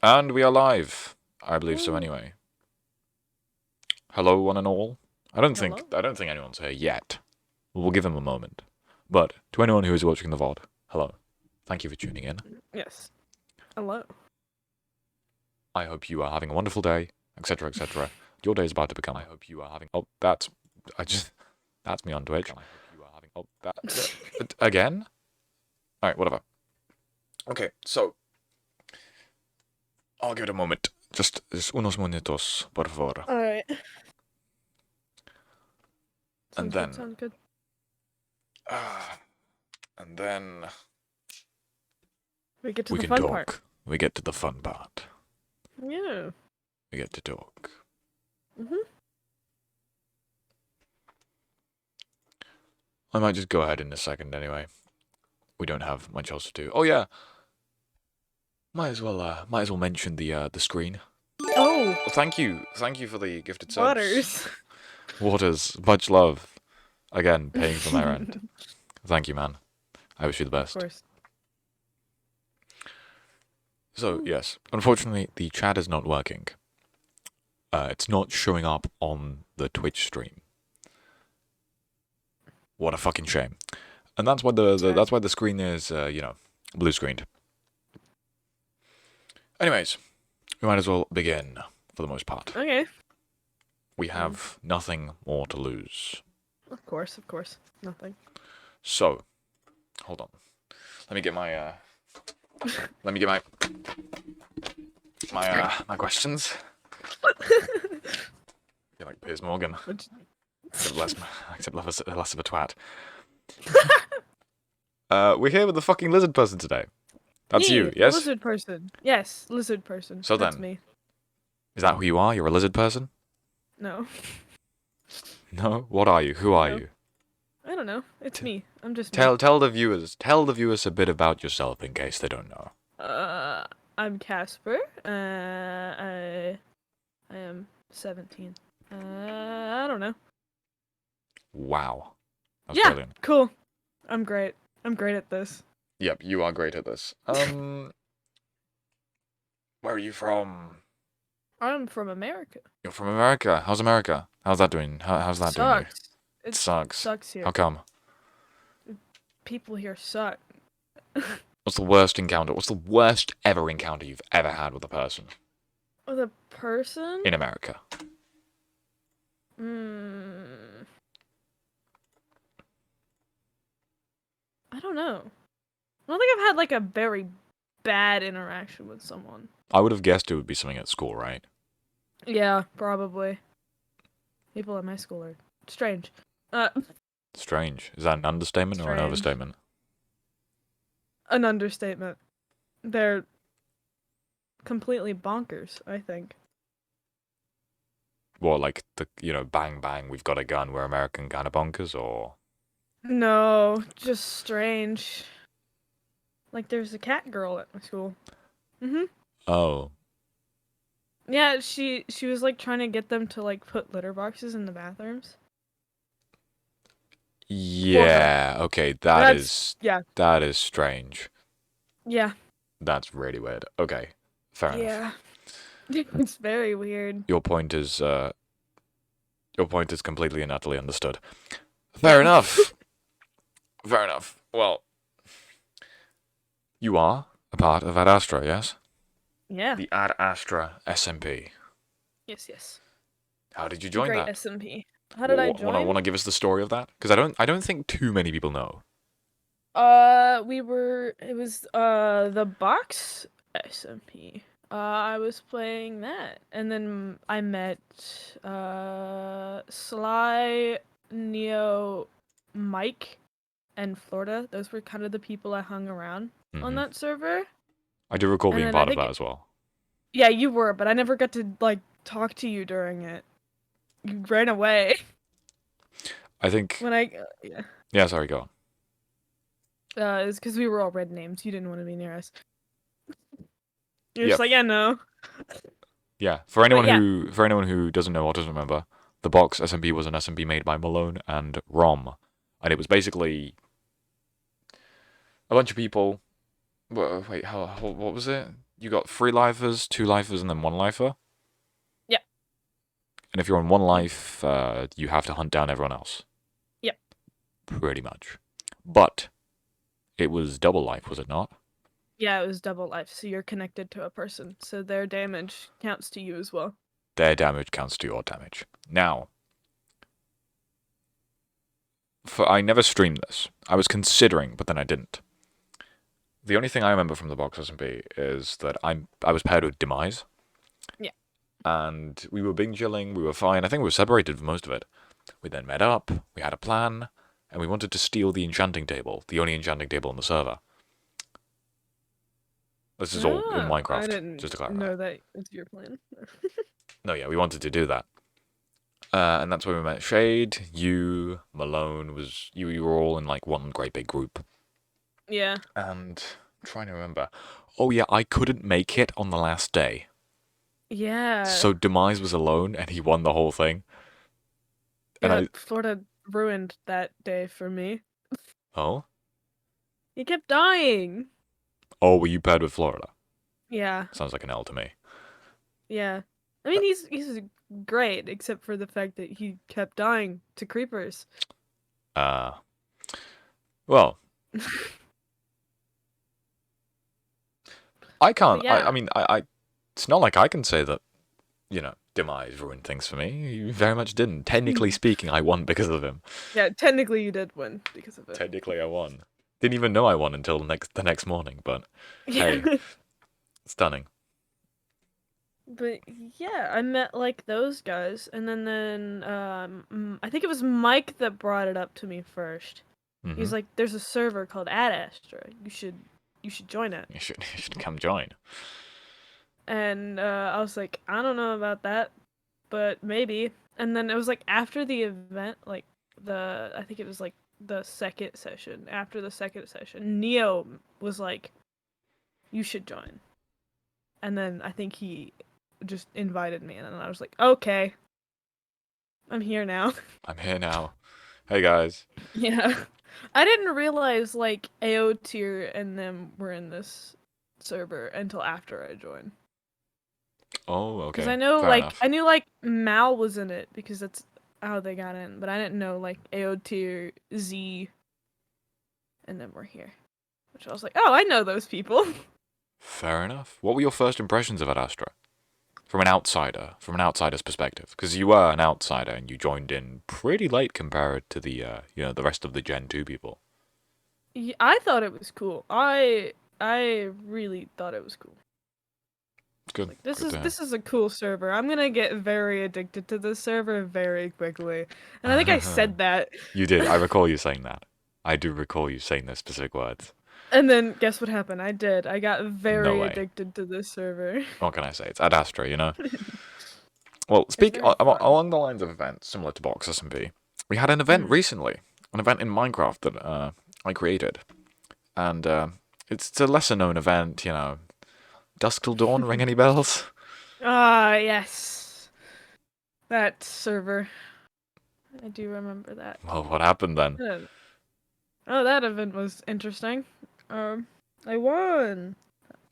And we are live. I believe so Woo. anyway. Hello one and all. I don't think Hello. anyone's here yet. We'll give them a moment. But to anyone who is watching the VOD, hello. Thank you for tuning in. Yes. Hello. I hope you are having a wonderful day, etc., etc. Your day is about to become. I hope you are having. Oh, that's me on Twitch. I hope you are having. Oh, that again. All right, whatever. Okay, so I'll give it a moment. Just unos minutos, por favor. All right. And Sounds good. then, Sounds good. and then We get to we the can fun talk. part. We get to the fun part. Yeah. We get to talk. Mhm. I might just go ahead in a second anyway. We don't have much else to do. Oh yeah. Might as well mention the screen. Oh, Thank you for the gifted subs. Butters. Waters, much love. Again, paying for my rent. Thank you, man. I wish you the Of best. course. So yes, unfortunately the chat is not working. It's not showing up on the Twitch stream. What a fucking shame. And that's why that's why the screen is blue screened. Anyways, we might as well begin for the most part. Okay. We have nothing more to lose. Of course. Of course. Nothing. So, hold on. Let me get my my questions. You're like Piers Morgan, except less of a twat. We're here with the fucking lizard person today. That's Me, you, yes? lizard person. Yes, lizard person. So That's then, me. is that who you are? You're a lizard person? No. No? What are you? Who are No. you? I don't know. It's me. I'm just me. Tell the viewers a bit about yourself in case they don't know. I'm Casper. I am 17. I don't know. Wow. That's Yeah, brilliant. cool. I'm great. I'm great at this. Yep, you are great at this. Where are you from? I'm from America. You're from America. How's America? How's that doing? How's that doing you? Sucks. It It sucks. sucks here. How come? People here suck. What's the worst encounter? What's the worst ever encounter you've ever had with a person With a person? in America? I don't know. I don't think I've had like a very bad interaction with someone. I would have guessed it would be something at school, right? Yeah, probably. People at my school are strange. Uh, Strange. Is that an understatement or an strange. overstatement? An understatement. They're completely bonkers, I think. What, like bang bang, we've got a gun, we're American kind of bonkers, or? No, just strange. Like there's a cat girl at my school. Oh. Yeah, she was like trying to get them to like put litter boxes in the bathrooms. Yeah. Okay. That is strange. Yeah. That's really weird. Okay. Fair enough. Yeah. It's very weird. Your point is completely and utterly understood. Fair enough. Fair enough. Well, you are a part of Ad Astra, yes? Yeah. The Ad Astra SMP. Yes. How did you join Great that? SMP. How did I join? Want to give us the story of that? Because I don't think too many people know. It was the box SMP. I was playing that, and then I met Sly, Neo, Mike, and Florida. Those were kind of the people I hung around on that server. I do recall And being then part of that as well. Yeah, you were, but I never got to like talk to you during it. You ran away I think. when I yeah. Yeah, sorry, go on. It's because we were all red names. You didn't want to be near us. You're just like, yeah, no. Yeah, for anyone who doesn't know or doesn't remember, the box SMP was an SMP made by Malone and Rom, and it was basically a bunch of people. Wait, what was it? You got 3 lifers, 2 lifers, and then 1 lifer. Yep. And if you're on 1 life, you have to hunt down everyone else. Yep. Pretty much. But it was double life, was it not? Yeah, it was double life, so you're connected to a person, so their damage counts to you as well. Their damage counts to your damage. Now, I never streamed this. I was considering, but then I didn't. The only thing I remember from the box S&B is that I was paired with Demise. Yeah. And we were binge chilling, we were fine. I think we were separated for most of it. We then met up, we had a plan, and we wanted to steal the enchanting table, the only enchanting table on the server. This is all in Minecraft, I didn't just to clarify. know that was your plan. No, yeah, we wanted to do that. And that's where we met Shade, you, Malone, you were all in like one great big group. Yeah. And I'm trying to remember. Oh yeah, I couldn't make it on the last day. Yeah. So Demise was alone and he won the whole thing. And Florida ruined that day for me. Oh? He kept dying. Oh, were you paired with Florida? Yeah. Sounds like an L to me. Yeah. I mean, he's great, except for the fact that he kept dying to creepers. Well. I can't, yeah. I mean, it's not like I can say that, Demise ruined things for me. You very much didn't. Technically speaking, I won because of him. Yeah, technically you did win because of it. Technically I won. Didn't even know I won until the next morning, but hey, stunning. But yeah, I met like those guys, and then I think it was Mike that brought it up to me first. Mm-hmm. He's like, "There's a server called Ad Astra. You should join it. You should come join." And I was like, I don't know about that, but maybe. And then it was like after the event, like I think it was like the second session. After the second session, Neo was like, "You should join." And then I think he just invited me, and then I was like, "Okay, I'm here now." I'm here now. Hey guys. Yeah, I didn't realize like AO tier and them were in this server until after I joined. Oh, okay. Because I know, fair enough. I knew like Mal was in it because that's how they got in, but I didn't know like AO tier, Z, and then we're here. Which I was like, oh, I know those people. Fair enough. What were your first impressions of Ad Astra? From an outsider's perspective, because you were an outsider and you joined in pretty late compared to the the rest of the Gen 2 people. Yeah, I thought it was cool. I really thought it was cool. It's good. Like, this is a cool server. I'm gonna get very addicted to this server very quickly. And I think I said that. You did. I recall you saying that. I do recall you saying those specific words. And then guess what happened? I did. I got very addicted to this server. What can I say? It's Ad Astra, you know? Well, speaking along the lines of events similar to Box S&B, we had an event recently. An event in Minecraft that I created. And it's a lesser known event, Dusk Till Dawn, ring any bells? Ah, yes. That server. I do remember that. Well, what happened then? Oh, that event was interesting. I won.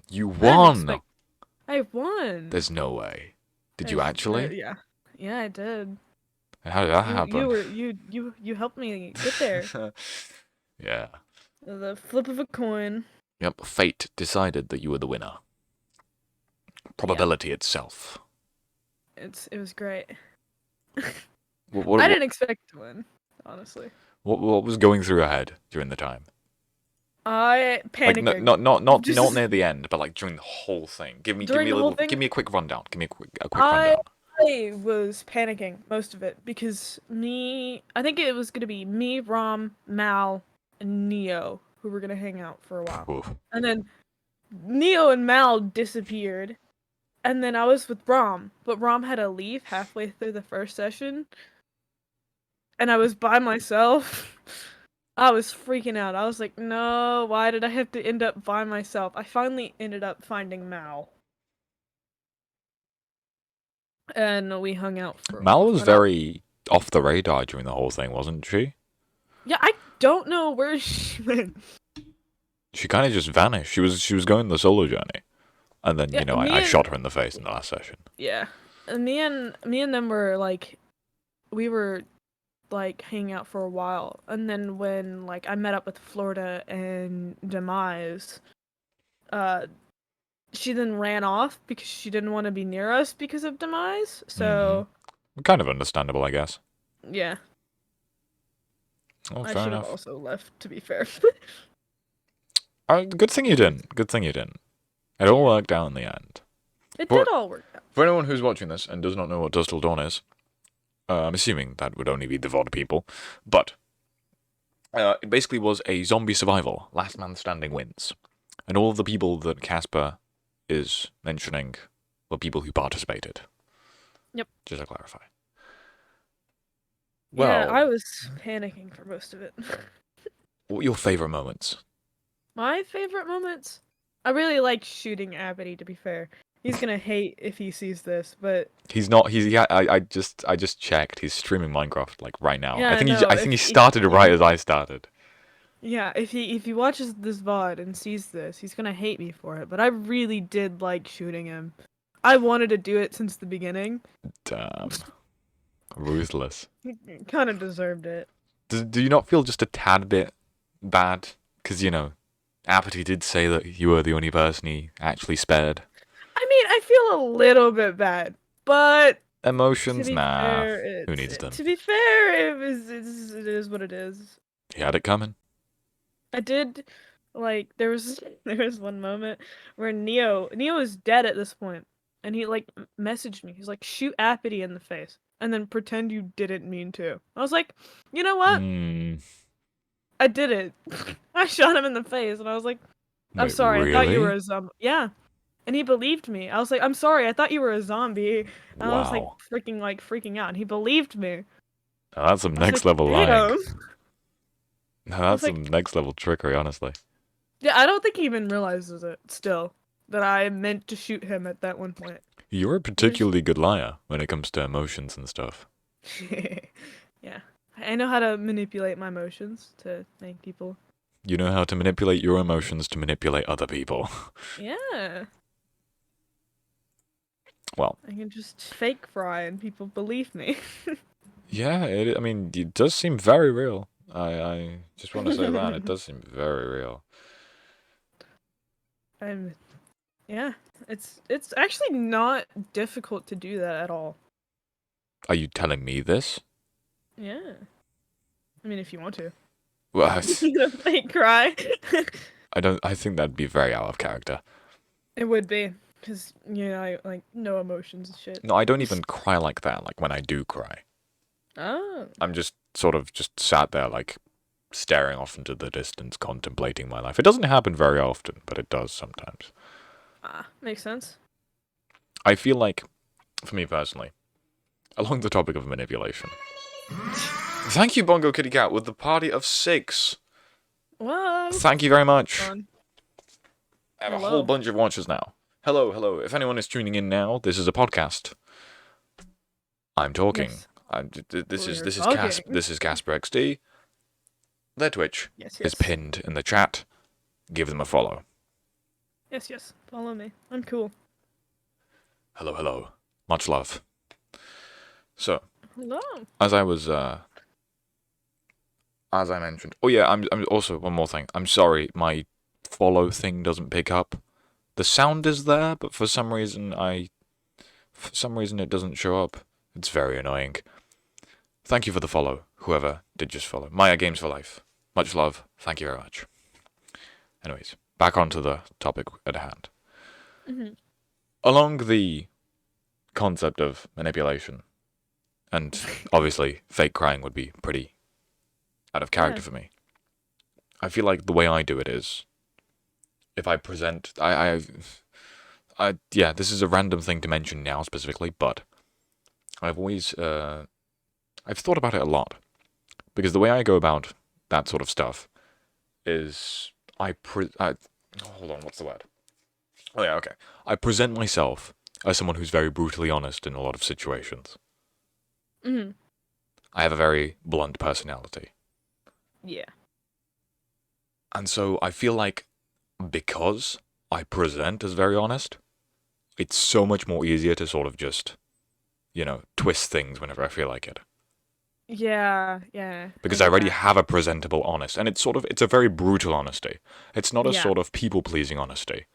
You won? I won. There's no way. Did you actually? Yeah. Yeah, I did. And how did that happen? You helped me get there. Yeah. The flip of a coin. Yep, fate decided that you were the winner. Probability itself. It was great. What, I didn't expect to win, honestly. What was going through your head during the time? I panicked. Like, not near the end, but like during the whole thing. Give me a quick rundown. Give me a quick rundown. I was panicking most of it because I think it was gonna be me, Rom, Mal, and Neo who were gonna hang out for a while. Oof. And then Neo and Mal disappeared. And then I was with Rom, but Rom had to leave halfway through the first session. And I was by myself. I was freaking out. I was like, no, why did I have to end up by myself? I finally ended up finding Mal. And we hung out for a while. Mal was very off the radar during the whole thing, wasn't she? Yeah, I don't know where she went. She kind of just vanished. She was going the solo journey. And then, Yeah, I shot her in the face in the last session. Yeah. And me and them were like, we were like hanging out for a while, and then when like I met up with Florida and Demise, she then ran off because she didn't want to be near us because of Demise. So Kind of understandable, I guess. yeah, Oh, I fair should have enough. also left, to be fair. Good thing you didn't. Good thing you didn't. It all worked out in the end. It For, did all work out. for anyone who's watching this and does not know what Dusk Till Dawn is, I'm assuming that would only be the VOD people, but it basically was a zombie survival. Last man standing wins. And all of the people that Casper is mentioning were people who participated. Yep. Just to clarify. Yeah, Well, I was panicking for most of it. what were your favourite moments? My favorite moments? I really like shooting Abity, to be fair. He's gonna hate if he sees this, but He's not. I just checked. He's streaming Minecraft like right now. yeah, I think no, I think he started right as I started. yeah, if he watches this VOD and sees this, he's gonna hate me for it. But I really did like shooting him. I wanted to do it since the beginning. Damn, ruthless. He kind of deserved it. Do you not feel just a tad bit bad? Because Apathy did say that you were the only person he actually spared. I mean, I feel a little bit bad, but Emotions, to be nah. fair, Who needs them? to be fair, it is what it is. He had it coming. I did, like, there was one moment where Neo is dead at this point, and he like messaged me. He's like, "Shoot Apity in the face, and then pretend you didn't mean to." I was like, you know what? I did it. I shot him in the face, and I was like, "I'm Wait, sorry. I thought you were really? a zombie." Yeah, and he believed me. I was like, "I'm sorry. I thought you were a zombie." And I was like Wow. freaking out, and he believed me. Now, that's some I was next like, level lying. "Damn." Now, I was that's like, some next level trickery, honestly. yeah, I don't think he even realizes it still that I meant to shoot him at that one point. You're a particularly good liar when it comes to emotions and stuff. Yeah, I know how to manipulate my emotions to make people. You know how to manipulate your emotions to manipulate other people. Yeah. Well, I can just fake cry and people believe me. yeah, I mean, it does seem very real. I just want to say that. It does seem very real. Yeah, it's actually not difficult to do that at all. Are you telling me this? Yeah. I mean, if you want to. Well, Fake cry. I think that'd be very out of character. It would be, because I like no emotions and shit. No, I don't even cry like that, like when I do cry. Oh. I'm just sort of just sat there, like, staring off into the distance, contemplating my life. It doesn't happen very often, but it does sometimes. Makes sense. I feel like, for me personally, along the topic of manipulation. Thank you, Bongo Kitty Cat, with the party of 6. Whoa. Thank you very much. Fun. I have a Hello. whole bunch of watchers now. Hello, hello. If anyone is tuning in now, this is a podcast. I'm talking. Yes. This is talking. This is cruubsCast. Their Twitch Yes. is pinned in the chat. Give them a follow. Yes. Follow me. I'm cool. Hello, hello. Much love. So, Hello. as I mentioned. Oh yeah, I'm also one more thing. I'm sorry, my follow thing doesn't pick up. The sound is there, but for some reason it doesn't show up. It's very annoying. Thank you for the follow, whoever did just follow. Maya Games for Life. Much love. Thank you very much. Anyways, back onto the topic at hand. Along the concept of manipulation, and obviously fake crying would be pretty out of character for me. I feel like the way I do it is, if I present, yeah, this is a random thing to mention now specifically, but I've always, I've thought about it a lot, because the way I go about that sort of stuff is, hold on, what's the word? Oh yeah, okay. I present myself as someone who's very brutally honest in a lot of situations. I have a very blunt personality. Yeah. And so I feel like because I present as very honest, it's so much more easier to sort of just, twist things whenever I feel like it. Yeah, yeah, I Because I get already that. have a presentable honest, and it's a very brutal honesty. It's not a Yeah. sort of people-pleasing honesty,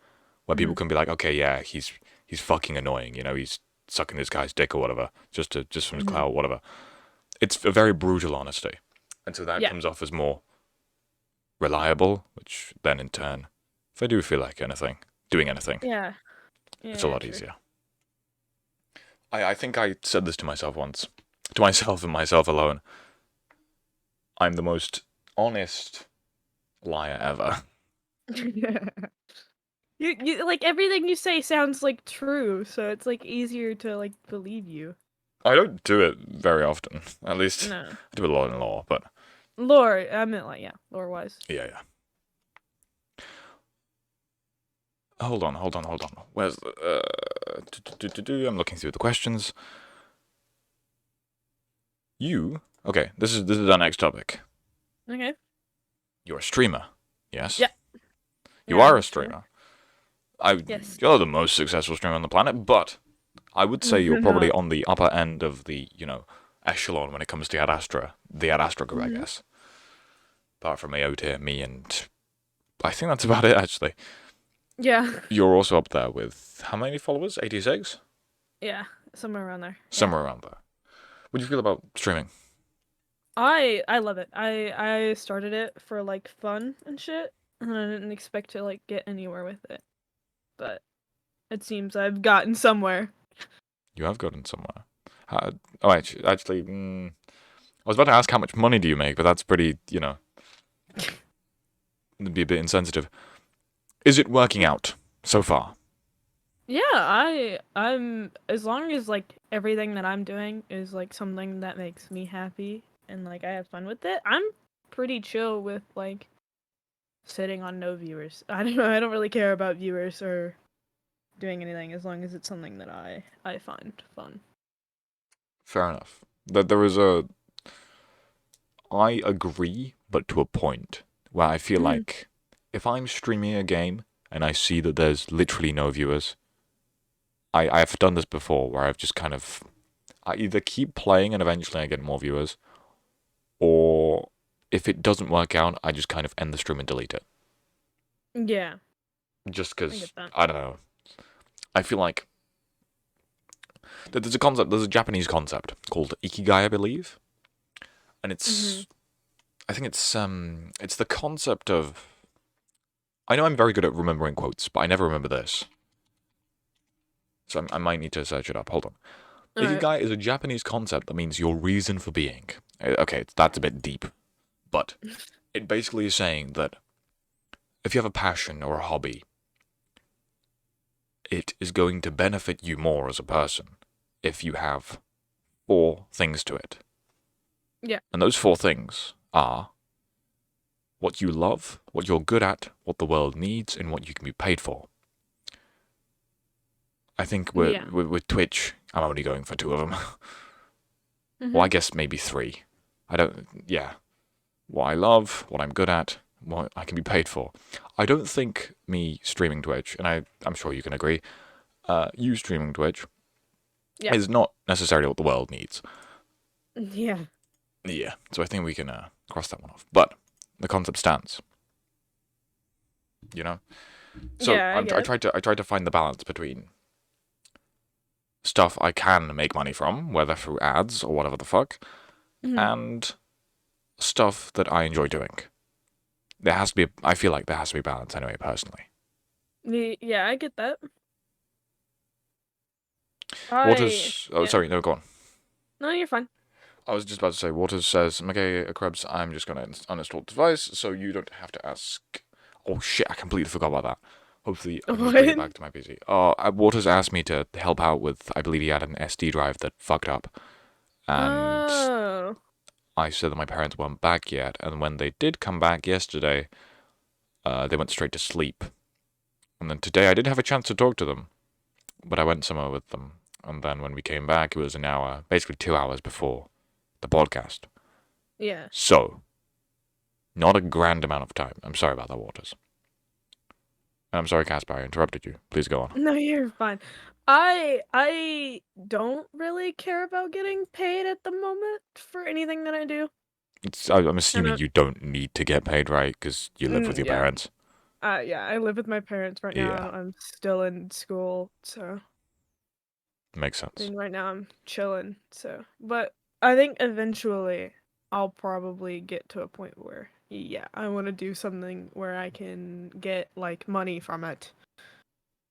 where people Mhm. can be like, okay, yeah, he's fucking annoying, he's sucking this guy's dick or whatever, just from his Mhm. clout, whatever. It's a very brutal honesty, and so that Yeah. comes off as more reliable, which then in turn, if I do feel like doing anything, Yeah. it's a Yeah, lot true. easier. I think I said this to myself once, to myself and myself alone. I'm the most honest liar ever. You like everything you say sounds like true, so it's like easier to like believe you. I don't do it very often. At least No. I do a lot in law, but Lore, I meant like yeah, lore wise. yeah, yeah. Hold on. Where's the? I'm looking through the questions. Okay? This is our next topic. Okay. You're a streamer, yes? Yeah. You Yeah, are I'm a a streamer. streamer. Yes. You're the most successful streamer on the planet, but I would say you're probably No. on the upper end of the echelon when it comes to the Ad Astra group, I Mhm. guess. Apart from AOT, me, and I think that's about it actually. Yeah. You're also up there with how many followers? 86? Yeah. Somewhere around there. Yeah. Somewhere around there. What do you feel about streaming? I love it. I started it for like fun and shit, and I didn't expect to like get anywhere with it. But it seems I've gotten somewhere. You have gotten somewhere. Oh, actually, I was about to ask how much money do you make, but that's pretty, it'd be a bit insensitive. Is it working out so far? Yeah, I'm as long as like everything that I'm doing is like something that makes me happy and like I have fun with it. I'm pretty chill with like sitting on no viewers. I don't really care about viewers or doing anything as long as it's something that I find fun. Fair enough. That there is a. I agree, but to a point where I feel Mhm. like if I'm streaming a game and I see that there's literally no viewers, I've done this before where I've just kind of I either keep playing and eventually I get more viewers, or if it doesn't work out, I just kind of end the stream and delete it. Yeah, Just I because get that. I don't know. I feel like there's a concept. There's a Japanese concept called ikigai, I believe, and Mhm. I think it's the concept of. I know I'm very good at remembering quotes, but I never remember this, so I might need to search it up. Hold on. All right. Ikigai is a Japanese concept that means your reason for being. Okay, that's a bit deep, but it basically is saying that if you have a passion or a hobby, it is going to benefit you more as a person if you have four things to it. Yeah. And those four things are what you love, what you're good at, what the world needs, and what you can be paid for. I think Yeah. with Twitch, I'm only going for two of them. Well, I Mhm. guess maybe three. I don't. Yeah, what I love, what I'm good at, what I can be paid for. I don't think me streaming Twitch, and I'm sure you can agree, you streaming Twitch Yeah. is not necessarily what the world needs. Yeah. Yeah, so I think we can cross that one off. But the concept stands, you know. So Yeah, I get it. I tried to find the balance between stuff I can make money from, whether through ads or whatever the fuck, Mhm. and stuff that I enjoy doing. There has to be. I feel like there has to be balance anyway, personally. Yeah, I get that. Waters. Oh, Yeah. sorry. No, go on. No, you're fine. I was just about to say. Waters says, "Okay, Krebs, I'm just gonna uninstall the device, so you don't have to ask." Oh shit! I completely forgot about that. Hopefully, I can just bring it What? back to my PC. Oh, Waters asked me to help out with. I believe he had an SD drive that fucked up, and Oh. I said that my parents weren't back yet. And when they did come back yesterday, they went straight to sleep. And then today, I did have a chance to talk to them, but I went somewhere with them. And then when we came back, it was an hour, basically 2 hours before the podcast. Yeah. So, not a grand amount of time. I'm sorry about that, Waters. And I'm sorry, Casper, I interrupted you. Please go on. No, you're fine. I don't really care about getting paid at the moment for anything that I do. I'm And assuming you don't need to get paid, right? Because you live with your yeah, parents. yeah, I live with my parents right now. Yeah, I'm still in school, so makes I sense. mean, right now I'm chilling. So, but I think eventually I'll probably get to a point where, yeah, I want to do something where I can get like money from it.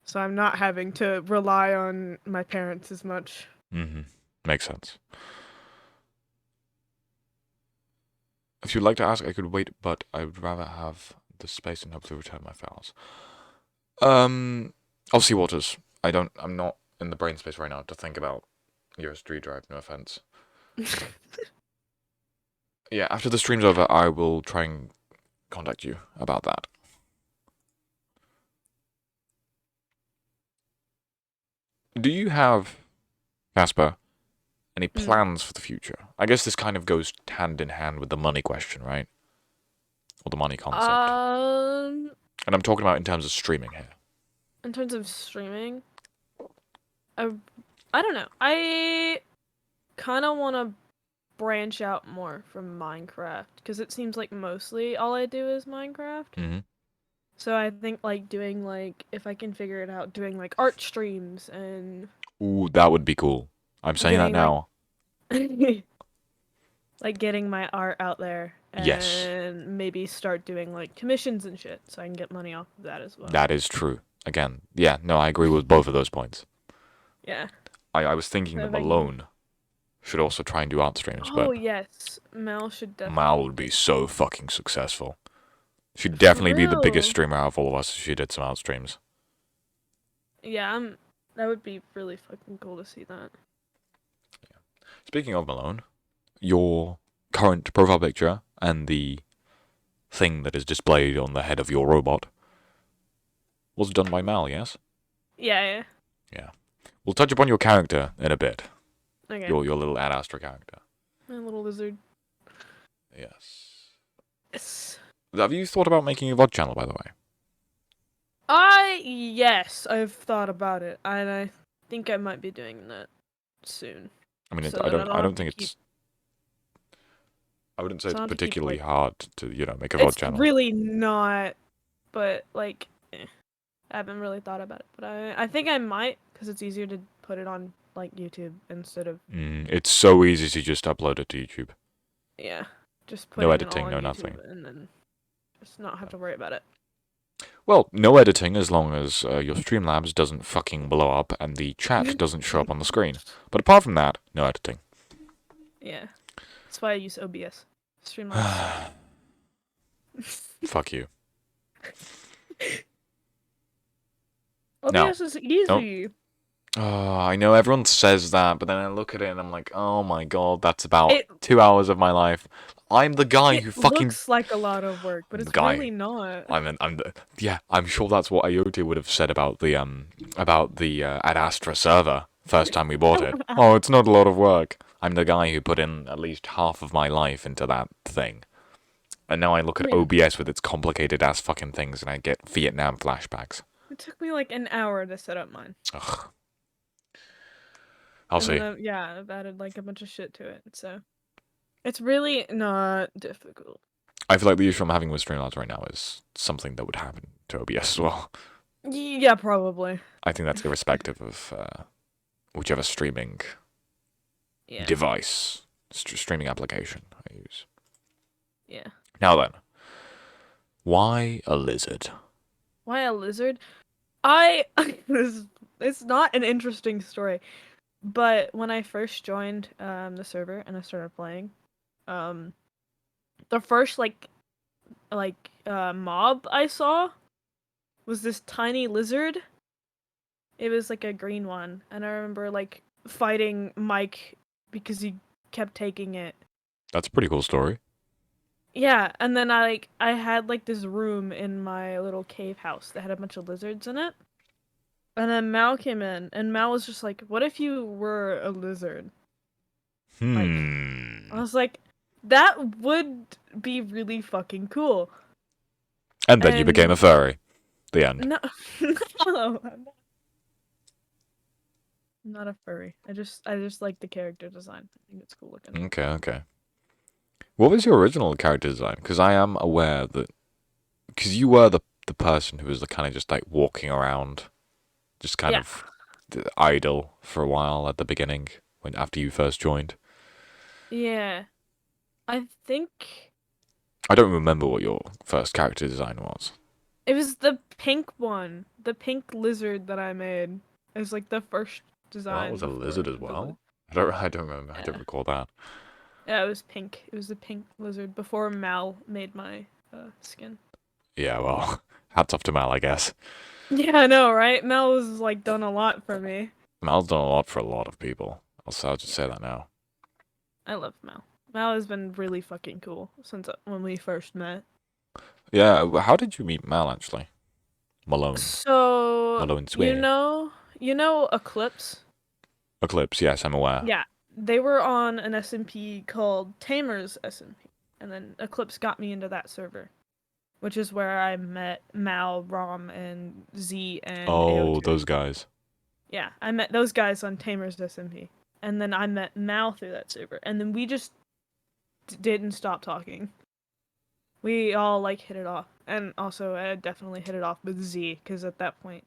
So I'm not having to rely on my parents as much. Mm-hmm. Makes sense. If you'd like to ask, I could wait, but I would rather have the space and hopefully return my files. I'll see Waters. I'm not in the brain space right now to think about your street drive, no offense. Yeah, after the stream's over, I will try and contact you about that. Do you have, Casper, any Mm. plans for the future? I guess this kind of goes hand in hand with the money question, right? Or the money concept. Um, And I'm talking about in terms of streaming here. in terms of streaming, I, I don't know. I kind of want to branch out more from Minecraft because it seems like mostly all I do is Minecraft. Mm-hmm. So I think like doing like if I can figure it out, doing like art streams and Ooh, that would be cool. I'm saying that getting like now. like getting my art out there Yes, and maybe start doing like commissions and shit so I can get money off of that as well. that is true. Again, yeah, no, I agree with both of those points. Yeah. I was thinking So that if I can... Malone should also try and do art streams, Oh but yes, Mel should Mal definitely would be do. so fucking successful. She'd For definitely be the biggest real. streamer out of all of us if she did some art streams. Yeah, that would be really fucking cool to see that. Speaking of Malone, your current profile picture and the thing that is displayed on the head of your robot was done by Mal, yes? Yeah, yeah. Yeah. We'll touch upon your character in a bit. Okay. Your little Ad Astra character. My little lizard. Yes. Yes. Have you thought about making a VOD channel, by the way? Yes, I've thought about it, and I think I might be doing that soon. I mean, So that I don't I have don't to think keep... I wouldn't say so I it's don't have to keep particularly like... hard to, make a VOD It's channel. really not, but like, I haven't really thought about it. But I think I might, because it's easier to put it on like YouTube instead of... It's so easy to just upload it to YouTube. Yeah, just No putting it all editing, on no YouTube nothing. and then just not have to worry about it. Well, no editing as long as your Streamlabs doesn't fucking blow up and the chat doesn't show up on the screen. But apart from that, no editing. Yeah, that's why I use OBS. Streamlabs. Fuck you. Now, OBS is don't. easy. I know everyone says that, but then I look at it and I'm like, oh my god, that's about It 2 hours of my life. I'm the guy it who fucking. looks like a lot of work, but I'm the it's guy. really not. Yeah, I'm sure that's what Ayote would have said about the Ad Astra server first time we bought it. Oh, it's not a lot of work. I'm the guy who put in at least half of my life into that thing. And now I look at Yeah. OBS with its complicated ass fucking things and I get Vietnam flashbacks. It took me like an hour to set up mine. Ugh. I'll And then see. yeah, I've added like a bunch of shit to it. So it's really not difficult. I feel like the issue I'm having with Streamlabs right now is something that would happen to OBS as well. Yeah, probably. I think that's irrespective of whichever streaming Yeah. device, streaming application I use. Yeah. Now then, why a lizard? Why a lizard? I it's not an interesting story, but when I first joined the server and I started playing, um the first mob I saw was this tiny lizard. It was like a green one, and I remember like fighting Mike because he kept taking it. That's a pretty cool story. Yeah, and then I had like this room in my little cave house that had a bunch of lizards in it. And then Mal came in, and Mal was just like, "What if you were a lizard?" Like, I was like, "That would be really fucking cool." And then you became a And furry. The end. no, no, I'm not a furry. I just like the character design. I think it's cool looking. Okay, okay. What was your original character design? Because I am aware that because you were the person who was kind of just like walking around, just kind Yeah. of idle for a while at the beginning when after you first joined. Yeah. I think I don't remember what your first character design was. it was the pink one, the pink lizard that I made. It was like the first Well, that design was a before lizard as the well. I don't remember. I don't yeah. recall that. Yeah, it was pink. It was the pink lizard before Mal made my skin. Yeah, well, hats off to Mal, I guess. Yeah, I know, right? Mal was like done a lot for me. Mal's done a lot for a lot of people. I'll just say Yeah, that now. I love Mal. Mal has been really fucking cool since when we first met. Yeah, how did you meet Mal actually? Malone. So Malone Swear. you know Eclipse? Eclipse, yes, I'm aware. Yeah, they were on an SMP called Tamer's SMP, and then Eclipse got me into that server, which is where I met Mal, Rom, and Z and Oh, AO2. those guys. Yeah, I met those guys on Tamer's SMP, and then I met Mal through that server, and then we just didn't stop talking. We all like hit it off, and also I definitely hit it off with Z because at that point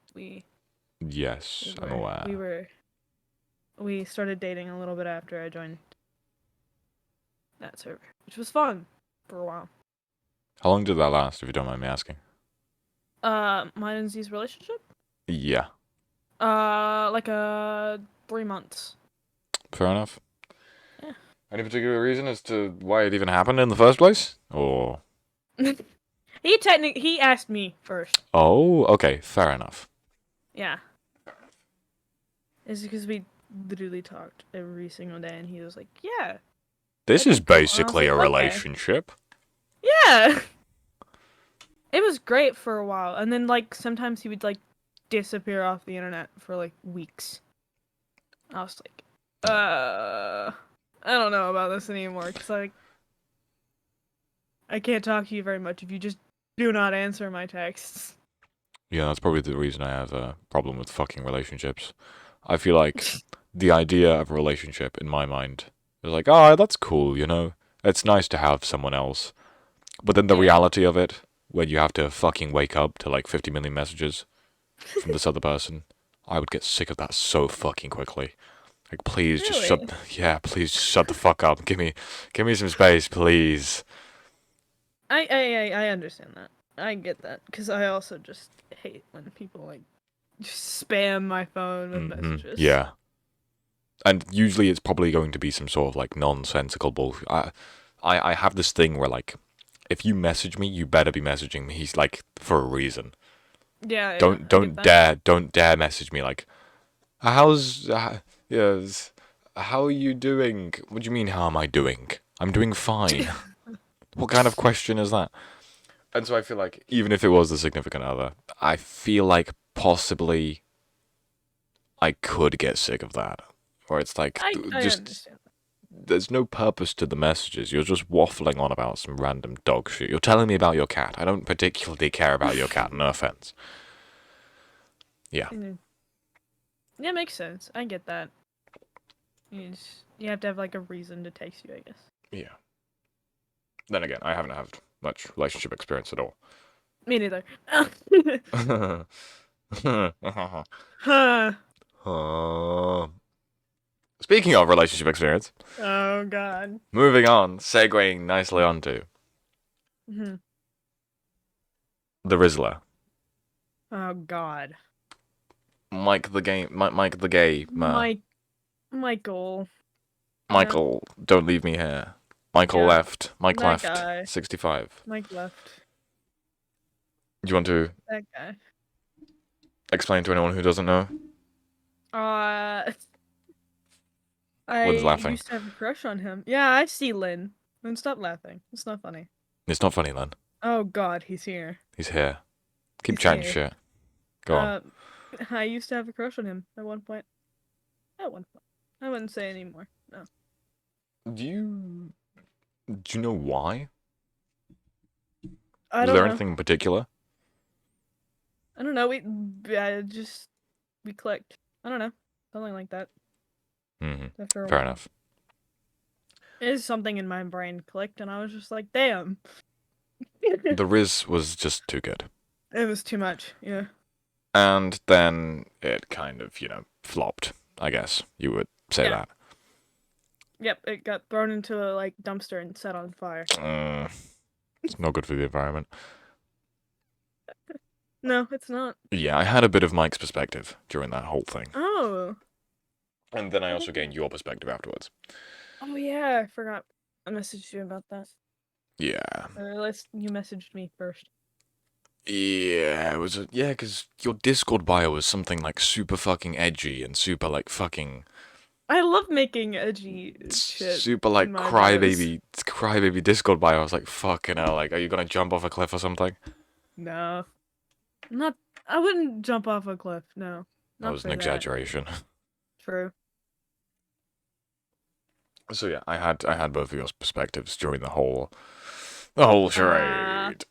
Yes, I'm we aware. were we started dating a little bit after I joined that server, which was fun for a while. How long did that last, if you don't mind me asking? Mine and Z's relationship? Yeah, Like 3 months. fair enough. Yeah. Any particular reason as to why it even happened in the first place? Or He asked me first. oh, okay, fair enough. Yeah. It's because we literally talked every single day, and he was like, "Yeah, This that'd be is cool." And I was basically like, a "Okay." relationship. Yeah. It was great for a while, and then like sometimes he would like disappear off the internet for like weeks. I was like, I don't know about this anymore, because like I can't talk to you very much if you just do not answer my texts. Yeah, that's probably the reason I have a problem with fucking relationships. I feel like the idea of a relationship in my mind is like, oh, that's cool, you know? It's nice to have someone else. But then the Yeah. reality of it, when you have to fucking wake up to like 50 million messages from this other person, I would get sick of that so fucking quickly. Like, please just Really? yeah, please just shut the fuck up. Give me some space, please. I understand that. I get that, because I also just hate when people like just spam my phone with messages. Yeah. And usually it's probably going to be some sort of like nonsensical bullshit. I have this thing where like, if you message me, you better be messaging me. He's like for a reason. Yeah, Don't I get don't that. dare don't dare message me like, how's yes, how are you doing? What do you mean? How am I doing? I'm doing fine. What kind of question is that? And so I feel like even if it was the significant other, I feel like possibly I could get sick of that. Or it's like I just understand. there's no purpose to the messages. You're just waffling on about some random dog shit. You're telling me about your cat. I don't particularly care about your cat. No offense. Yeah. Mm. Yeah, makes sense. I get that. You have to have like a reason to text you, I guess. Yeah. Then again, I haven't had much relationship experience at all. Me neither. Huh. Speaking of relationship experience, Oh god. moving on, segueing nicely onto Hmm. the Rizzler. Oh god. Mike the game, Mike the gay, Michael. Yeah, Michael, don't leave me here. Michael yeah. left. Mike That left. guy. 65. Mike left. Do you want to That guy. explain to anyone who doesn't know? Uh, I Lynn's laughing. used to have a crush on him. Yeah, I see Lynn. Lynn, stop laughing. It's not funny. It's not funny, Lynn. Oh god, he's here. He's here. Keep He's chatting here. shit. Go on. I used to have a crush on him at one point. At one point. I wouldn't say anymore. No. Do you know why? I Was don't there know. anything in particular? I don't know. We clicked. I don't know. something like that. Mm-hmm. After a Fair while, enough. something in my brain clicked, and I was just like, "Damn, The Riz was just too good. it was too much." Yeah. And then it kind of, flopped, I guess you would say Yeah. that. Yep. It got thrown into a dumpster and set on fire. It's not good for the environment. No, it's not. Yeah, I had a bit of Mike's perspective during that whole thing. Oh. And then I also gained your perspective afterwards. Oh yeah, I forgot. I messaged you about that. Yeah. You messaged me first. Yeah, because your Discord bio was something like super fucking edgy and super like fucking I love making edgy shit super in like my bios. crybaby Discord bio. I was like, fucking hell, like, are you gonna jump off a cliff or something? No, not. I wouldn't jump off a cliff. No, That not was an for that. exaggeration. True. So yeah, I had both of your perspectives during the whole Ah, charade,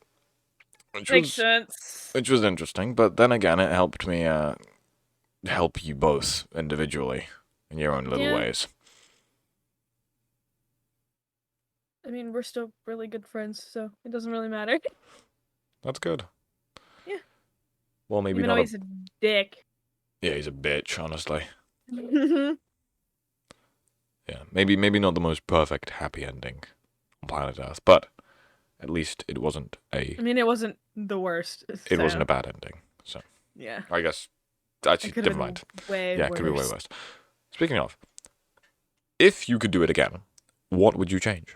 which makes was sense. which was interesting. But then again, it helped me help you both individually in your own little Yeah, ways. I mean we're still really good friends, so it doesn't really matter. That's good. Yeah, Well, maybe even though not a he's a dick. yeah, he's a bitch, honestly. I Yeah, maybe not the most perfect happy ending on planet Earth, but at least it wasn't a mean, it wasn't the worst. it wasn't So a bad ending. So yeah, I guess it actually could have never been mind. way Yeah, it worse. could be way worse. Speaking of, if you could do it again, what would you change?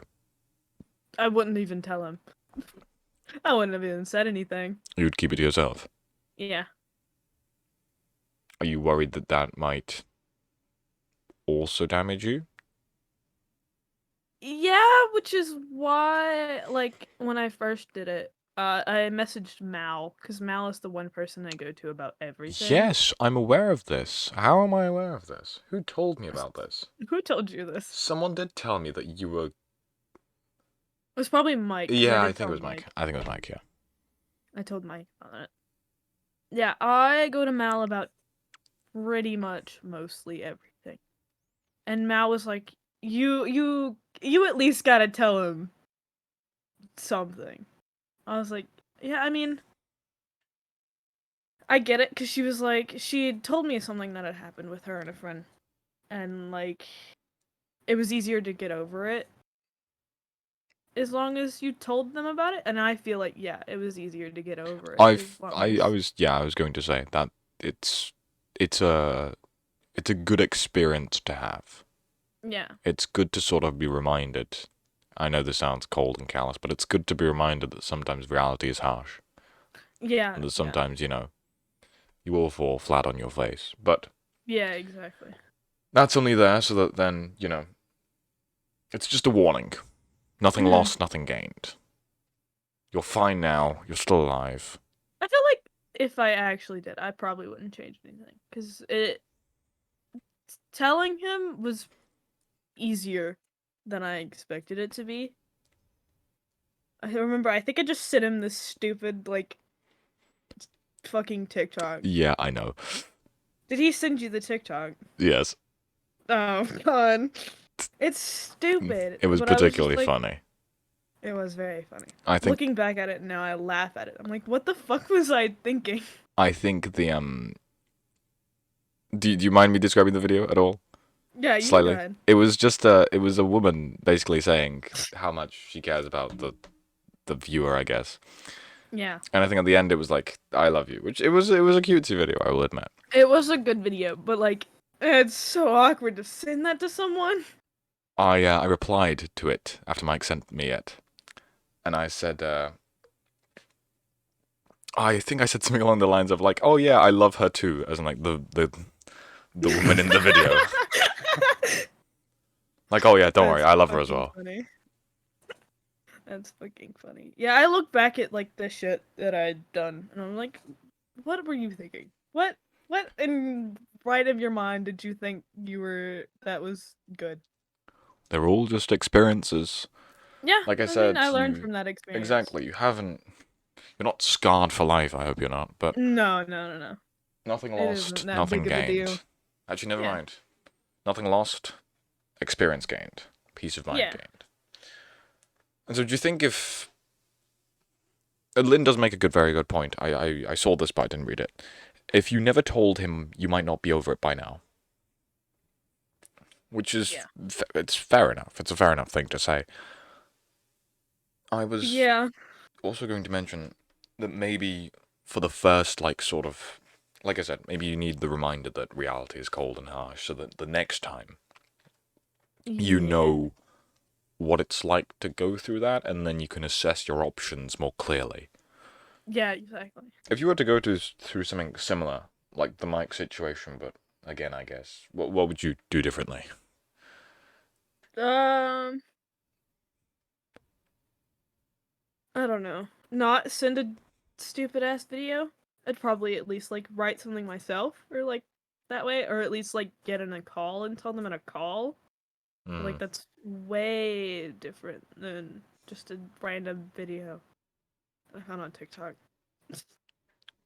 I wouldn't even tell him. I wouldn't have even said anything. You'd keep it to yourself. Yeah. Are you worried that that might also damage you? Yeah, which is why, when I first did it, I messaged Mal, because Mal is the one person I go to about everything. Yes, I'm aware of this. How am I aware of this? Who told me about this? Who told you this? Someone did tell me that you were. It was probably Mike. 'Cause Yeah, I did think it tell was Mike. I think it was Mike, yeah. I told Mike on it. Yeah, I go to Mal about pretty much mostly everything. And Mal was like, you at least gotta tell him something. I was like, yeah, I mean, I get it, because she was like, she had told me something that had happened with her and a friend. And, it was easier to get over it as long as you told them about it. And I feel like, yeah, it was easier to get over it as long I as... was I was going to say that it's a it's a good experience to have. Yeah. It's good to sort of be reminded. I know this sounds cold and callous, but it's good to be reminded that sometimes reality is harsh. Yeah. And that sometimes, you will fall flat on your face. But Yeah, exactly. that's only there so that then, it's just a warning. Nothing lost, nothing gained. You're fine now. You're still alive. I feel like if I actually did, I probably wouldn't change anything. Because telling him was easier than I expected it to be. I remember, I think I just sent him this stupid, fucking TikTok. Yeah, I know. Did he send you the TikTok? Yes. Oh, God. It's stupid. It was but I just particularly like, funny. It was very funny. I think Looking back at it now, I laugh at it. I'm like, what the fuck was I thinking? I think the do you mind me describing the video at all? Yeah, you Slightly. go ahead. It was just it was a woman basically saying how much she cares about the viewer, I guess. Yeah. And I think at the end it was like, I love you, which it was a cutesy video, I will admit. It was a good video, but it's so awkward to send that to someone. I replied to it after Mike sent me it. And I said I think I said something along the lines of like, "Oh yeah, I love her too," as in like the woman in the video. Like, "Oh yeah, don't worry, I love her as well." Funny. That's fucking funny. Yeah, I look back at the shit that I'd done, and I'm like, what were you thinking? What in right of your mind did you think that was good? They're all just experiences. Yeah, Like I mean, said, I learned from that experience. Exactly. You're not scarred for life. I hope you're not. But No. nothing It lost, isn't that nothing big of a deal. gained. Actually, never Yeah. mind. Nothing lost, experience gained, peace of mind Yeah. gained. And so, do you think if Lynn does make a very good point. I saw this, but I didn't read it. If you never told him, you might not be over it by now. Which is, Yeah. it's fair enough. It's a fair enough thing to say. I was Yeah. also going to mention that maybe for the first, like, sort of, like I said, maybe you need the reminder that reality is cold and harsh, so that the next time you Yeah. know what it's like to go through that, and then you can assess your options more clearly. Yeah, exactly. If you were to go through something similar, like the Mike situation, but again, I guess, what would you do differently? Um, I don't know. Not send a stupid ass video. I'd probably at least like write something myself or like that way, or at least like get in a call and tell them in a call. Like that's way different than just a random video I found on TikTok.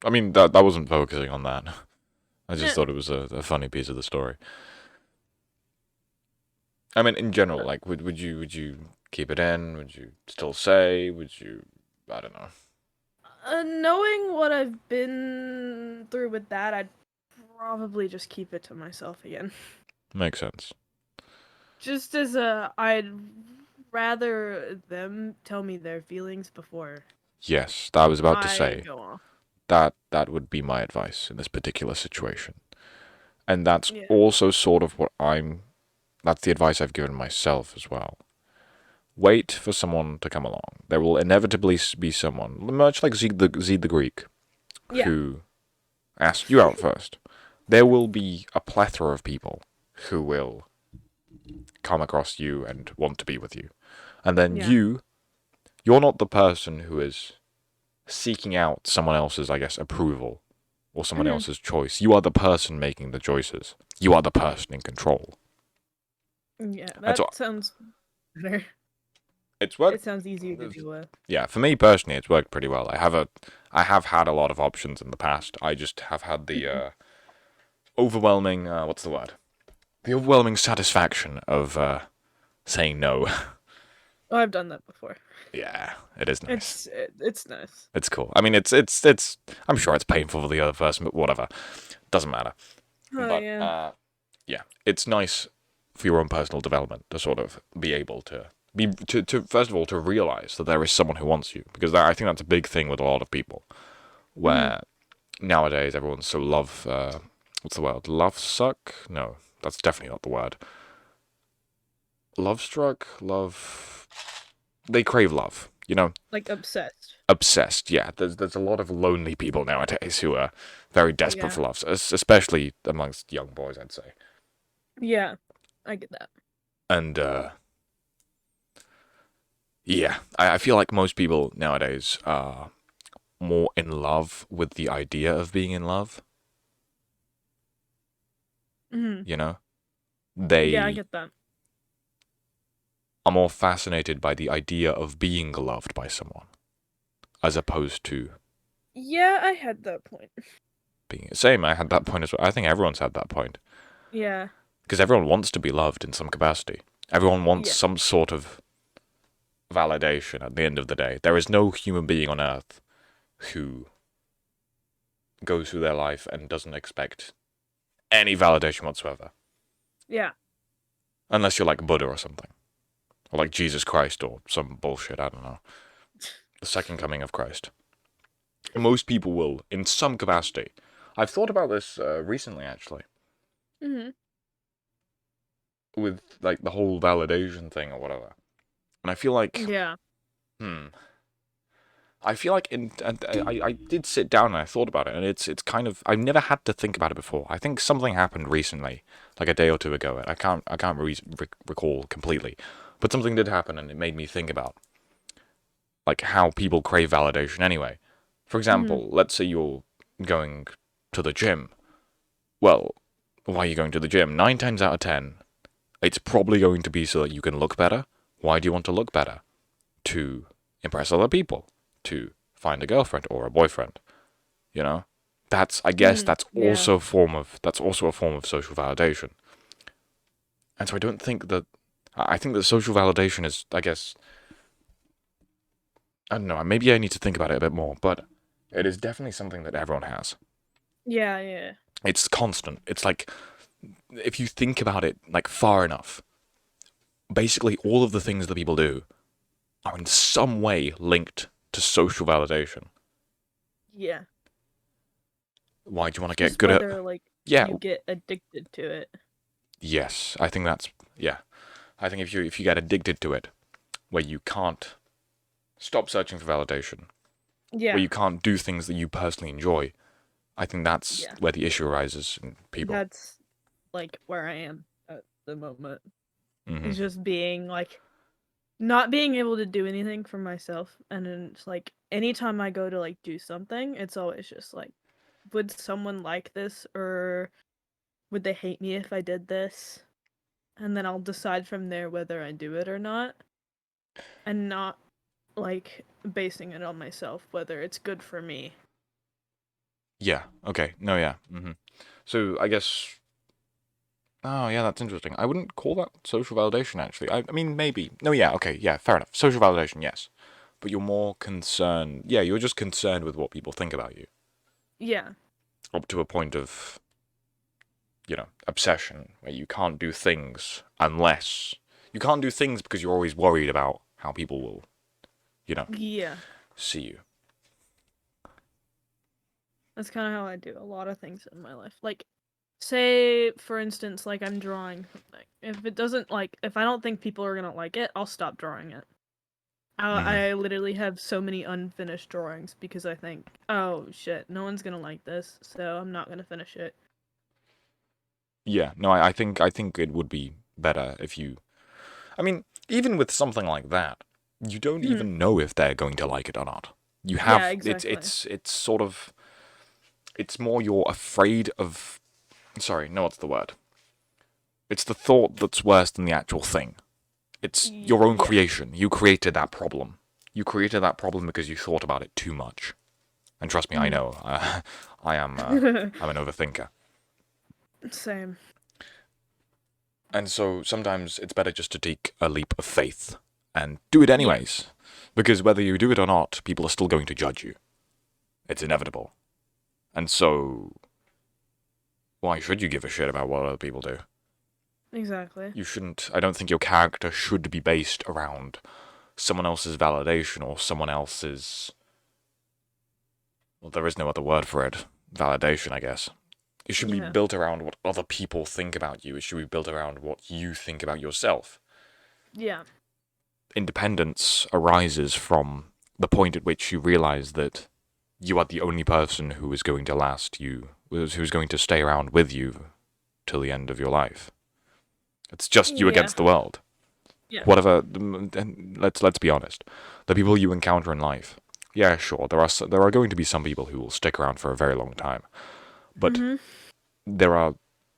I mean, that wasn't focusing on that. I just Yeah. thought it was a funny piece of the story. I mean, in general, like, would you keep it in? Would you still say? Would you? I don't know. Knowing what I've been through with that, I'd probably just keep it to myself again. Makes sense. Just as I'd rather them tell me their feelings before Yes, that I was about to I say. go off. That would be my advice in this particular situation. And that's Yeah. also sort of that's the advice I've given myself as well. Wait for someone to come along. There will inevitably be someone, much like Zed the Greek, Yeah. who asks you out first. There will be a plethora of people who will come across you and want to be with you. And then Yeah. you're not the person who is seeking out someone else's, I guess, approval or someone Mhm. else's choice. You are the person making the choices. You are the person in control. Yeah, And so that sounds better. it's It worked. sounds easier to deal with. Yeah, for me personally, it's worked pretty well. I have had a lot of options in the past. I just have had the overwhelming, what's the word? The overwhelming satisfaction of saying no. Oh, I've done that before. Yeah, it is nice. It's nice. It's cool. I mean, it's. I'm sure it's painful for the other person, but whatever. Doesn't matter. Oh But yeah. yeah, it's nice for your own personal development to sort of be able to to first of all to realize that there is someone who wants you, because I think that's a big thing with a lot of people, Mhm. where nowadays everyone's so what's the word? Love suck? No, that's definitely not the word. Love struck? Love. They crave love, you know? Like obsessed. Obsessed, yeah. There's a lot of lonely people nowadays who are very desperate Yeah. for love, especially amongst young boys, I'd say. Yeah. I get that. And, yeah, I feel like most people nowadays are more in love with the idea of being in love, Mhm. you know? Yeah, I They get that. are more fascinated by the idea of being loved by someone, as opposed to Yeah, I had that point. being. Same, I had that point as well. I think everyone's had that point. Yeah. Because everyone wants to be loved in some capacity. Everyone wants Yeah. some sort of validation at the end of the day. There is no human being on earth who goes through their life and doesn't expect any validation whatsoever. Yeah. Unless you're like Buddha or something. Or like Jesus Christ or some bullshit, I don't know. The second coming of Christ. Most people will, in some capacity. I've thought about this recently, actually. Mhm. With like the whole validation thing or whatever. And I feel like, Yeah. I feel like I did sit down and I thought about it, and it's kind of, I've never had to think about it before. I think something happened recently, like a day or two ago, and I can't recall completely, but something did happen, and it made me think about like how people crave validation anyway. For Mhm. example, let's say you're going to the gym. Well, why are you going to the gym? 9 times out of 10, it's probably going to be so that you can look better. Why do you want to look better? To impress other people, to find a girlfriend or a boyfriend, you know, I guess that's Yeah. also a form of social validation. And so I think that social validation is, I guess, I don't know, maybe I need to think about it a bit more, but it is definitely something that everyone has. Yeah. It's constant. It's like, if you think about it like far enough, basically all of the things that people do are in some way linked to social validation. Yeah. Why do you want to get Just good at? whether like Yeah, you get addicted to it. yes. I think that's yeah. I think if you get addicted to it, where you can't stop searching for validation, where Yeah. you can't do things that you personally enjoy, I think that's Yeah. where the issue arises in people. That's like where I am at the moment. Hmm. It's just being like not being able to do anything for myself, and then it's like anytime I go to like do something, it's always just like, would someone like this, or would they hate me if I did this? And then I'll decide from there whether I do it or not, and not like basing it on myself whether it's good for me. Yeah. Okay. No. Yeah. So I guess. Oh, yeah. That's interesting. I wouldn't call that social validation. Actually, I mean, maybe. No. Yeah. Okay. Yeah. Fair enough. Social validation. Yes. But you're more concerned. Yeah. You're just concerned with what people think about you, Yeah. up to a point of obsession, where you can't do things unless you can't do things because you're always worried about how people will, you know, Yeah. see you. That's kind of how I do a lot of things in my life. Like, say, for instance, like I'm drawing something. If it doesn't, like, if I don't think people are gonna like it, I'll stop drawing it. Hmm. I literally have so many unfinished drawings because I think, oh shit, no one's gonna like this, so I'm not gonna finish it. Yeah. No. I think it would be better if you. I mean, even with something like that, you don't Mhm. even know if they're going to like it or not. You Yeah, have exactly. it's sort of it's more you're afraid of. Sorry, no, what's the word? It's the thought that's worse than the actual thing. It's your own Yeah. creation. You created that problem. You created that problem because you thought about it too much. And trust me, I Mhm. know. I am. I'm an overthinker. Same. And so sometimes it's better just to take a leap of faith and do it Yeah. anyways. Because whether you do it or not, people are still going to judge you. It's inevitable. And so, why should you give a shit about what other people do? Exactly. You shouldn't. I don't think your character should be based around someone else's validation or someone else's. Well, there is no other word for it. Validation, I guess. It should be Yeah. built around what other people think about you. It should be built around what you think about yourself. Yeah. Independence arises from the point at which you realize that you are the only person who is going to last you, who's going to stay around with you till the end of your life. It's just you Yeah. against the world. Yeah. Whatever. And let's be honest. The people you encounter in life, yeah, sure, there are going to be some people who will stick around for a very long time, but Mhm. there are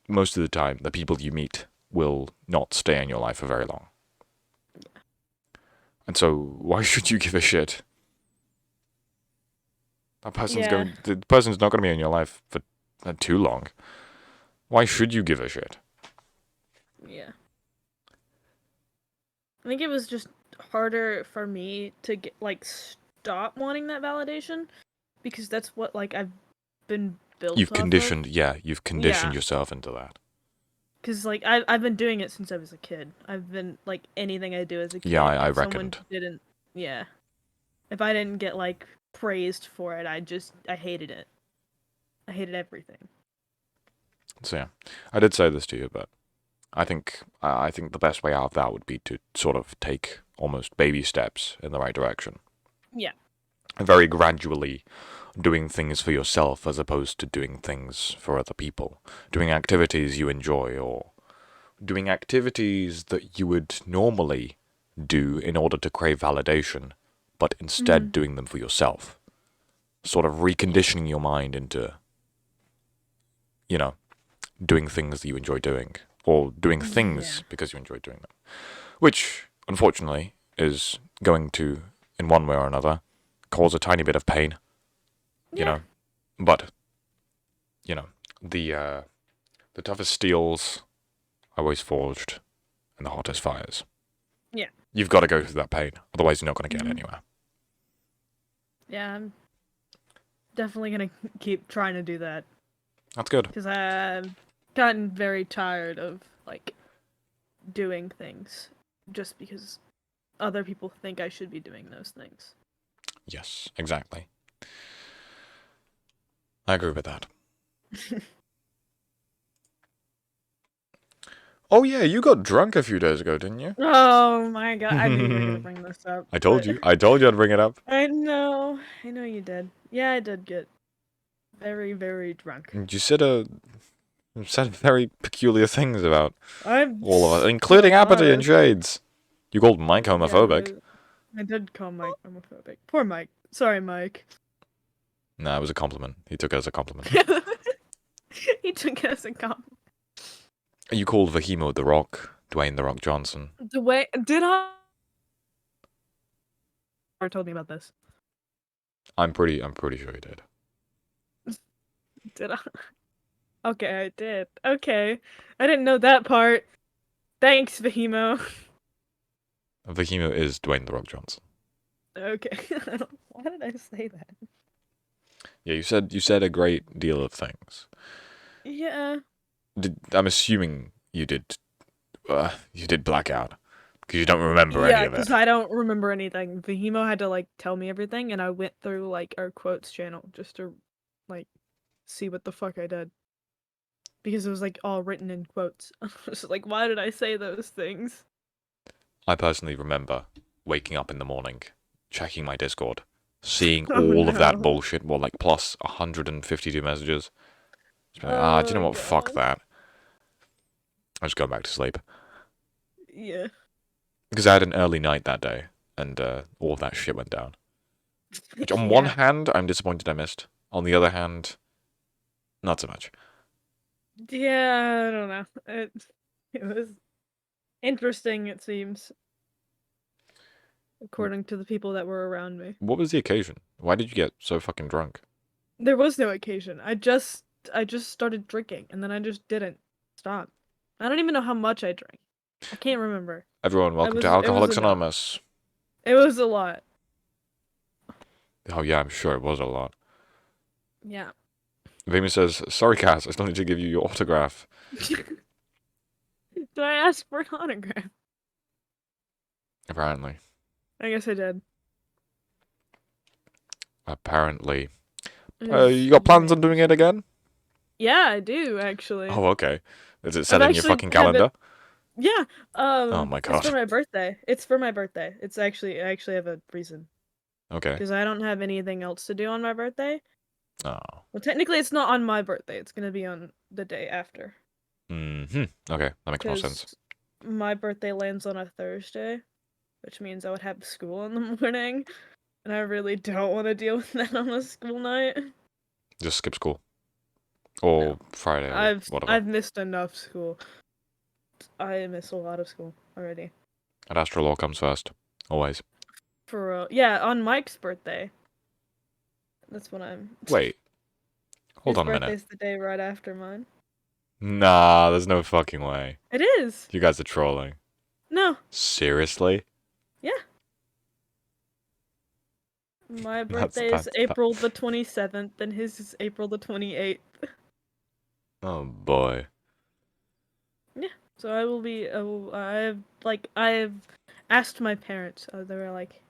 most of the time the people you meet will not stay in your life for very long. And so, why should you give a shit? Yeah. The person's not going to be in your life for too long. Why should you give a shit? Yeah. I think it was just harder for me to get like stop wanting that validation because that's what like I've been built off of. You've conditioned Yeah. yourself into that. Cause like I've been doing it since I was a kid. I've been like anything I do as a Yeah, kid. I If someone reckoned. didn't, yeah, if I didn't get like praised for it, I hated it. I hated everything. So yeah, I did say this to you, but I think the best way out of that would be to sort of take almost baby steps in the right direction. Yeah. Very gradually doing things for yourself as opposed to doing things for other people. Doing activities you enjoy or doing activities that you would normally do in order to crave validation, but instead Mhm. doing them for yourself. Sort of reconditioning your mind into, you know, doing things that you enjoy doing, or doing Yeah. things because you enjoy doing them. Which, unfortunately, is going to, in one way or another, cause a tiny bit of pain, you Yeah. know. But you know, the toughest steels are always forged in the hottest fires. Yeah. You've got to go through that pain, otherwise you're not going to get Mhm. anywhere. Yeah, I'm definitely gonna keep trying to do that That's good. because I've gotten very tired of like doing things just because other people think I should be doing those things. Yes, exactly. I agree with that. Oh yeah, you got drunk a few days ago, didn't you? Oh my god, I knew you were gonna bring this up. I told but- you. I told you I'd bring it up. I know you did. Yeah, I did get very, very drunk. You said very peculiar things about I'm all of us, said including a lot Apathy and of Shades. You called Mike yeah, homophobic. I did call Mike homophobic. Poor Mike. Sorry, Mike. Nah, it was a compliment. He took it as a compliment. He took it as a compliment. You called Vahimo The Rock, Dwayne The Rock Johnson. The way did I? Or told me about this. I'm pretty sure he did. Did I? Okay, I did. Okay, I didn't know that part. Thanks, Vahimo. Vahimo is Dwayne The Rock Johnson. Okay. Why did I say that? Yeah, you said a great deal of things. Yeah. I'm assuming you did blackout because you don't remember any Yeah, of it. because I don't remember anything. Vahimo had to like tell me everything, and I went through like our quotes channel just to like see what the fuck I did. Because it was like all written in quotes. I was like, why did I say those things? I personally remember waking up in the morning, checking my Discord, seeing Oh all of that no. bullshit, well, like plus 152 messages. Just be like, do you know Oh what? Fuck god. that. I just go back to sleep. Yeah. Because I had an early night that day, and all of that shit went down. Which, on one Yeah. hand, I'm disappointed I missed. On the other hand, not so much. Yeah, I don't know. It was interesting, it seems, according to the people that were around me. What was the occasion? Why did you get so fucking drunk? There was no occasion. I just started drinking and then I just didn't stop. I don't even know how much I drank. I can't remember. Everyone, welcome to It was Alcoholics enough. Anonymous. It was a lot. Oh yeah, I'm sure it was a lot. Yeah. Vimy says, sorry Cass, I still need to give you your autograph. Did I ask for an autograph? Apparently. I guess I did. Apparently. It You was got plans on strange. doing it again? Yeah, I do actually. Oh, okay. Is it I've set in your actually fucking have it. calendar? Yeah. Oh my It's for god. my birthday. It's for my birthday. I actually have a reason Okay. because I don't have anything else to do on my birthday. Oh. Well, technically, it's not on my birthday. It's gonna be on the day after Mm-hmm. Okay, that makes more sense. because my birthday lands on a Thursday, which means I would have school in the morning, and I really don't want to deal with that on a school night. Just skip school. Or No, Friday or whatever. I've missed enough school. I miss a lot of school already. And Astro Law comes first. Always. For real. Yeah, on Mike's birthday. That's when I'm. Wait. Hold His on a minute. birthday's the day right after mine. Nah, there's no fucking way. It is. You guys are trolling. No. Seriously? Yeah. My That's birthday is April the 27th, and his is April the 28th. Oh boy. Yeah. So I will be. I've asked my parents. They were like,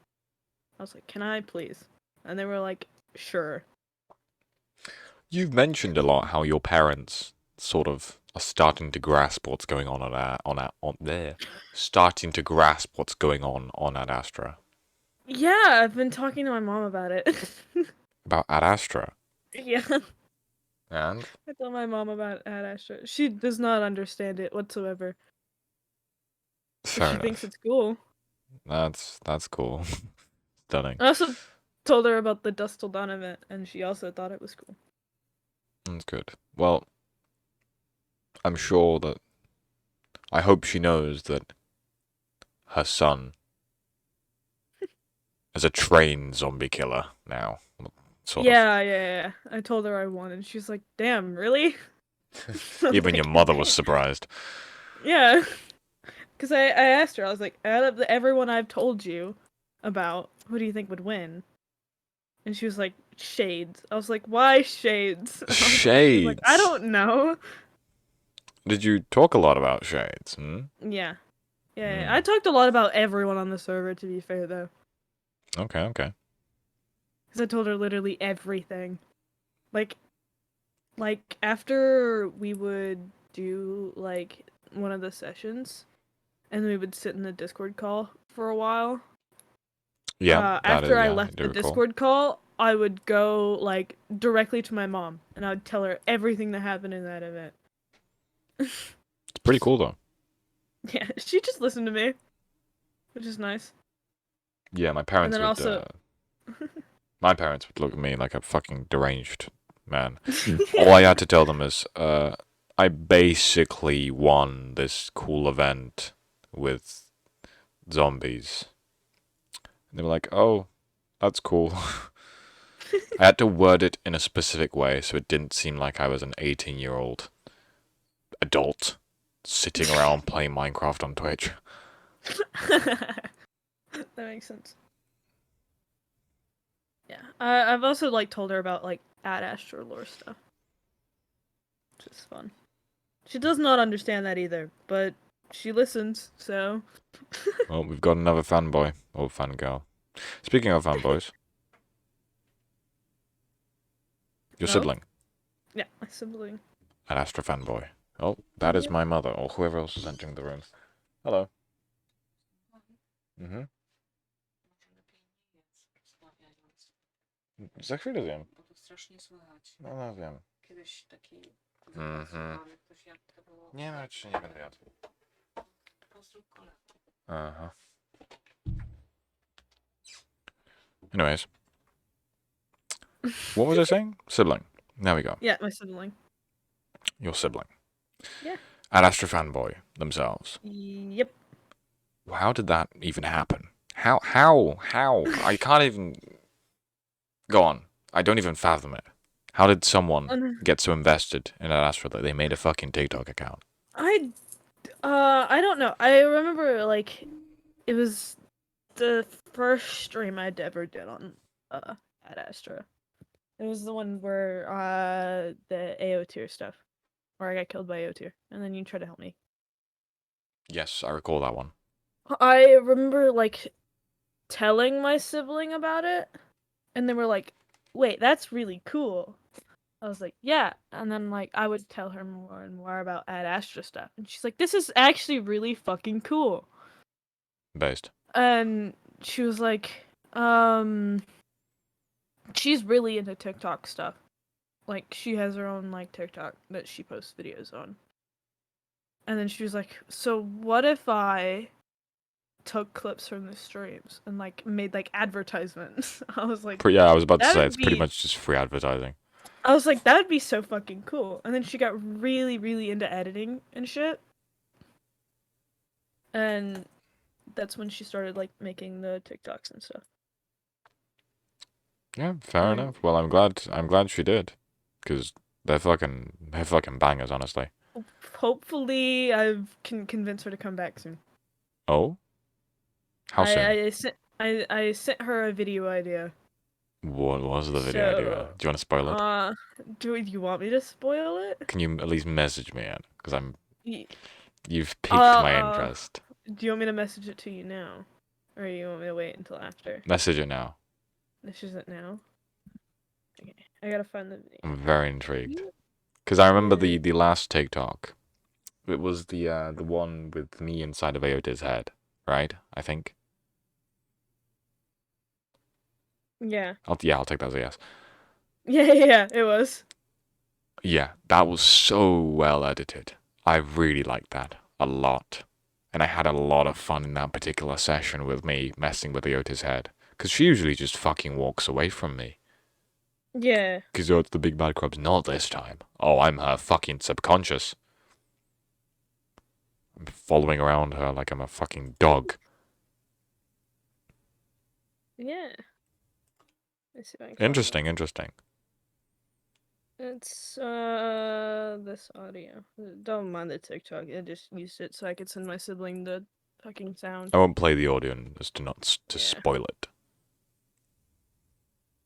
I was like, can I please? And they were like, sure. You've mentioned a lot how your parents sort of are starting to grasp what's going on there. Starting to grasp what's going on Ad Astra. Yeah, I've been talking to my mom about it. About Ad Astra. Yeah. And? I told my mom about Ad Astra. She does not understand it whatsoever. Fair She enough. thinks it's cool. That's cool. Stunning. I also told her about the Dust Till Dawn event, and she also thought it was cool. That's good. Well, I'm sure that I hope she knows that her son is a trained zombie killer now. sort of. Yeah. I told her I won, and she's like, "Damn, really?" I was Even your like, mother was surprised. "Yeah." Because I asked her, I was like, out of everyone I've told you about, who do you think would win? And she was like, Shades. I was like, why Shades? She was like, I Shades. don't know. Did you talk a lot about Shades? Hmm? Yeah. Yeah. Hmm. I talked a lot about everyone on the server, to be fair, though. Okay. Because I told her literally everything. Like, after we would do, like, one of the sessions, and we would sit in the Discord call for a while. Yeah, that After is, I yeah, I left do the recall. Discord call, I would go like directly to my mom, and I would tell her everything that happened in that event. It's pretty cool, though. Yeah, she just listened to me, which is nice. Yeah, And then also, my parents would look at me like a fucking deranged man. All I had to tell them is, I basically won this cool event with zombies. And they were like, oh, that's cool. I had to word it in a specific way so it didn't seem like I was an 18-year-old adult sitting around playing Minecraft on Twitch. that makes sense. Yeah, I've also like told her about like Ad Astra lore stuff, which is fun. She does not understand that either, but she listens, so. Well, we've got another fanboy or fangirl. Speaking of fanboys, your Oh, sibling, yeah, my sibling. an Astra fanboy. Oh, that is Yep. my mother or whoever else is entering the room. Hello. Mhm. Zachwilę. Bo to strasznie słychać. No wiem. Kiedyś taki Mhm. ktoś jadł, to było... Nie wiem, czy nie będę jadł. Pozdrów kolegę. Uh-huh. Anyways. What was I saying? Sibling. There we go. Yeah, my sibling. Your sibling. Yeah. An Astra fanboy themselves. Yep. How did that even happen? How? I can't even... Go on. I don't even fathom it. How did someone get so invested in Ad Astra that they made a fucking TikTok account? I don't know. I remember like it was the first stream I'd ever did on Ad Astra. It was the one where the AO tier stuff, where I got killed by AO tier, and then you tried to help me. Yes, I recall that one. I remember like telling my sibling about it, and they were like, "Wait, that's really cool." I was like, "Yeah," and then like I would tell her more and more about Ad Astra stuff, and she's like, "This is actually really fucking cool." Based. And she was like, she's really into TikTok stuff. Like she has her own like TikTok that she posts videos on. And then she was like, "So what if I took clips from the streams and like made like advertisements?" I was like, Yeah, I was about to that say, would it's pretty be much just free advertising. I was like, that would be so fucking cool. And then she got really, really into editing and shit. And that's when she started like making the TikToks and stuff. Yeah, fair enough. Well, I'm glad she did. Because they're fucking bangers, honestly. Hopefully I can convince her to come back soon. Oh? How soon? I sent her a video idea. What was the video idea? So, Do you want to spoil it? do you want me to spoil it? Can you at least message me it? Because Y- you've piqued my interest. Do you want me to message it to you now? Or you want me to wait until after? Message it now. This is it now? Okay, I gotta find the video. I'm very intrigued. Because I remember Yeah. the last TikTok. It was the one with me inside of Ayota's head, right? I think. Yeah. I'll take that as a yes. Yeah, it was. Yeah, that was so well edited. I really liked that a lot. And I had a lot of fun in that particular session with me messing with Ayota's head. Because she usually just fucking walks away from me. Yeah. Because it's the big bad crabs. Not this time. Oh, I'm her fucking subconscious. I'm following around her like I'm a fucking dog. Yeah. Let's see if I can find it. Interesting. It's this audio. Don't mind the TikTok. I just used it so I could send my sibling the fucking sound. I won't play the audio just to not to Yeah. spoil it.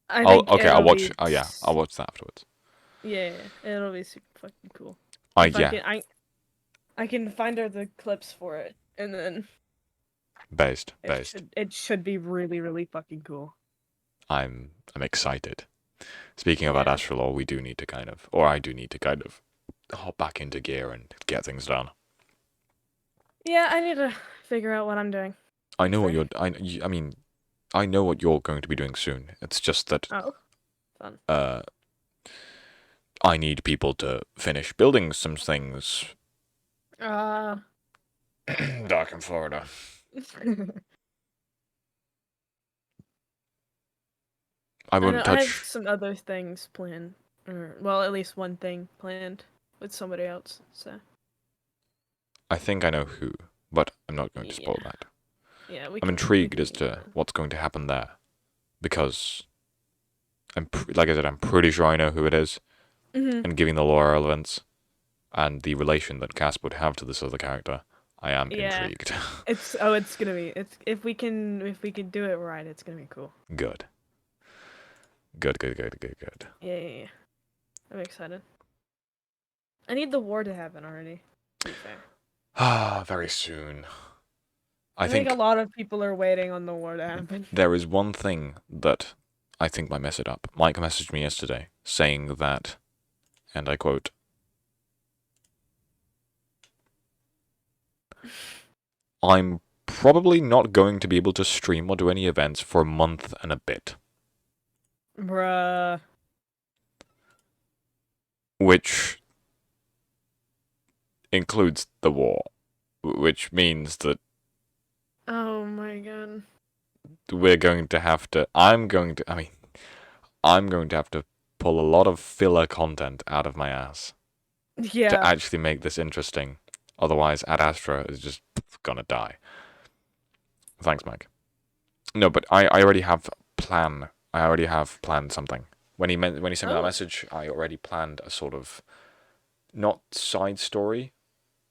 I I'll think I'll it'll watch. be Oh yeah, I'll watch that afterwards. Yeah, it'll be super fucking cool. Yeah. I can find her the clips for it, and then Based. it should be really really fucking cool. I'm excited. Speaking of Yeah. Ad Astra Law, we do need to I do need to kind of hop back into gear and get things done. Yeah, I need to figure out what I'm doing. I know what Sorry. I mean, I know what you're going to be doing soon. It's just that Oh, fun. I need people to finish building some things. Dark in Florida. I won't I have touch. some other things planned, or well, at least one thing planned with somebody else. So I think I know who, but I'm not going to spoil that. yeah, I'm intrigued as to what's going to happen there, because like I said, I'm pretty sure I know who it is, and given the lore elements and the relation that Casp would have to this other character, I am intrigued. It's gonna be if we can do it right, it's gonna be cool. Good. Yeah. I'm excited. I need the war to happen already. To be fair. Very soon. I think a lot of people are waiting on the war to happen. There is one thing that I think might mess it up. Mike messaged me yesterday saying that, and I quote, I'm probably not going to be able to stream or do any events for a month and a bit. Bruh. Which includes the war. Which means that Oh my god. we're going to have to... I'm going to have to pull a lot of filler content out of my ass. Yeah. To actually make this interesting. Otherwise, Ad Astra is just gonna die. Thanks, Mike. No, but I already have plan. I already have planned something. When he sent me that message, I already planned a sort of not side story,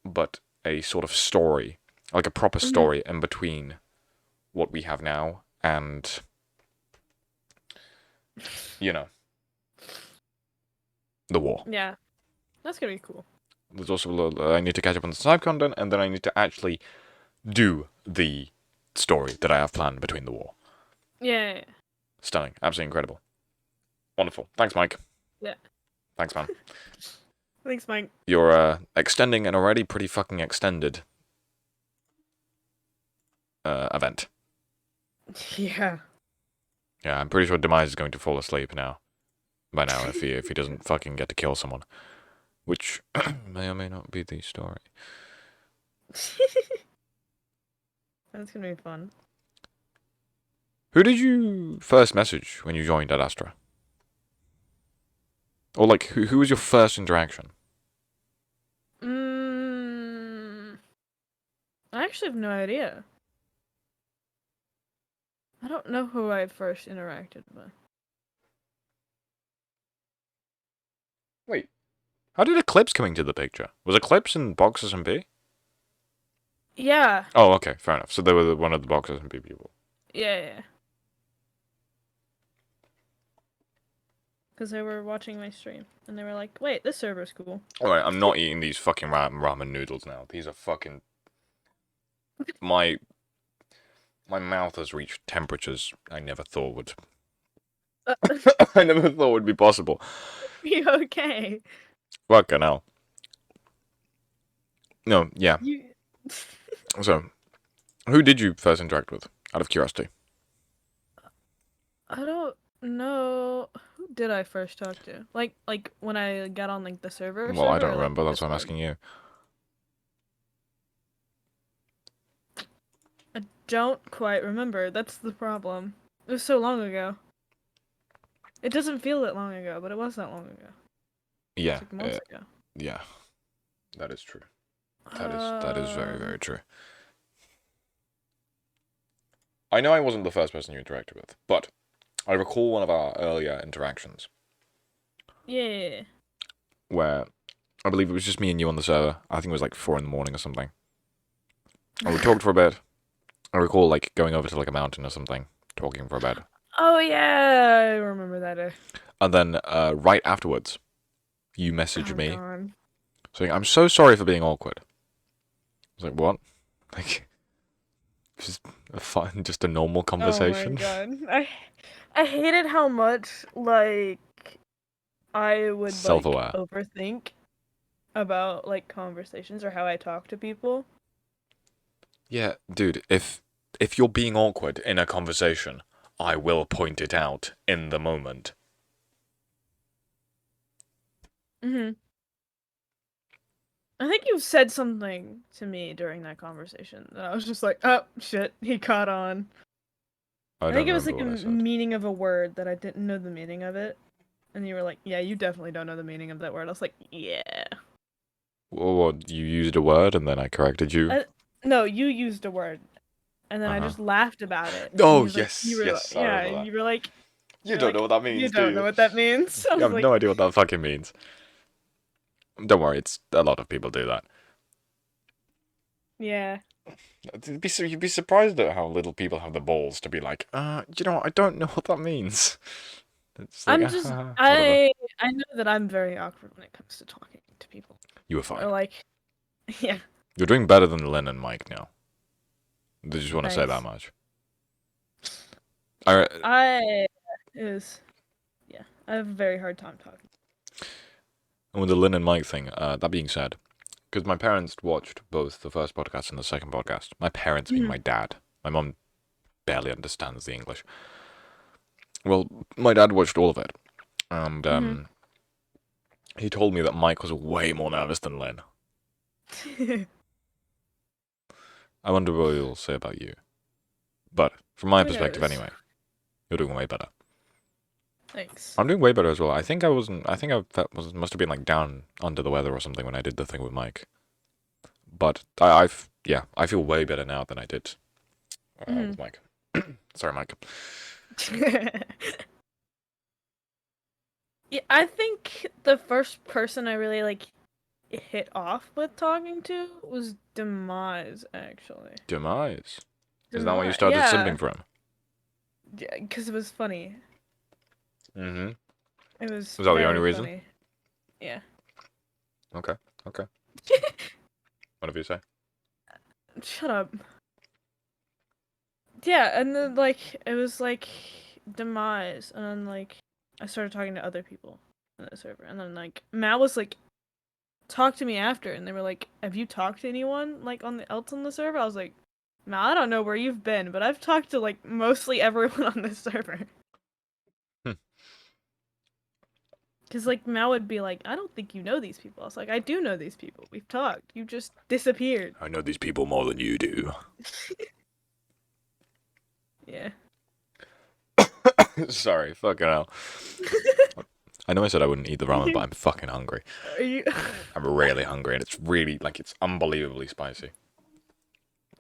but a sort of story, like a proper story in between what we have now and the war. Yeah. That's gonna be cool. There's also I need to catch up on the side content, and then I need to actually do the story that I have planned between the war. Yeah. Stunning. Absolutely incredible. Wonderful. Thanks, Mike. Yeah. Thanks, man. Thanks, Mike. You're extending an already pretty fucking extended event. Yeah. Yeah, I'm pretty sure Demise is going to fall asleep now. By now, if he doesn't fucking get to kill someone. Which may or may not be the story. That's gonna be fun. Who did you first message when you joined Ad Astra? Or, like, who was your first interaction? I actually have no idea. I don't know who I first interacted with. Wait. How did Eclipse coming to the picture? Was Eclipse in Boxers and B? Yeah. Oh, okay, fair enough. So they were one of the Boxers and B people. Yeah. Because they were watching my stream, and they were like, wait, this server's cool. Alright, I'm not eating these fucking ramen noodles now. These are fucking... My mouth has reached temperatures I never thought would... I never thought would be possible. You okay? Fucking hell. No, yeah. So, who did you first interact with, out of curiosity? I don't know. Who did I first talk to? Like when I got on like the server. Well, I don't or, remember. Like, That's why I'm Discord? asking you. I don't quite remember. That's the problem. It was so long ago. It doesn't feel that long ago, but it was that long ago. Yeah. It was, like, months ago. Yeah. That is true. That is very, very true. I know I wasn't the first person you interacted with, but I recall one of our earlier interactions Yeah. where I believe it was just me and you on the server. I think it was like 4 in the morning or something. And we talked for a bit. I recall like going over to like a mountain or something, talking for a bit. Oh yeah, I remember that. And then right afterwards, you messaged Oh, me God. saying, "I'm so sorry for being awkward." I was like, "What?" Like, just just a normal conversation. Oh my God. I hated how much like I would like Self-aware. overthink about like conversations or how I talk to people. Yeah, dude. If you're being awkward in a conversation, I will point it out in the moment. Mhm. I think you said something to me during that conversation that I was just like, oh shit, he caught on. I I don't think it was like remember a what I said. meaning of a word that I didn't know the meaning of it. And you were like, yeah, you definitely don't know the meaning of that word. I was like, yeah. What, you used a word and then I corrected you? No, you used a word. And then I Uh-huh. just laughed about it. And Oh, he was like, yes, yes, I yeah, remember and that. you were like, You don't know what that you means, do don't know you? what that means. I You was have like, no idea what that fucking means. Don't worry, it's a lot of people do that. yeah. You'd be surprised at how little people have the balls to be like, you know what, I don't know what that means. It's like, I'm just, whatever. I know that I'm very awkward when it comes to talking to people. You were fine. Or like, yeah, You're doing better than Lynn and Mike now. I just want to say that thanks. much. I is, yeah, I have a very hard time talking. And with the Lynn and Mike thing, that being said, because my parents watched both the first podcast and the second podcast. My parents mean my dad. My mom barely understands the English. Well, my dad watched all of it, and he told me that Mike was way more nervous than Lynn. I wonder what he'll say about you. But from my Who perspective, knows? anyway, you're doing way better. Thanks. I'm doing way better as well. I think I wasn't. I think must have been like down under the weather or something when I did the thing with Mike. But I feel way better now than I did with Mike. Sorry, Mike. Yeah, I think the first person I really like hit off with talking to was Demise, actually. Demise. Is that why you started yeah. simping for him? Yeah, because it was funny. Mm-hmm. It was Was that the very only reason? funny. Yeah. Okay. Whatever you say. Shut up. Yeah, and then like it was like Demise, and then like I started talking to other people on the server, and then like Matt was like, talk to me after, and they were like, have you talked to anyone like else on the server? I was like, Matt, I don't know where you've been, but I've talked to like mostly everyone on this server. Because like Matt would be like, I don't think you know these people. I was like, I do know these people. We've talked. You just disappeared. I know these people more than you do. Yeah. Sorry, fucking hell. I know I said I wouldn't eat the ramen, but I'm fucking hungry. Are you? I'm really hungry, and it's really, like, it's unbelievably spicy.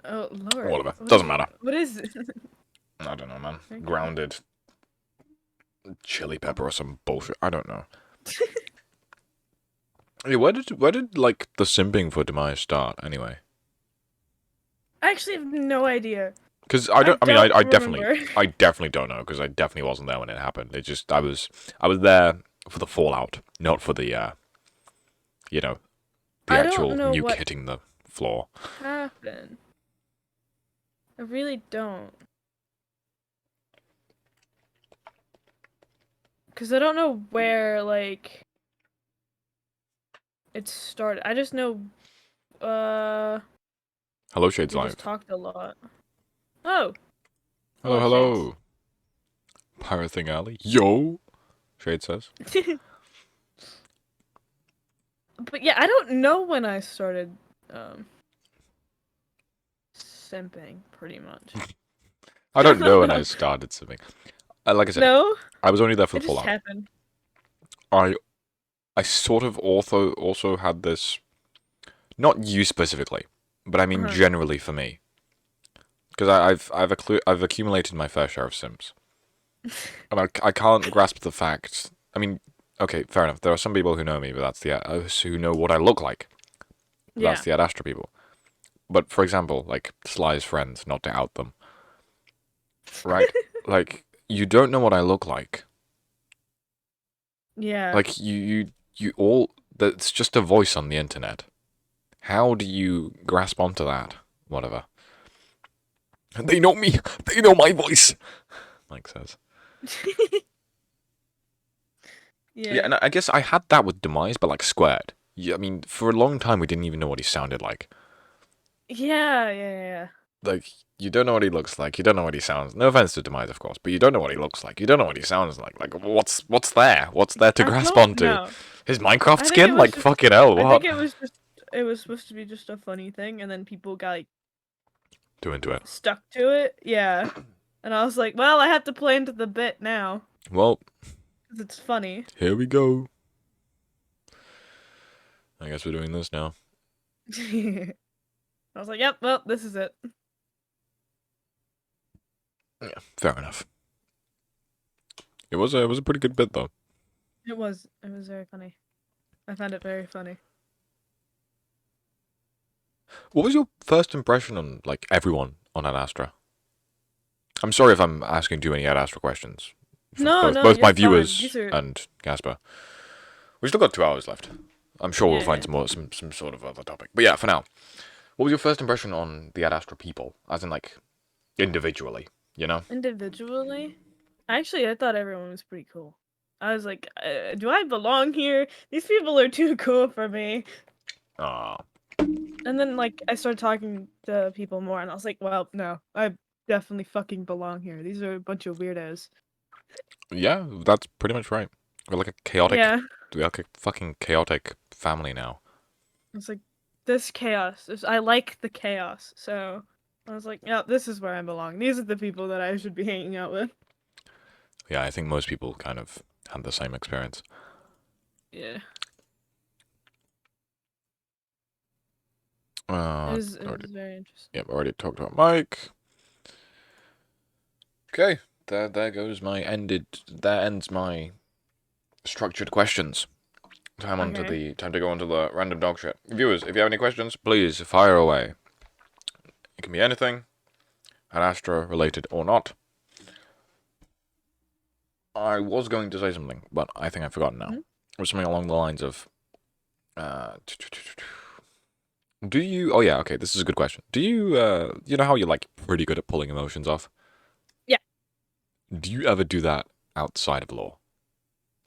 Oh Lord. Whatever. What Doesn't is- matter. What is it? I don't know, man. Okay. Grounded chili pepper or some bullshit. I don't know. Hey, where did like the simping for Demise start anyway? I actually have no idea. Because I definitely remember. I definitely don't know because I definitely wasn't there when it happened. It just I was there for the fallout, not for the you know, the I don't actual know nuke what hitting the floor. happened. I really don't. Because I don't know where, like, it started. I just know, Hello, Shades we Live. just talked a lot. Oh! Hello. Pirate Thing Alley. Yo! Shade says. But yeah, I don't know when I started, simping, pretty much. I don't know when I started simping. Like I said, No? I was only there for It the just fallout. happened. I sort of also had this, not you specifically, but I mean generally for me, because I've accumulated my fair share of Sims, And I can't grasp the fact. I mean, okay, fair enough. There are some people who know me, but that's who know what I look like. But Yeah. that's the Ad Astra people. But for example, like Sly's friends, not to out them, right? Like you don't know what I look like. Yeah. Like you all. That's just a voice on the internet. How do you grasp onto that? Whatever. They know me. They know my voice. Mike says. Yeah, and I guess I had that with Demise, but like squared. Yeah, I mean, for a long time we didn't even know what he sounded like. Yeah. Like, you don't know what he looks like. You don't know what he sounds. No offense to Demise, of course, but you don't know what he looks like. You don't know what he sounds like. Like, what's there? What's there to I grasp don't onto? know. His Minecraft I think it skin? was Like, just. fucking hell, I what? think it was supposed to be just a funny thing, and then people got like Too into it. stuck to it. Yeah. And I was like, well, I have to play into the bit now Well, because it's funny. here we go. I guess we're doing this now. I was like, yep, well, this is it. Yeah, fair enough. It was a pretty good bit though. It was very funny. I found it very funny. What was your first impression on like everyone on Ad Astra? I'm sorry if I'm asking too many Ad Astra questions. For No, both my you're fine. viewers These are and Gasper. We've still got 2 hours left. I'm sure we'll find yeah. some sort of other topic. But yeah, for now, what was your first impression on the Ad Astra people, as in like individually? You know? Individually. Actually, I thought everyone was pretty cool. I was like, do I belong here? These people are too cool for me. Ah, And then, like, I started talking to people more, and I was like, well, no, I definitely fucking belong here. These are a bunch of weirdos. yeah, that's pretty much right. We're like a chaotic, Yeah. we're like a fucking chaotic family now. I was like, this chaos. I like the chaos. So I was like, yeah, this is where I belong. These are the people that I should be hanging out with. Yeah, I think most people kind of had the same experience. Yeah. It was very interesting. Yep, already talked about Mike. Okay, there goes my There ends my structured questions. Time to go on to the random dog shit. Viewers, if you have any questions, please fire away. It can be anything, Ad Astra related or not. I was going to say something, but I think I've forgotten now. It was something along the lines of, do you? Oh yeah, okay. This is a good question. Do you? You know how you're like pretty good at pulling emotions off? Yeah. Do you ever do that outside of law,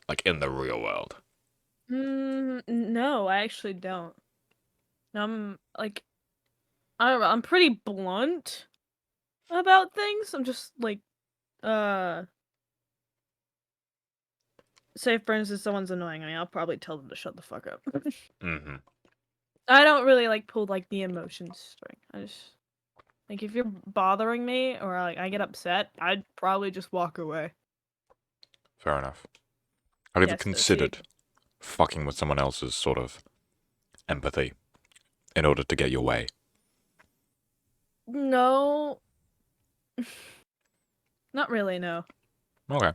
like in the real world? No, I actually don't. I'm like, I don't know, I'm pretty blunt about things. I'm just like, say for instance someone's annoying me, I'll probably tell them to shut the fuck up. Mm-hmm. I don't really like pull like the emotions string. I just like if you're bothering me or like I get upset, I'd probably just walk away. Fair enough. Have you ever Yes, see. considered fucking with someone else's sort of empathy in order to get your way? No. Not really, no. Okay.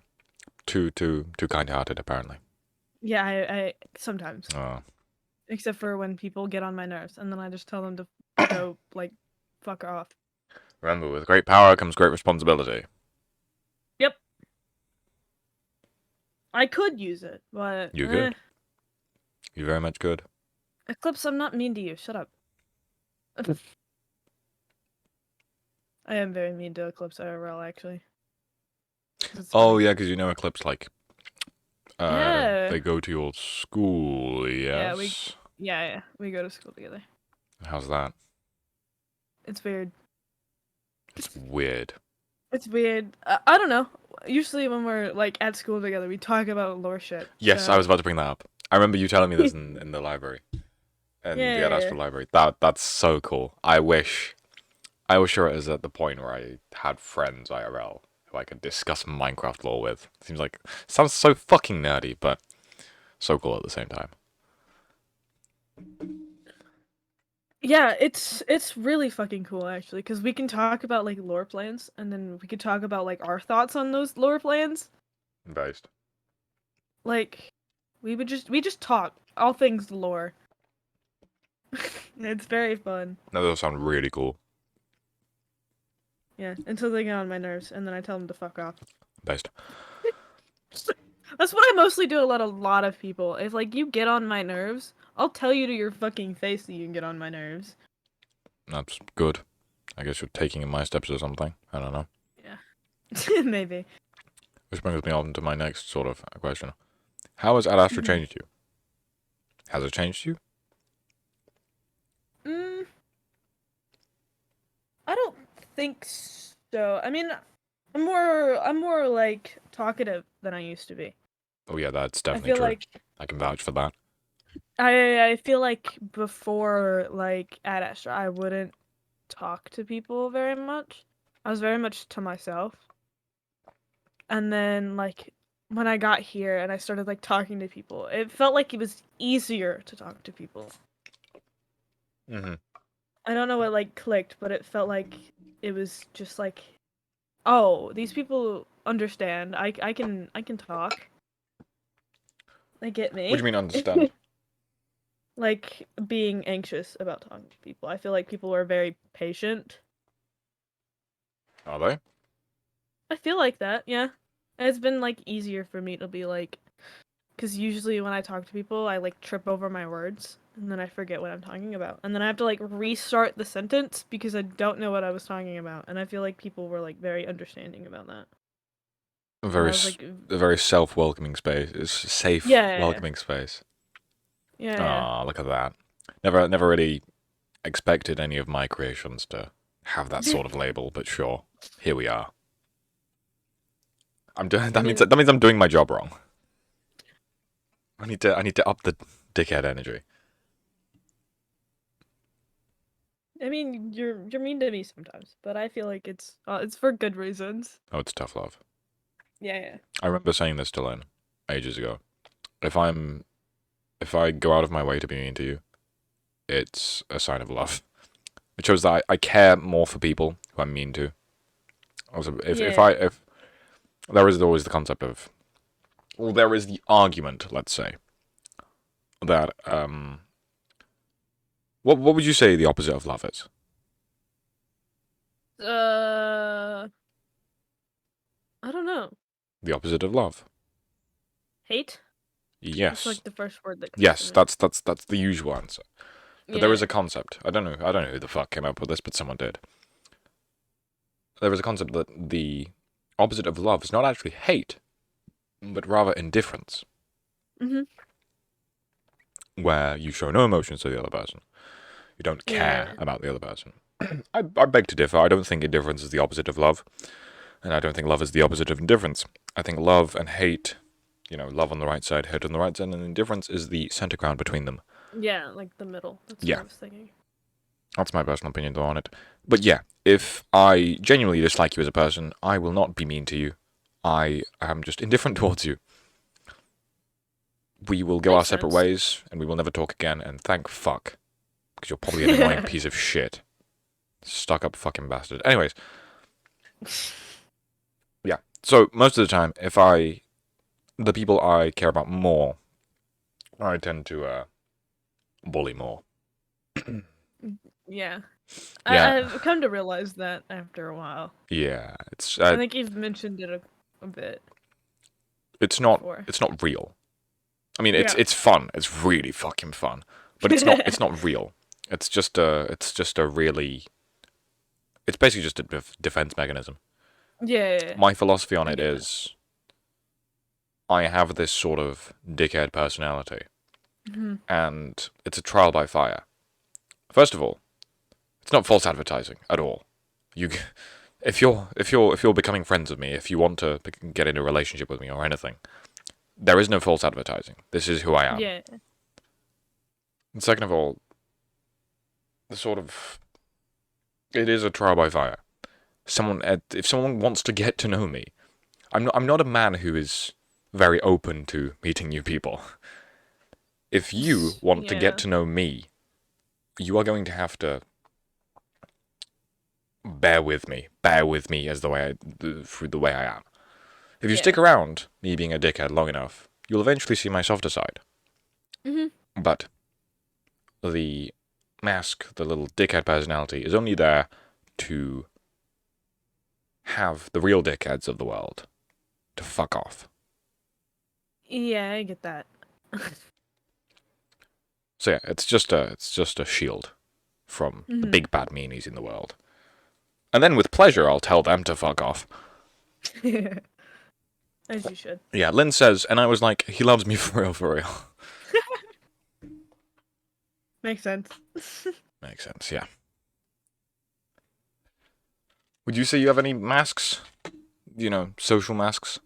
Too kind-hearted, apparently. Yeah, I sometimes. Oh. Except for when people get on my nerves, and then I just tell them to go, like, fuck off. Remember, with great power comes great responsibility. Yep. I could use it, but... You could. You very much could. Eclipse, I'm not mean to you. Shut up. I am very mean to Eclipse IRL, actually. Oh, yeah, because you know Eclipse, like... Yeah. They go to your school, yes? Yeah, we go to school together. How's that? It's weird. It's weird. It's weird. I don't know. Usually when we're, like, at school together, we talk about lore shit. Yes, so... I was about to bring that up. I remember you telling me this in the library. In the Ad Astra library. That's so cool. I wish I was sure it was at the point where I had friends IRL who I could discuss Minecraft lore with. Sounds so fucking nerdy, but so cool at the same time. Yeah, it's really fucking cool actually, because we can talk about like lore plans, and then we could talk about like our thoughts on those lore plans. Based. Like, we just talk all things lore. It's very fun. No, those sound really cool. Yeah, until they get on my nerves, and then I tell them to fuck off. Based. That's what I mostly do. A lot of people. If like you get on my nerves, I'll tell you to your fucking face that you can get on my nerves. That's good. I guess you're taking in my steps or something. I don't know. Yeah, maybe. Which brings me on to my next sort of question. How has Ad Astra Mhm. changed you? Has it changed you? Mm, I don't think so. I mean, I'm more like talkative than I used to be. Oh yeah, that's I definitely feel true. like I can vouch for that. I feel like before like at Astra, I wouldn't talk to people very much. I was very much to myself. And then like when I got here and I started like talking to people, it felt like it was easier to talk to people. Mm-hmm. I don't know what like clicked, but it felt like it was just like, oh, these people understand. I can talk. They get What do you me. mean understand? Like being anxious about talking to people. I feel like people are very patient. Are they? I feel like that, yeah. It's been like easier for me to be like, because usually when I talk to people, I like trip over my words and then I forget what I'm talking about. And then I have to like restart the sentence because I don't know what I was talking about. And I feel like people were like very understanding about that. A And I was like, very self-welcoming space. It's a safe, yeah, welcoming space. yeah. Ah, look at that. Never really expected any of my creations to have that sort of label, but sure, here we are. I'm doing I that means mean, that means I'm doing my job wrong. I need to up the dickhead energy. you're mean to me sometimes, but I feel like it's for good reasons. Oh, it's tough love. Yeah, yeah. I remember saying this to Lynn ages ago. If I go out of my way to be mean to you, it's a sign of love. It shows that I care more for people who I'm mean to. Also, Yeah. if there is always the concept of, well, there is the argument, let's say, that what would you say the opposite of love is? I don't know. The opposite of love. Hate? That's Yes, like the first word that comes to yes, me. that's the usual answer. But there Yeah. is a concept. I don't know who the fuck came up with this, but someone did. There is a concept that the opposite of love is not actually hate, but rather indifference, Mhm. where you show no emotions to the other person. You don't care Yeah. about the other person. I beg to differ. I don't think indifference is the opposite of love, and I don't think love is the opposite of indifference. I think love and hate, love on the right side, hate on the right side, and indifference is the center ground between them. Yeah, like the middle. That's what Yeah, I was thinking. that's my personal opinion though on it. But yeah, if I genuinely dislike you as a person, I will not be mean to you. I am just indifferent towards you. We will go our Makes separate sense. ways, and we will never talk again, and thank fuck. Because you're probably an annoying piece of shit. Stuck up fucking bastard. Anyways, yeah. So, most of the time, the people I care about more, I tend to, bully more. Yeah. Yeah, I've come to realize that after a while. yeah. It's, I think you've mentioned it a bit it's not, before. it's not real. I mean, Yeah. it's fun. It's really fucking fun. But it's not real. It's just a really, it's basically just a defense mechanism. Yeah. My philosophy on I it get that. is, I have this sort of dickhead personality, Mhm. and it's a trial by fire. First of all, it's not false advertising at all. You, if you're becoming friends with me, if you want to get into a relationship with me or anything, there is no false advertising. This is who I am. Yeah. And second of all, the sort of, it is a trial by fire. If someone wants to get to know me, I'm not a man who is very open to meeting new people. If you want to get Yeah. to know me, you are going to have to bear with me as through the way I am. If you Yeah. stick around me being a dickhead long enough, you'll eventually see my softer side. Mhm. But the mask, the little dickhead personality, is only there to have the real dickheads of the world to fuck off. Yeah, I get that. So yeah, it's just a shield from the Mhm. big bad meanies in the world. And then with pleasure, I'll tell them to fuck off. As you should. Yeah, Lynn says, and I was like, he loves me for real, for real. Makes sense. Makes sense, yeah. Would you say you have any masks? You know, social masks?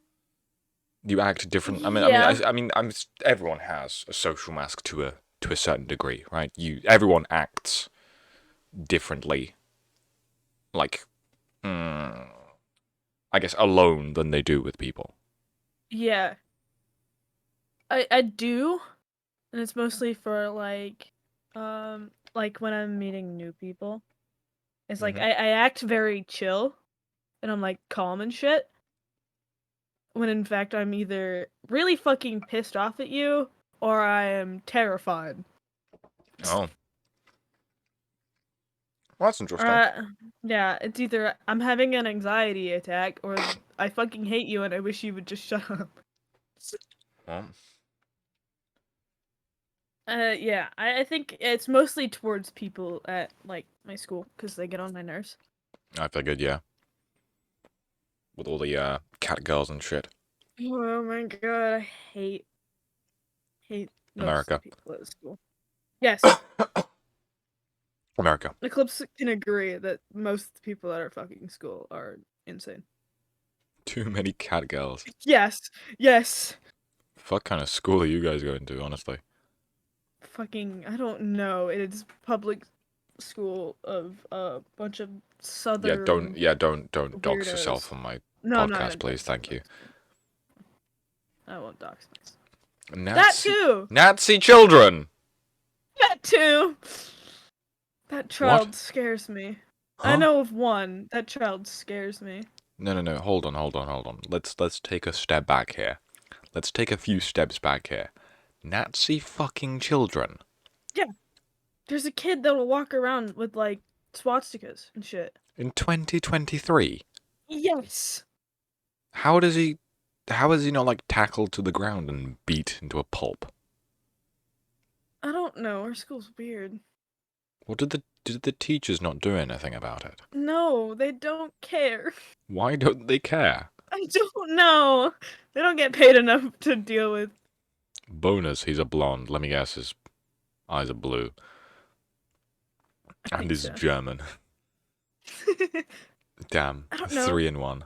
You act different. Yeah. Everyone has a social mask to a certain degree, right? Everyone acts differently, like, I guess alone than they do with people. Yeah. I do, and it's mostly for like when I'm meeting new people. It's like Mhm. I act very chill and I'm like calm and shit. When in fact I'm either really fucking pissed off at you or I am terrified. Oh, well, that's interesting. Yeah, it's either I'm having an anxiety attack or I fucking hate you and I wish you would just shut up. Well, Yeah, I think it's mostly towards people at like my school because they get on my nerves. I figured, yeah, with all the cat girls and shit. Oh my god, I hate most America. of the people at school. Yes, America. Eclipse can agree that most people at our fucking school are insane. Too many cat girls. Yes. What kind of school are you guys going to, honestly? Fucking, I don't know. It's public school of a bunch of southern Don't dox weirdos. yourself on my No, podcast, please. Thank you. I won't dox myself. Nazi, That too. Nazi children. That too. That child scares me. I Huh? know of one. That child scares me. No. Hold on. Let's take a step back here. Let's take a few steps back here. Nazi fucking children. Yeah. There's a kid that'll walk around with like swastikas and shit. In 2023. Yes. How is he not like tackled to the ground and beat into a pulp? I don't know. Our school's weird. What did the teachers not do anything about it? No, they don't care. Why don't they care? I don't know. They don't get paid enough to deal with. Bonus, he's a blonde. Let me guess, his eyes are blue. I And think he's so. German. Damn. I don't know. 3 in 1.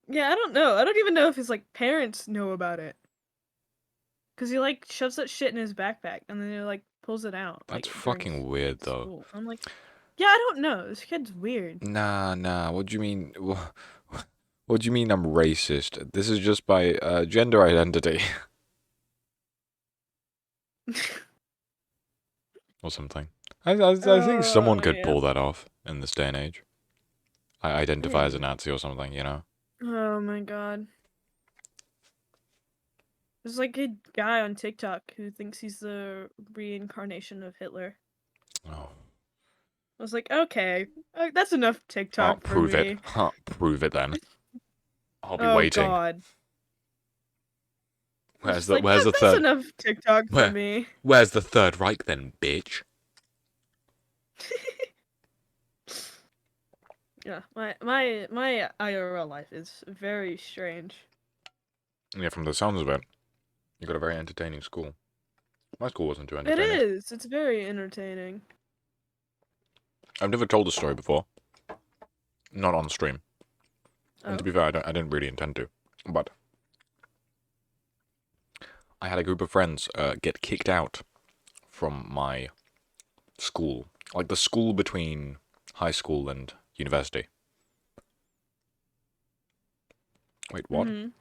Yeah, I don't know. I don't even know if his like parents know about it. Cause he like shoves that shit in his backpack and then he like pulls it out. That's like, fucking weird, though. school. I'm like, yeah, I don't know. This kid's weird. Nah. What do you mean? What do you mean I'm racist? This is just by gender identity. Or something. I think someone could yeah. pull that off in this day and age. I identify as a Nazi or something, you know? Oh my god. There's like a guy on TikTok who thinks he's the reincarnation of Hitler. Oh. I was like, okay, that's enough TikTok for Prove me. it. Prove it then. I'll be Oh waiting. god. Where's the third? That's enough TikTok for me. Where's the Third Reich then, bitch? Yeah, my IRL life is very strange. Yeah, from the sounds of it, you got a very entertaining school. My school wasn't too It entertaining. is. It's very entertaining. I've never told a story before. Not on stream. Oh. And to be fair, I didn't really intend to. But I had a group of friends get kicked out from my school. Like the school between high school and university. Wait, what? Mhm.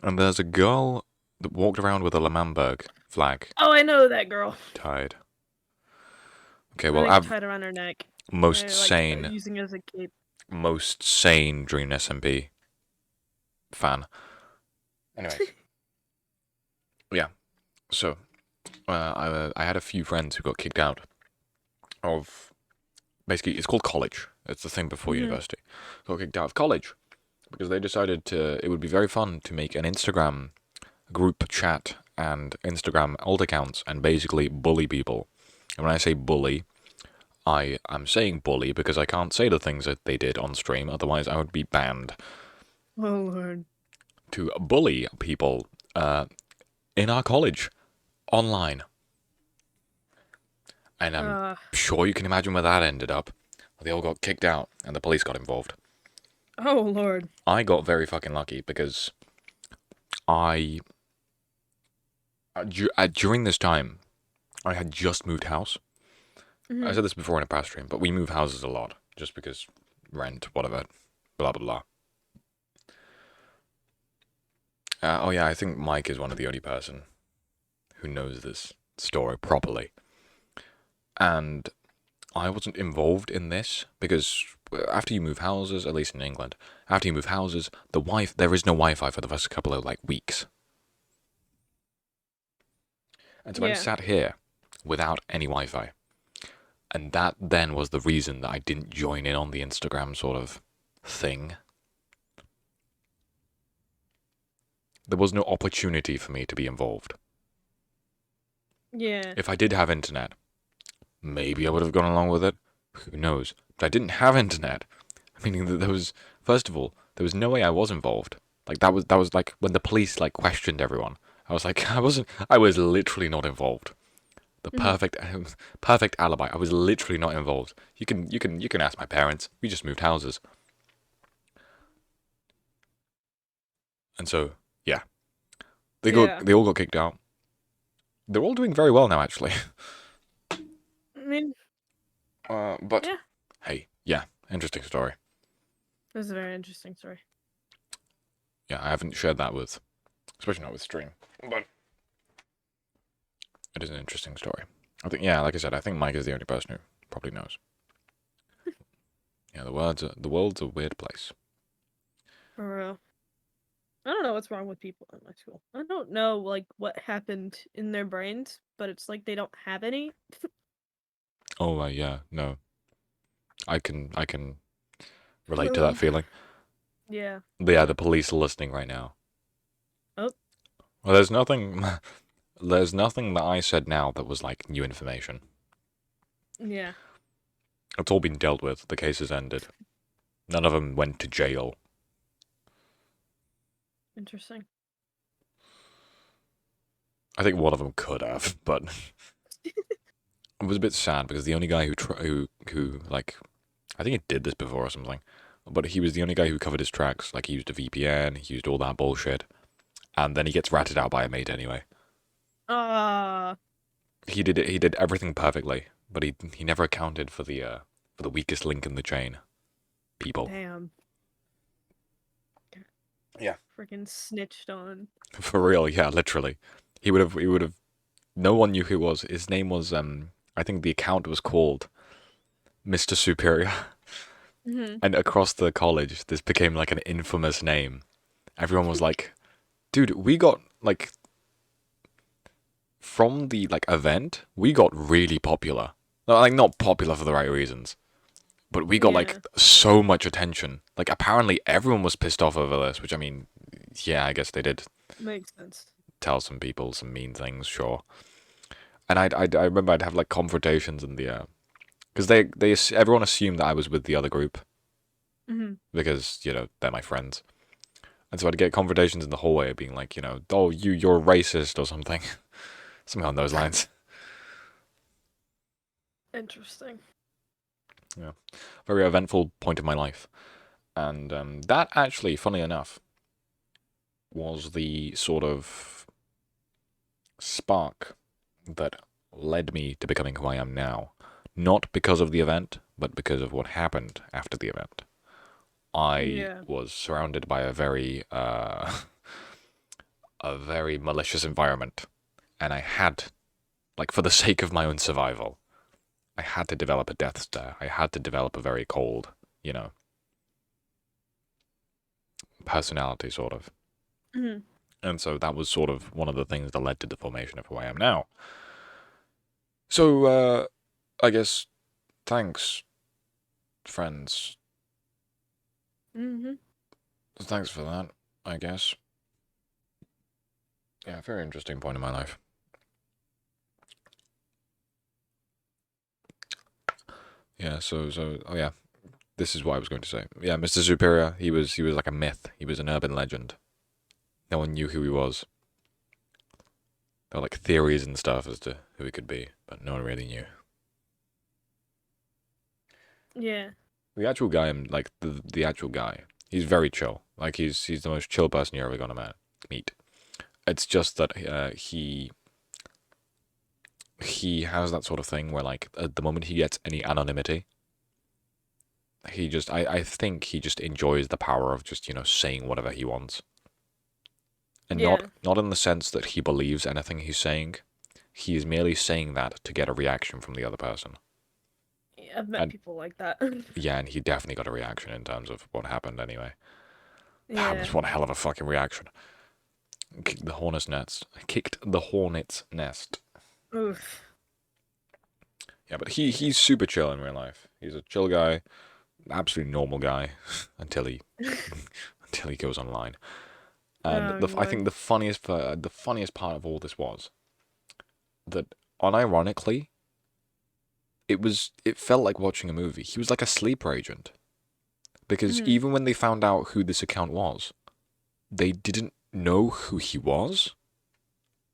And there's a girl that walked around with a Lemberg flag Oh, I know that girl. tied. Okay, I well, think tied around her neck. most Or, sane, using it as a cape. most sane Dream SMP fan. Anyways, yeah. So, I had a few friends who got kicked out of. Basically, it's called college. It's the thing before Mhm. university. Got kicked out of college because they decided it would be very fun to make an Instagram group chat and Instagram alt accounts and basically bully people. And when I say bully, I am saying bully because I can't say the things that they did on stream, otherwise I would be banned. Oh lord. To bully people in our college online. And I'm sure you can imagine where that ended up. They all got kicked out and the police got involved. Oh lord. I got very fucking lucky because during this time, I had just moved house. I said this before in a past stream, but we move houses a lot just because rent, whatever, blah blah blah. Oh yeah, I think Mike is one of the only person who knows this story properly. And I wasn't involved in this because after you move houses, at least in England, after you move houses, there is no Wi-Fi for the first couple of weeks. And so I sat here without any Wi-Fi. And that then was the reason that I didn't join in on the Instagram sort of thing. There was no opportunity for me to be involved. Yeah. If I did have internet, maybe I would have gone along with it. Who knows? But I didn't have internet. Meaning that there was, first of all, there was no way I was involved. Like that was like when the police questioned everyone. I was like, I was literally not involved. The perfect alibi. I was literally not involved. You can ask my parents. We just moved houses. And so, yeah. They all got kicked out. They're all doing very well now, actually. I mean, but yeah. Hey, yeah, interesting story. That's a very interesting story. Yeah, I haven't shared that especially not with stream, but it is an interesting story. I think, yeah, like I said, I think Mike is the only person who probably knows. Yeah, the world's a weird place. For real. I don't know what's wrong with people in my school. I don't know what happened in their brains, but it's like they don't have any. Oh, yeah, no. I can relate to that feeling. Yeah. Yeah, the police are listening right now. Oh. Well, there's nothing that I said now that was new information. Yeah. It's all been dealt with. The case has ended. None of them went to jail. Interesting. I think one of them could have, but it was a bit sad because the only guy who I think he did this before or something, but he was the only guy who covered his tracks. He used a VPN, he used all that bullshit, and then he gets ratted out by a mate anyway. He did everything perfectly, but he never accounted for the weakest link in the chain. People. Damn. Yeah. Freaking snitched on. For real, yeah, literally. He would have. No one knew who he was. His name was I think the account was called Mr. Superior. And across the college, this became an infamous name. Everyone was like, dude, we got from the event, we got really popular. Not popular for the right reasons, but we got so much attention. Apparently everyone was pissed off over this, which I mean, yeah, I guess they did. Makes sense. Tell some people some mean things, sure. And I remember I'd have confrontations in the because everyone assumed that I was with the other group because they're my friends, and so I'd get confrontations in the hallway being oh you're racist or something, something on those lines. Interesting. Yeah, very eventful point of my life, and that actually, funny enough, was the sort of spark that led me to becoming who I am now. Not because of the event, but because of what happened after the event. I was surrounded by a very a very malicious environment, and I had, like, for the sake of my own survival, I had to develop a death stare. I had to develop a very cold, personality, sort of. Mhm. And so that was sort of one of the things that led to the formation of who I am now. So, I guess, thanks, friends. Mhm. Thanks for that, I guess. Yeah, very interesting point in my life. Yeah, oh yeah, this is what I was going to say. Yeah, Mr. Superior, he was like a myth. He was an urban legend. No one knew who he was. There were like theories and stuff as to who he could be, but no one really knew. Yeah. The actual guy, like the actual guy, he's very chill. Like he's the most chill person you're ever gonna meet. It's just that he has that sort of thing where, like, at the moment he gets any anonymity, he just I think he just enjoys the power of just saying whatever he wants, and Yeah. not in the sense that he believes anything he's saying. He is merely saying that to get a reaction from the other person. Yeah, I've met And- people like that. Yeah, and he definitely got a reaction in terms of what happened anyway. That Yeah. was one hell of a fucking reaction. Kicked the hornet's nest. Oof. Yeah, but he's super chill in real life. He's a chill guy, absolutely normal guy, until he goes online. And Oh, I think the funniest part of all this was that, unironically, it felt like watching a movie. He was like a sleeper agent, because Mhm. even when they found out who this account was, they didn't know who he was.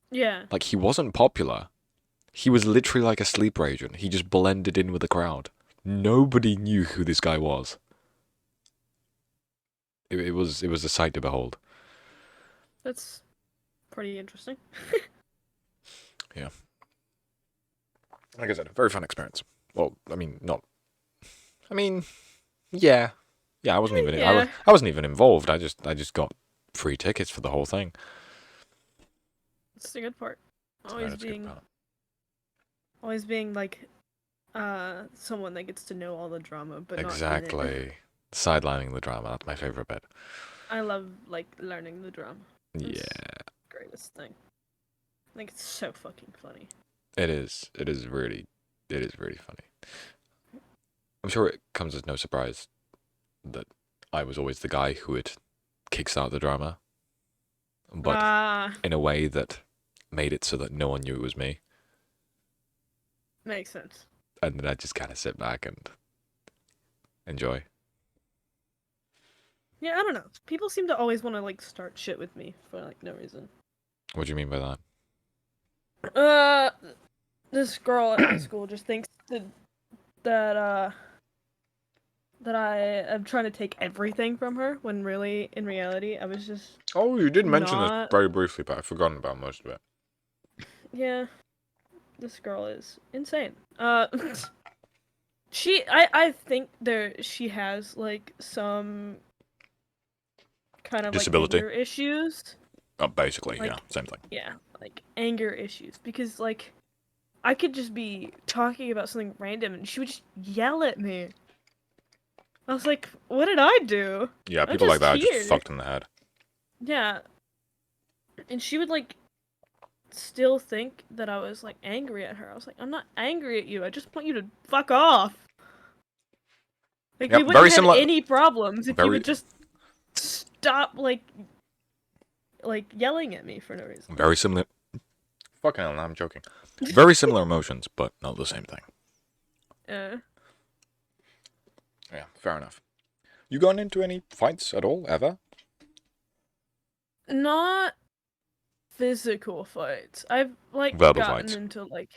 Yeah. Like, he wasn't popular. He was literally like a sleeper agent. He just blended in with the crowd. Nobody knew who this guy was. It was a sight to behold. That's pretty interesting. Like I said, a very fun experience. Well, I mean, not. I mean, yeah, I wasn't even. Yeah. I wasn't even involved. I just got free tickets for the whole thing. That's the good part. So Always that's good being about it. always being like someone that gets to know all the drama but not in it. Exactly. Sidelining the drama. That's my favorite bit. I love like learning the drama. Yeah, It's the greatest thing. I think it's so fucking funny. it is. It is really funny. I'm sure it comes as no surprise that I was always the guy who would kickstart the drama, but in a way that made it so that no one knew it was me, Makes sense. and then I just kind of sit back and enjoy. Yeah, I don't know. People seem to always want to like start shit with me for like no reason. What do you mean by that? This girl at my school just thinks that I am trying to take everything from her when really in reality I was just Oh, you did mention this not- very briefly, but I've forgotten about most of it. yeah. This girl is insane. I think she has like some kind of Disability? like anger issues. Oh, basically, Like- yeah, same thing. Yeah, like anger issues because like I could just be talking about something random and she would just yell at me. I was like, what did I do? Yeah, I'm people like just that are here. just fucked in the head. Yeah. And she would like still think that I was like angry at her. I was like, I'm not angry at you. I just want you to fuck off. Like Yep, we wouldn't very have similar- any problems if you very- would just stop like yelling at me for no reason. Very similar. Fucking hell, I'm joking. Very similar emotions, but not the same thing. Yeah, fair enough. You gone into any fights at all, ever? Not physical fights. I've like Verbal gotten fights. into like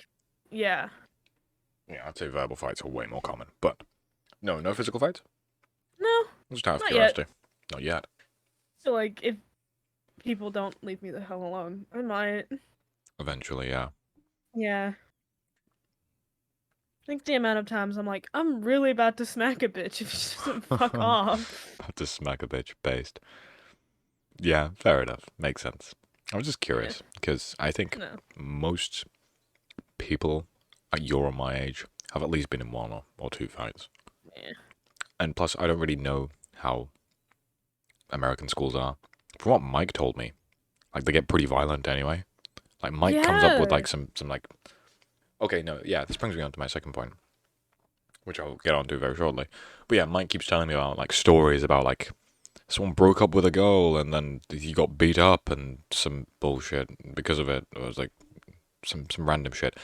yeah. Yeah, I'd say verbal fights are way more common, but no physical fights? No. Just out of Not curiosity. Not yet. So like if people don't leave me the hell alone, I might. Eventually, yeah. Yeah. I think the amount of times I'm like, I'm really about to smack a bitch if she doesn't fuck off. About to smack a bitch based. Yeah, fair enough. Makes sense. I was just curious because I think No. most people at your or my age have at least been in one or two fights. Yeah. And plus, I don't really know how American schools are. From what Mike told me, like they get pretty violent anyway. Like Mike comes up with Yeah. like some like. Okay, no, yeah, this brings me on to my second point, which I'll get onto very shortly. But yeah, Mike keeps telling me about like stories about like someone broke up with a girl and then he got beat up and some bullshit because of it. It was like some random shit.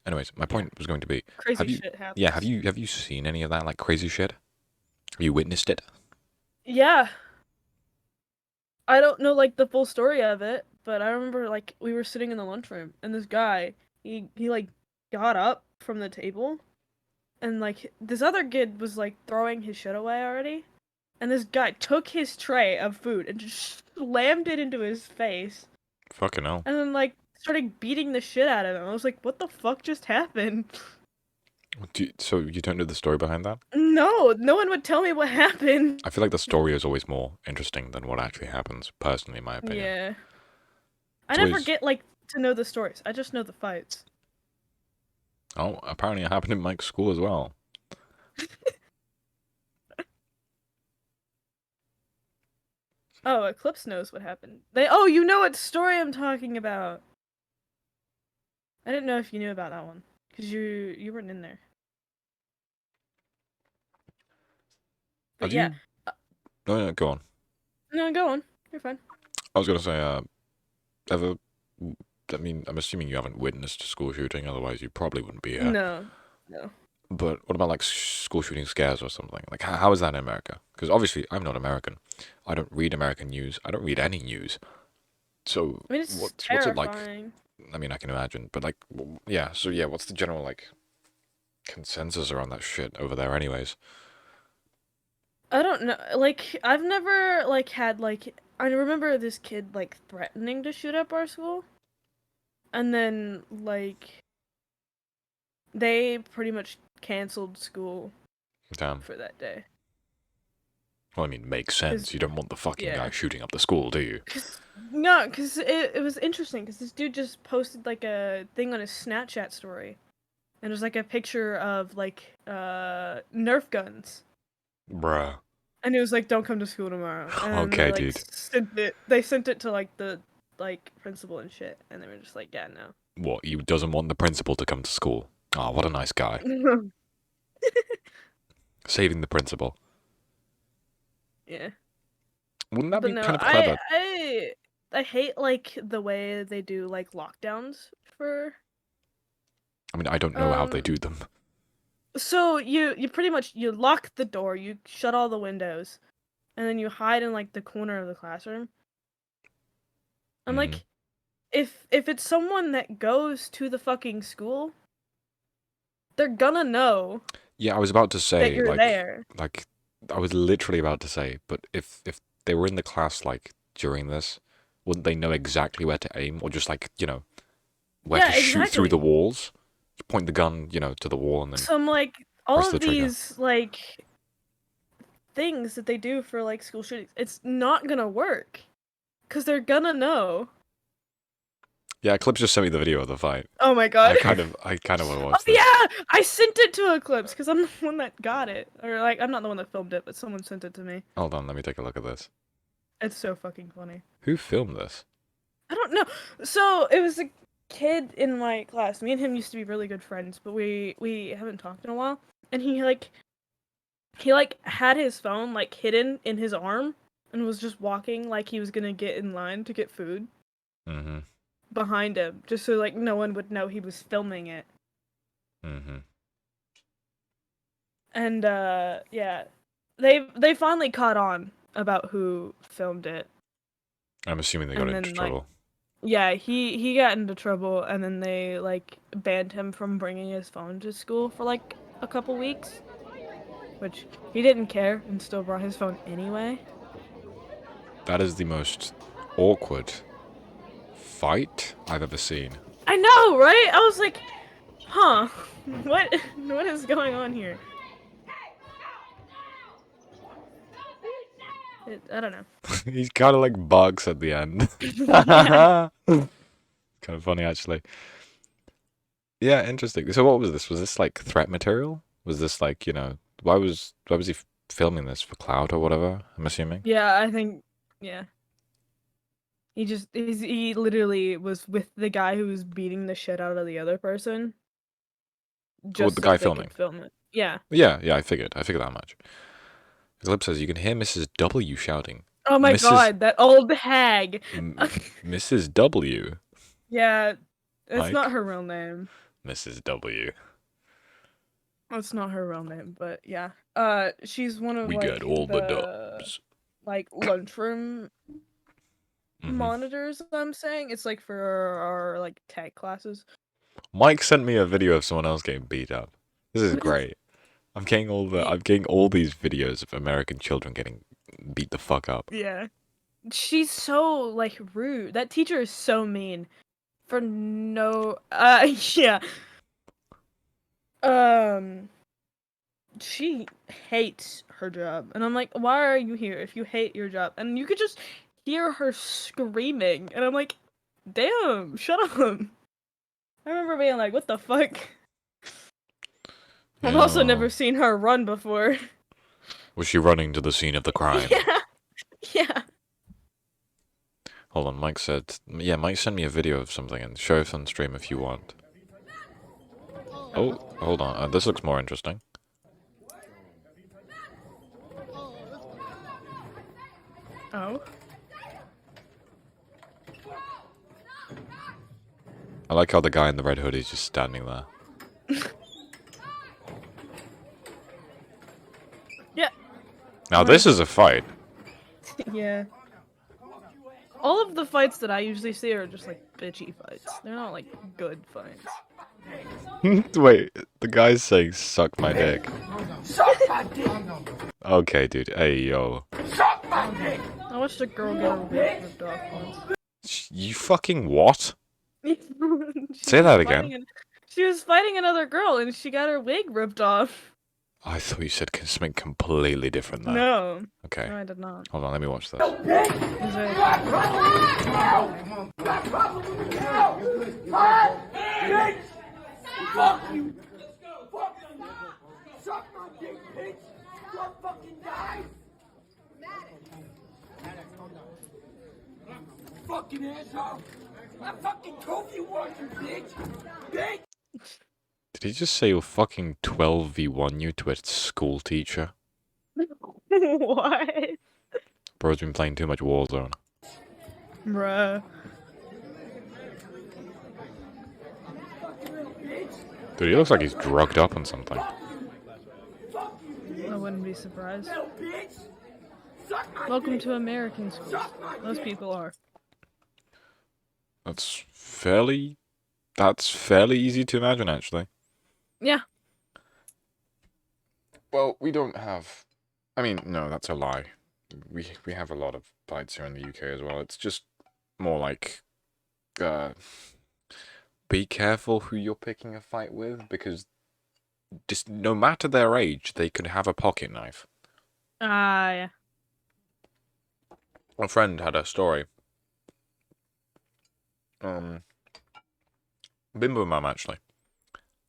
Anyways, my point was going to be, Crazy have you, shit happens. yeah, have you seen any of that like crazy shit? Have you witnessed it? Yeah. I don't know like the full story of it, but I remember like we were sitting in the lunchroom and this guy, he like got up from the table and like this other kid was like throwing his shit away already. And this guy took his tray of food and just slammed it into his face Fucking hell. and then like started beating the shit out of him. I was like, what the fuck just happened? So you don't know the story behind that? No, no one would tell me what happened. I feel like the story is always more interesting than what actually happens, personally, in my opinion. Yeah. I It's never always- get like to know the stories. I just know the fights. Oh, apparently it happened in Mike's school as well. Oh, Eclipse knows what happened. Oh, you know what story I'm talking about. I didn't know if you knew about that one because you weren't in there. But Have yeah, you? No, go on. no, go on. You're fine. I was gonna say, ever? I mean, I'm assuming you haven't witnessed a school shooting, otherwise you probably wouldn't be here. No, no. But what about like school shooting scares or something? Like, how is that in America? Because obviously I'm not American. I don't read American news. I don't read any news. So I mean, it's what's it like? terrifying. I mean, I can imagine, but like, yeah. So yeah, what's the general like consensus around that shit over there, anyways? I don't know. Like, I've never like had like I remember this kid like threatening to shoot up our school, and then like they pretty much canceled school Damn. for that day. Well, I mean, makes sense. You don't want the fucking yeah. guy shooting up the school, do you? No, because it was interesting because this dude just posted like a thing on his Snapchat story, and it was like a picture of like Nerf guns, Bruh. and it was like, "Don't come to school tomorrow." And Okay, they, like, dude. They sent it to like the like principal and shit, and they were just like, "Yeah, no." What? He doesn't want the principal to come to school. Oh, what a nice guy. Saving the principal. Yeah. Wouldn't that But be no, kind of clever? I hate like the way they do like lockdowns for. I mean, I don't know how they do them. So you pretty much you lock the door, you shut all the windows, and then you hide in like the corner of the classroom. I'm like, if it's someone that goes to the fucking school, they're gonna know Yeah, I was about to that say, you're there. like, I was literally about to say, but if they were in the class, like, during this, wouldn't they know exactly where to aim? Or just, like, where Yeah, to shoot through the exactly. walls? Just point the gun, to the wall and then So I'm like, all press the of trigger. these like things that they do for like school shootings, it's not gonna work, cause they're gonna know. Yeah, Eclipse just sent me the video of the fight. Oh my god. I kind of want to Oh watch this. yeah, I sent it to Eclipse because I'm the one that got it, or like I'm not the one that filmed it, but someone sent it to me. Hold on, let me take a look at this. It's so fucking funny. Who filmed this? I don't know. So it was a kid in my class. Me and him used to be really good friends, but we haven't talked in a while. And he had his phone like hidden in his arm and was just walking like he was gonna get in line to get food Mm-hmm. behind him, just so like no one would know he was filming it. Mm-hmm. And yeah, they finally caught on about who filmed it. I'm assuming they got And into then, like, trouble. Yeah, he got into trouble, and then they like banned him from bringing his phone to school for like a couple weeks, which he didn't care and still brought his phone anyway. That is the most awkward fight I've ever seen. I know, right? I was like, huh, what is going on here? I don't know. He's kind of like barks at the end. Yeah. Kind of funny, actually. Yeah, interesting. So what was this? Was this like threat material? Was this like, why was he filming this for clout or whatever? I'm assuming. Yeah, I think. Yeah. He literally was with the guy who was beating the shit out of the other person Oh, just the so guy they filming. could film it. Yeah. Yeah, I figured that much. Glib says you can hear Mrs. W shouting. Oh my Mrs. god, that old hag. Mrs. W. Yeah, it's not Mike? her real name. Mrs. W. It's not her real name, but yeah. She's one of We like get all the the dubs. like lunchroom Mhm. monitors. I'm saying it's like for our like tech classes. Mike sent me a video of someone else getting beat up. This is great. I'm getting all these videos of American children getting beat the fuck up. Yeah. She's so like rude. That teacher is so mean. For no yeah. She hates her job. And I'm like, why are you here if you hate your job? And you could just hear her screaming. And I'm like, damn, shut up. I remember being like, what the fuck? I've also never seen her run before. Was she running to the scene of the crime? Yeah. Yeah. Hold on, Mike said... Yeah, Mike sent me a video of something and show us on stream if you want. Oh, hold on. This looks more interesting. Oh. I like how the guy in the red hoodie is just standing there. Yeah. Now this is a fight. Yeah. All of the fights that I usually see are just like bitchy fights. They're not like good fights. Wait, the guy's saying suck my dick. Okay, dude. Hey, yo. I watched a girl get her wig ripped off once. You fucking what? She Say was that again. She was fighting another girl and she got her wig ripped off. I thought you said something completely different there. No. Okay. No, I did not. Hold on, let me watch this. It was Fuck you! Fuck you! Suck my dick, bitch! You'll fucking die! Fucking asshole! I fucking told you once, you bitch! Bitch! Did he just say you'll fucking 12v1 you to a school teacher? What? Bro's been playing too much Warzone. Bruh. Dude, he looks like he's drugged up on something. I wouldn't be surprised. Welcome to American schools. Most people are. That's fairly easy to imagine, actually. Yeah. Well, we don't have... I mean, no, that's a lie. We have a lot of fights here in the UK as well. It's just more like... be careful who you're picking a fight with, because just no matter their age, they could have a pocket knife. Yeah. A friend had a story. Bimbo Mum, actually.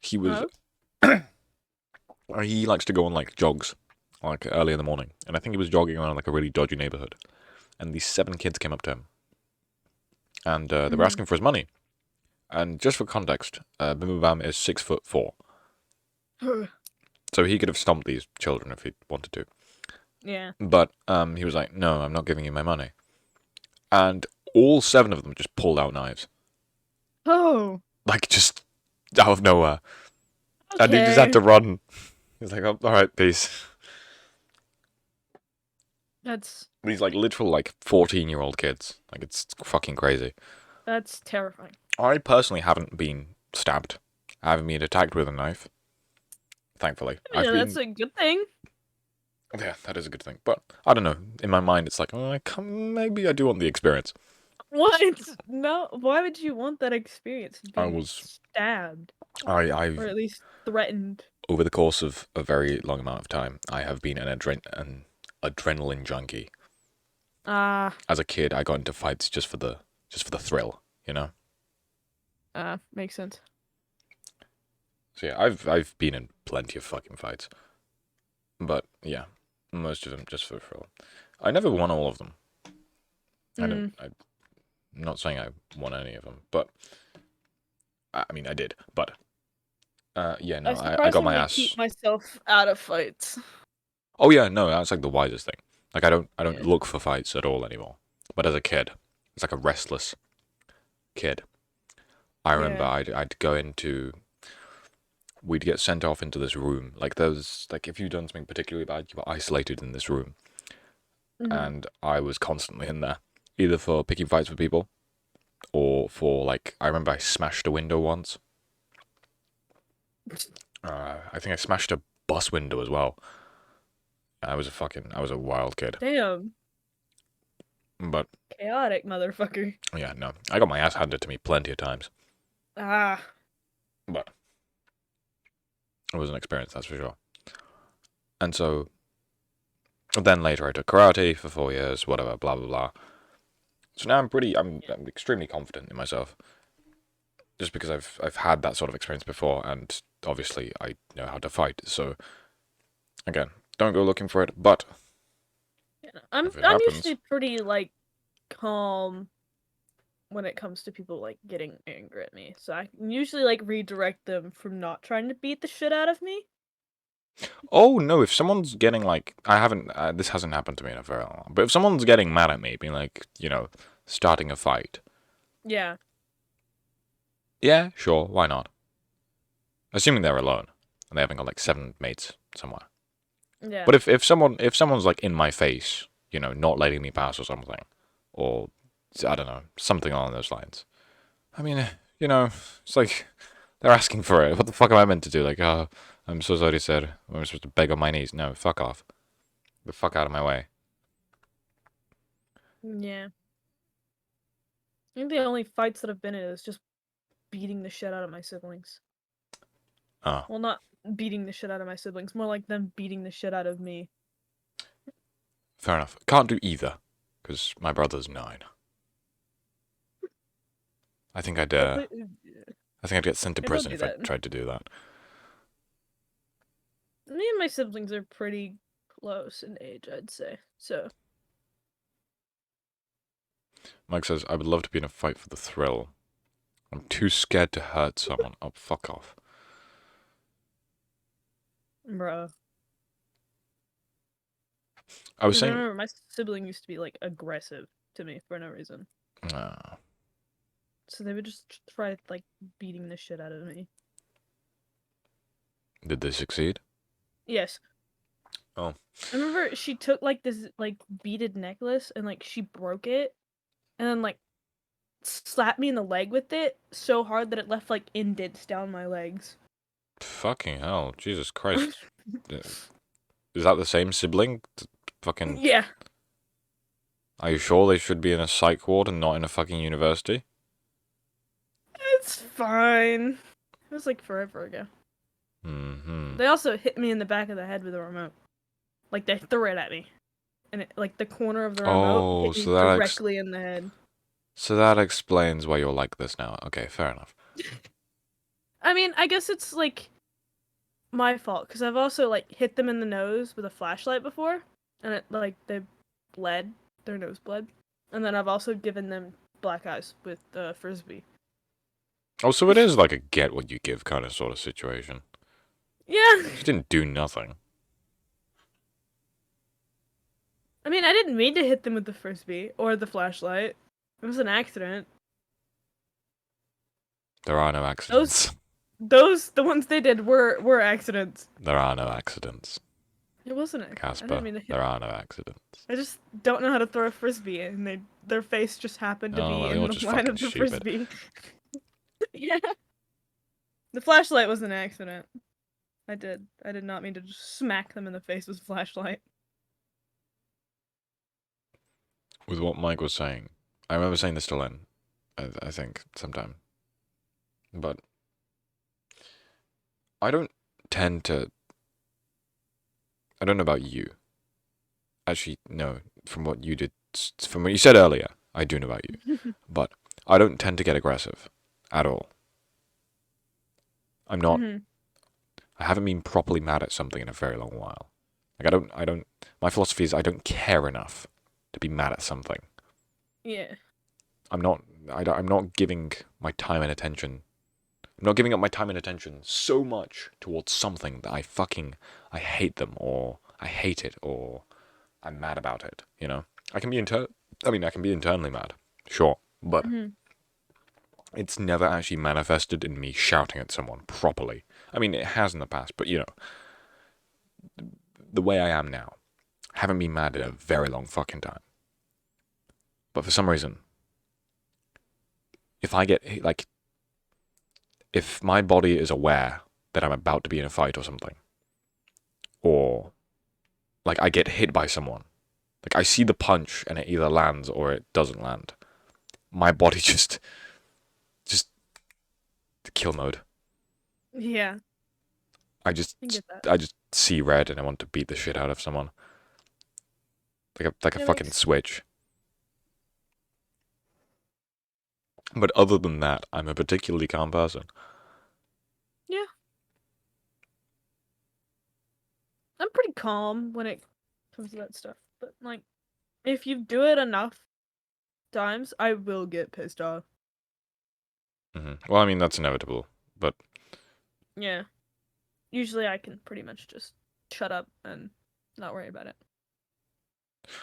He was... he likes to go on, like, jogs, like, early in the morning. And I think he was jogging around, like, a really dodgy neighborhood. And these 7 kids came up to him. And they were asking for his money. And just for context, Bimbo Bam is 6'4". So he could have stomped these children if he wanted to. Yeah. But he was like, no, I'm not giving you my money. And all 7 of them just pulled out knives. Oh. Like, just out of nowhere. Okay. And he just had to run. He's like, oh, alright, peace. That's... These, like, literal, like, 14-year-old kids. Like, it's fucking crazy. That's terrifying. I personally haven't been stabbed. I haven't been attacked with a knife. Thankfully. Yeah, that's a good thing. Yeah, that is a good thing. But, I don't know. In my mind, it's like, oh, maybe I do want the experience. What? No, why would you want that experience? I Being was... stabbed. I've... Or at least threatened. Over the course of a very long amount of time, I have been an adrenaline junkie. As a kid, I got into fights just for the thrill, you know. Makes sense. So yeah, I've been in plenty of fucking fights, but yeah, most of them just for the thrill. I never won all of them. I'm not saying I won any of them, but I mean I did. But yeah, no, I got my surprisingly ass. keep myself out of fights. Oh yeah, no, that's like the wisest thing. Like I don't Yeah. look for fights at all anymore. But as a kid, it's like a restless kid. I remember Yeah. I'd go into. We'd get sent off into this room. Like there's like if you've done something particularly bad, you were isolated in this room, Mhm. and I was constantly in there, either for picking fights with people, or for like I remember I smashed a window once. I think I smashed a bus window as well. I was a wild kid. Damn. But Chaotic motherfucker. yeah, no, I got my ass handed to me plenty of times. Ah. But it was an experience, that's for sure. And so then later I took karate for 4 years, whatever, blah blah blah. So now I'm extremely confident in myself, just because I've had that sort of experience before, and obviously I know how to fight. So again, don't go looking for it, but I'm if it happens, usually pretty like calm when it comes to people like getting angry at me. So I can usually like redirect them from not trying to beat the shit out of me. oh no, if someone's getting like I haven't this hasn't happened to me in a very long, but if someone's getting mad at me, being like starting a fight, Yeah. yeah, sure, why not? Assuming they're alone and they haven't got like 7 mates somewhere. Yeah. But if someone's like in my face, not letting me pass or something, or I don't know, something along those lines. I mean, it's like they're asking for it. What the fuck am I meant to do? Like, oh, I'm so sorry, sir. I'm supposed to beg on my knees. No, fuck off. Get the fuck out of my way. Yeah. I think the only fights that I've been in is just beating the shit out of my siblings. Oh, Well, not beating the shit out of my siblings, more like them beating the shit out of me. fair enough. Can't do either, because my brother's 9. I think I'd get sent to Yeah, don't prison do if I that. tried to do that. Me and my siblings are pretty close in age, I'd say. So, Mike says, I would love to be in a fight for the thrill. I'm too scared to hurt someone. Oh, fuck off. bro. I was I saying... remember my sibling used to be like aggressive to me for no reason. So they would just try like beating the shit out of me. Did they succeed? Yes. Oh. I remember she took like this like beaded necklace and like she broke it and then like slapped me in the leg with it so hard that it left like indents down my legs. Fucking hell. Jesus Christ. Is that the same sibling? Fucking... Yeah. Are you sure they should be in a psych ward and not in a fucking university? It's fine. It was like forever ago. Mm-hmm. They also hit me in the back of the head with a remote. Like they threw it at me. And it, like the corner of the remote hit me so that directly in the head. So that explains why you're like this now. Okay, fair enough. I mean, I guess it's like my fault because I've also like hit them in the nose with a flashlight before, and it like they bled, their nose bled, and then I've also given them black eyes with the frisbee. Oh, so it is like a get what you give kind of sort of situation. Yeah. She didn't do nothing. I mean, I didn't mean to hit them with the frisbee or the flashlight. It was an accident. There are no accidents. The ones they did were accidents. There are no accidents. It wasn't an accident. I Casper, didn't mean to hit. there are no accidents. I just don't know how to throw a frisbee, and their face just happened to Oh, be well, in you're the just line of fucking the stupid. frisbee. Yeah. The flashlight was an accident. I did not mean to just smack them in the face with a flashlight. With what Mike was saying, I remember saying this to Len, I think, sometime. But I don't tend to... I don't know about you. Actually, no. From what you did from what you said earlier, I do know about you, but I don't tend to get aggressive at all. I'm not. Mhm. I haven't been properly mad at something in a very long while. Like I don't. My philosophy is I don't care enough to be mad at something. Yeah. I'm not. I'm not giving my time and attention. I'm not giving up my time and attention so much towards something that I hate them or I hate it or I'm mad about it. You know, I can be I can be internally mad, sure, but Mhm. it's never actually manifested in me shouting at someone properly. I mean, it has in the past, but you know, the way I am now, I haven't been mad in a very long fucking time. But for some reason, if I get like, if my body is aware that I'm about to be in a fight or something, or like I get hit by someone, like I see the punch and it either lands or it doesn't land, my body just kill mode. Yeah. I just I get that. I just see red and I want to beat the shit out of someone. Like a It fucking makes- switch. But other than that, I'm a particularly calm person. Yeah. I'm pretty calm when it comes to that stuff, but like, if you do it enough times, I will get pissed off. Well, I mean that's inevitable, but Yeah. Usually I can pretty much just shut up and not worry about it.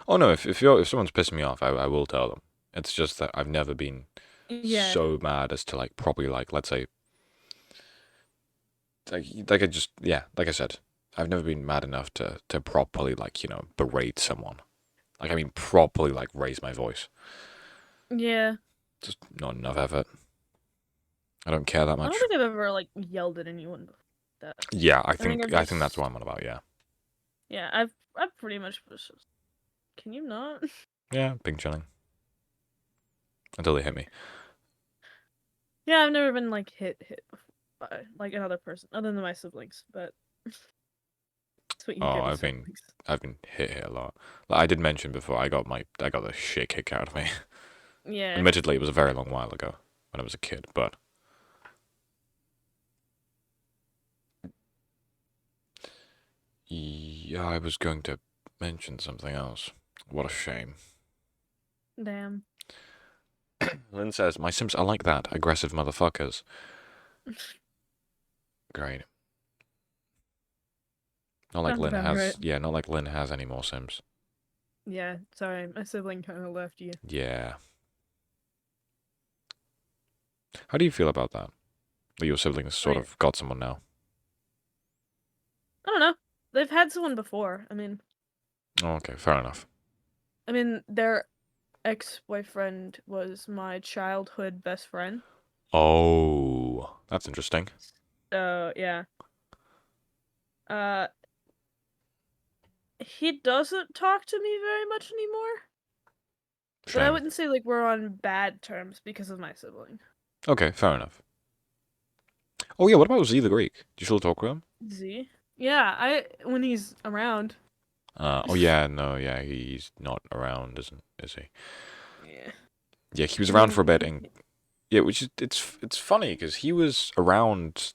oh no, if someone's pissing me off, I will tell them. It's just that I've never been Yeah. so mad as to like properly like let's say like I just yeah like I said, I've never been mad enough to properly like you know berate someone. Like I mean properly like raise my voice. Yeah. Just not enough effort. I don't care that I much. don't think I've ever like yelled at anyone before that. Yeah, I mean, think I've I think that's just- what I'm on about. Yeah, Yeah, I've pretty much just... Can you not? yeah, big chilling until they hit me. Yeah, I've never been like hit before by like another person other than my siblings, but that's what you Oh, get with I've been siblings. hit a lot. Like I did mention before, I got the shit kicked out of me. Yeah. Admittedly, it was a very long while ago when I was a kid, but yeah, I was going to mention something else. What a shame. Damn. Lynn says, "My Sims are like that, aggressive motherfuckers." Great. Not like Sounds Lynn about has. right. Yeah, not like Lynn has any more Sims. Yeah, sorry, my sibling kind of left you. Yeah. How do you feel about that? That your siblings sort Wait. of got someone now. I don't know. They've had someone before. Oh, okay, fair enough. Their ex-boyfriend was my childhood best friend. Oh, that's interesting. So, yeah. Uh, he doesn't talk to me very much anymore. But I Shame. wouldn't say like we're on bad terms because of my sibling. Okay, fair enough. Oh yeah, what about Z the Greek? Do you still talk with him? Z? Yeah, when he's around. Oh yeah, no, yeah, he's not around, is he? Yeah. Yeah, he was around for a bit, and yeah, which is it's funny because he was around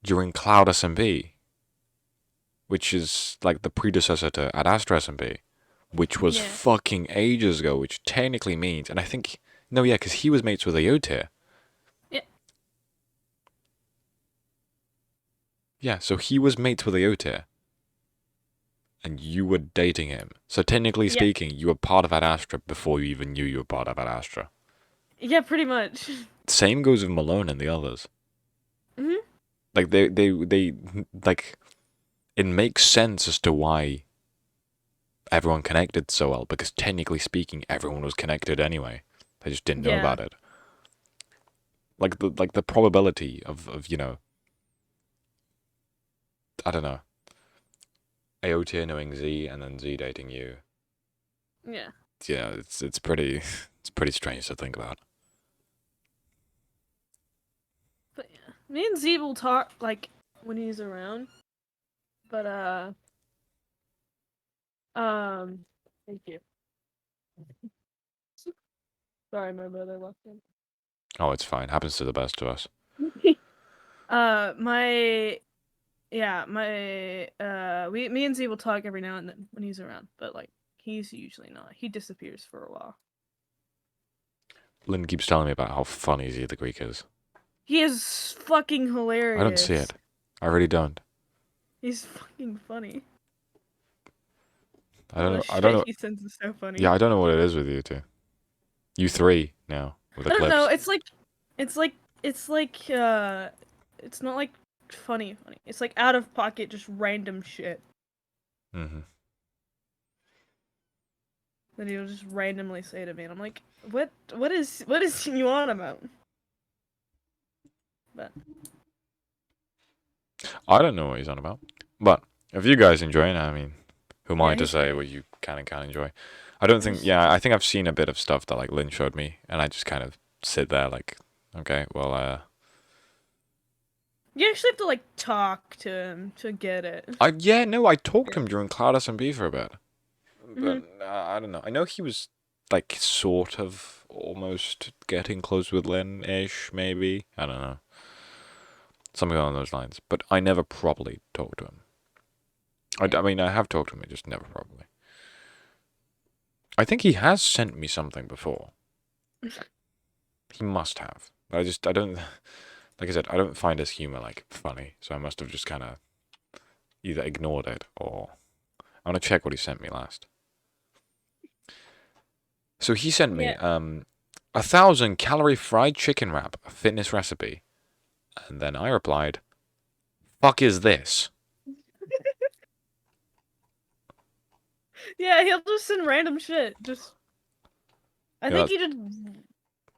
during Cloud SMP, which is like the predecessor to Ad Astra SMP, which was Yeah. fucking ages ago, which technically means, and I think no, yeah, because he was mates with Ayotir. Yeah. Yeah, so he was mates with Ayotir. And you were dating him. So technically Yeah. speaking, you were part of Ad Astra before you even knew you were part of Ad Astra. Yeah, pretty much. Same goes with Malone and the others. Mhm. Like they like it makes sense as to why everyone connected so well because technically speaking, everyone was connected anyway. They just didn't know Yeah. about it. Like the probability of you know, I don't know, AOT knowing Z and then Z dating you. Yeah. Yeah, it's pretty it's pretty strange to think about. But yeah. Me and Z will talk like when he's around. But thank you. Sorry, my brother walked in. Oh, it's fine. Happens to the best of us. My me and Z will talk every now and then when he's around, but like he's usually not. He disappears for a while. Lynn keeps telling me about how funny Z the Greek is. He is fucking hilarious. I don't see it. I really don't. He's fucking funny. I don't Oh, know. I shit, don't know. He sends is so funny. Yeah, I don't know what it is with you two. You three now with the I don't clips. know. It's not like funny. It's like out of pocket, just random shit Mm-hmm. that he'll just randomly say to me, and I'm like, what is you on about? But I don't know what he's on about. But if you guys enjoy it, I mean, who am I Yeah, to he's say fine. what you can and can't enjoy? I don't think. He's- Yeah, I think I've seen a bit of stuff that like Lynn showed me, and I just kind of sit there like, okay, well, you actually have to like talk to him to get it. I talked to him during Cloud S&B for a bit, but I don't know. I know he was like sort of almost getting close with Lynn-ish, maybe. I don't know, something along those lines. But I never properly talked to him. I mean, I have talked to him, I just never properly. I think he has sent me something before. He must have. But I don't, like I said, I don't find his humor like funny, so I must have just kind of either ignored it or I want to check what he sent me last. So he sent me 1,000-calorie fried chicken wrap, a fitness recipe, and then I replied, "Fuck is this?" Yeah, he'll just send random shit. I Yeah, think he just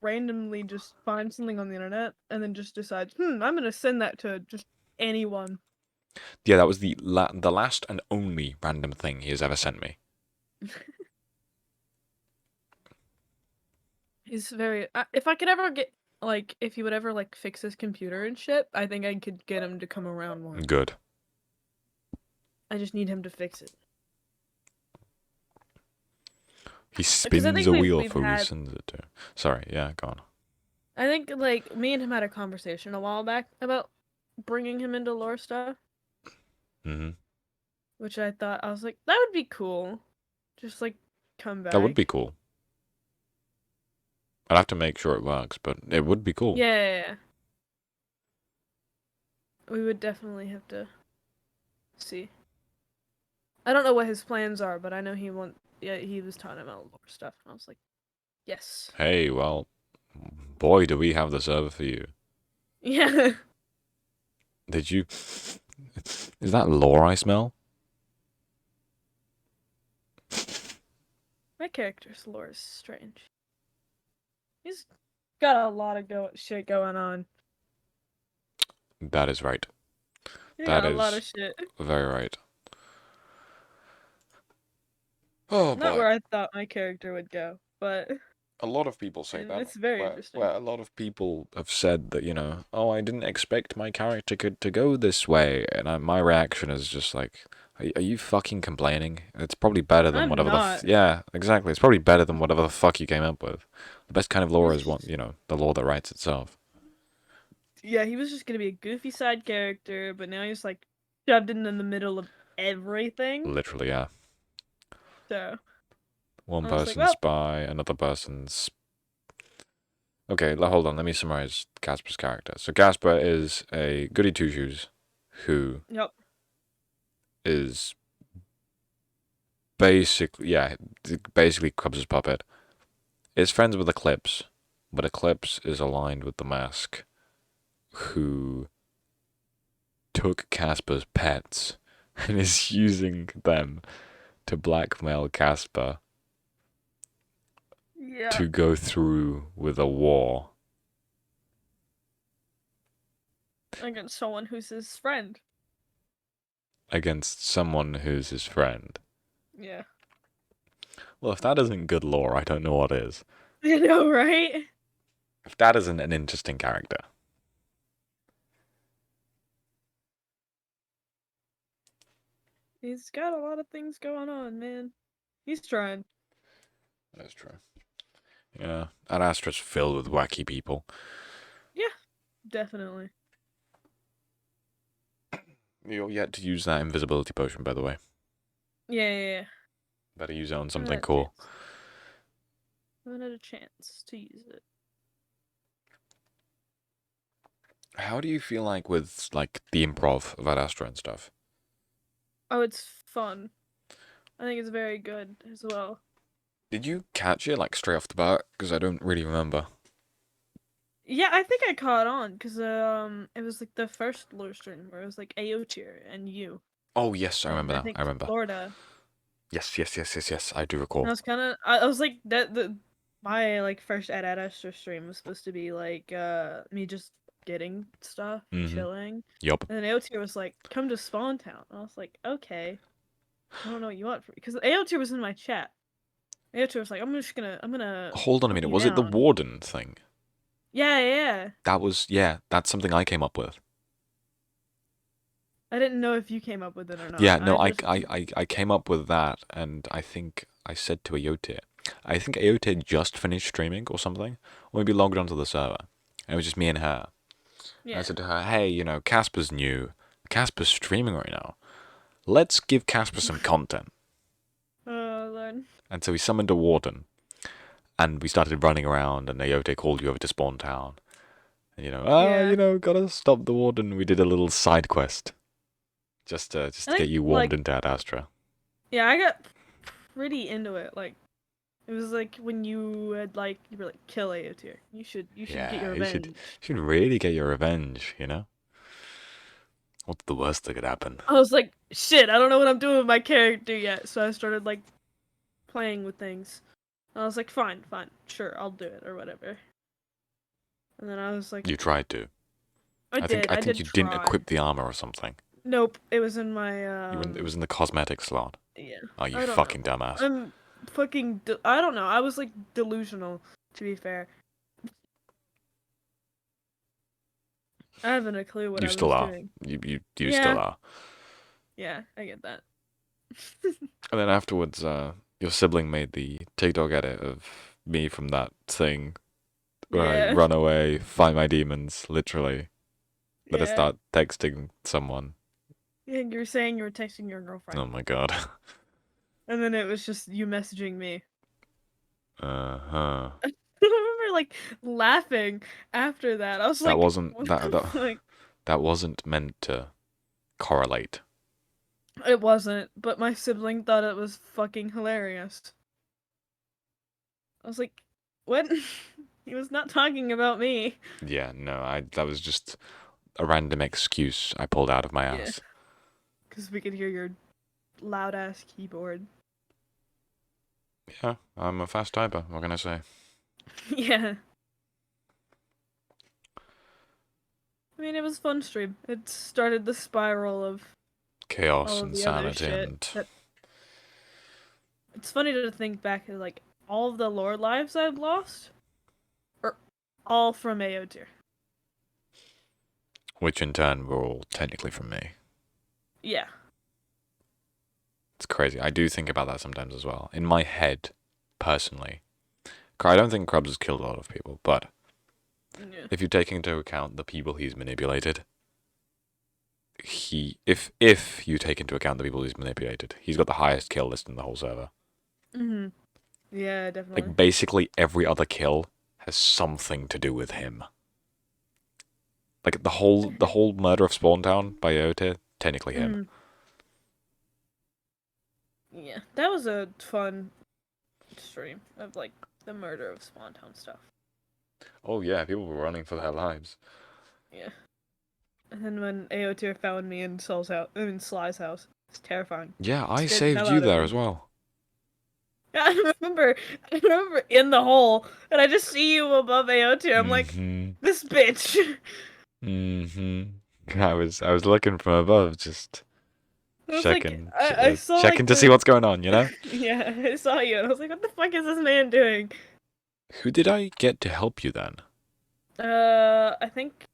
randomly just finds something on the internet and then just decides, I'm gonna send that to just anyone. Yeah, that was the last and only random thing he has ever sent me. He's very. If I could ever get if he would ever like fix his computer and shit, I think I could get him to come around more. Good. I just need him to fix it. He Because I spins think a we've wheel we've for who he had. sends it to. Sorry, yeah, go on. I think like me and him had a conversation a while back about bringing him into lore stuff, Mm-hmm. which I thought I was like that would be cool. Just like come back. That would be cool. I'd have to make sure it works, but it would be cool. Yeah. We would definitely have to see. I don't know what his plans are, but I know he was talking about lore stuff, and I was like, yes. Hey, well, boy, do we have the server for you. Yeah. Did you... Is that lore I smell? My character's lore is strange. He's got a lot of shit going on. That is right. Yeah, That a lot of is shit. very right. Oh, Not boy. where I thought my character would go, but A lot of people say that. it's very interesting. Where a lot of people have said that, oh, I didn't expect my character to go this way. And my reaction is just like, are you fucking complaining? It's probably better than I'm whatever not. Yeah, exactly. It's probably better than whatever the fuck you came up with. The best kind of lore He's is the lore that writes itself. Yeah, he was just gonna be a goofy side character, but now he's like shoved in the middle of everything. Literally, yeah. So One I was like, person's well, spy, another person's... Okay, hold on. Let me summarize Casper's character. So Casper is a goody two-shoes who yep. is basically Crubbs' puppet. Is friends with Eclipse, but Eclipse is aligned with the Mask, who took Casper's pets and is using them to blackmail Casper Yeah. to go through with a war. Against someone who's his friend. Against someone who's his friend. Yeah. Well, if that isn't good lore, I don't know what is. You know, right? If that isn't an interesting character. He's got a lot of things going on, man. He's trying. That's true. Yeah, Ad Astra's filled with wacky people. Definitely. You're yet to use that invisibility potion, by the way. Yeah. Better use it on Haven't something had a cool. chance. Haven't had a chance to use it. How do you feel like with like the improv of Ad Astra and stuff? Oh, it's fun. I think it's very good as well. Did you catch it like straight off the bat? Because I don't really remember. Yeah, I think I caught on because it was like the first lore stream where it was like AO tier and you. Oh yes, I remember And I now. think I remember. Florida. Yes. I do And recall. I was kind of I was like my like first Ad Astra stream was supposed to be like me just getting stuff, Mhm. chilling. Yup. And then AO tier was like, come to Spawn Town. And I was like, okay. I don't know what you want from me. Because AO tier was in my chat. AO tier was like, I'm gonna Hold on a hunt minute. you Was it the down. warden thing? Yeah. That's something I came up with. I didn't know if you came up with it or not. Yeah, no, just... I came up with that, and I think I said to Ayote, I think Ayote just finished streaming or something, or maybe logged onto the server, and it was just me and her. Yeah. I said to her, hey, you know, Casper's new. Casper's streaming right now. Let's give Casper some content. Oh, Lord. And so we summoned a warden, and we started running around, and Ayote called you over to Spawn Town. And, Yeah. Gotta stop the warden. We did a little side quest. Just to I get you think, warmed like, into Ad Astra. yeah, I got pretty into it. Like, it was like when you were like, kill AO tier. You should get your You revenge. should really get your revenge, you know? What's the worst that could happen? I was like, shit, I don't know what I'm doing with my character yet. So I started, like, playing with things. And I was like, fine, sure, I'll do it, or whatever. And then I was like, You tried to. I think did you try. didn't equip the armor or something. Nope, it was in my, It was in the cosmetic slot. yeah. Oh, you I don't fucking know. dumbass. I'm fucking, I don't know, I was, like, delusional, to be fair. I haven't a clue what You I was still are. doing. You Yeah. still are. Yeah, I get that. And then afterwards, your sibling made the TikTok edit of me from that thing where I Yeah. run away, fight my demons, literally. Then I Yeah. start texting someone. Yeah, you were saying you were texting your girlfriend. Oh my god. And then it was just you messaging me. Uh-huh. I remember like laughing after that. I was like, That wasn't what that the that fuck? that wasn't meant to correlate. It wasn't, but my sibling thought it was fucking hilarious. I was like, what? He was not talking about me. Yeah, no, that was just a random excuse I pulled out of my Yeah. ass. Because we could hear your loud ass keyboard. Yeah, I'm a fast typer, what can I say? Yeah. I mean, it was a fun stream. It started the spiral of Chaos, all of the other insanity, shit. and It's funny to think back at like all of the lore lives I've lost are all from AO tier. which in turn were all technically from me. Yeah. It's crazy. I do think about that sometimes as well. In my head, personally, I don't think Krubs has killed a lot of people, but Yeah. if you take into account the people he's manipulated, if you take into account the people he's manipulated, he's got the highest kill list in the whole server. Mhm. Yeah, definitely. Like basically every other kill has something to do with him. Like the whole murder of Spawn Town by Eote, technically him. Mhm. Yeah, that was a fun stream of like the murder of Spawn Town stuff. Oh yeah, people were running for their lives. Yeah. And then when AO tier found me in Sly's house, it's terrifying. Yeah, I Scared the saved hell you out of there me. as well. Yeah, I remember in the hole, and I just see you above AO tier. I'm like, this bitch. I was looking from above, just I was checking, like, I saw checking like to see what's going on, you know? Yeah, I saw you, and I was like, what the fuck is this man doing? Who did I get to help you then? I think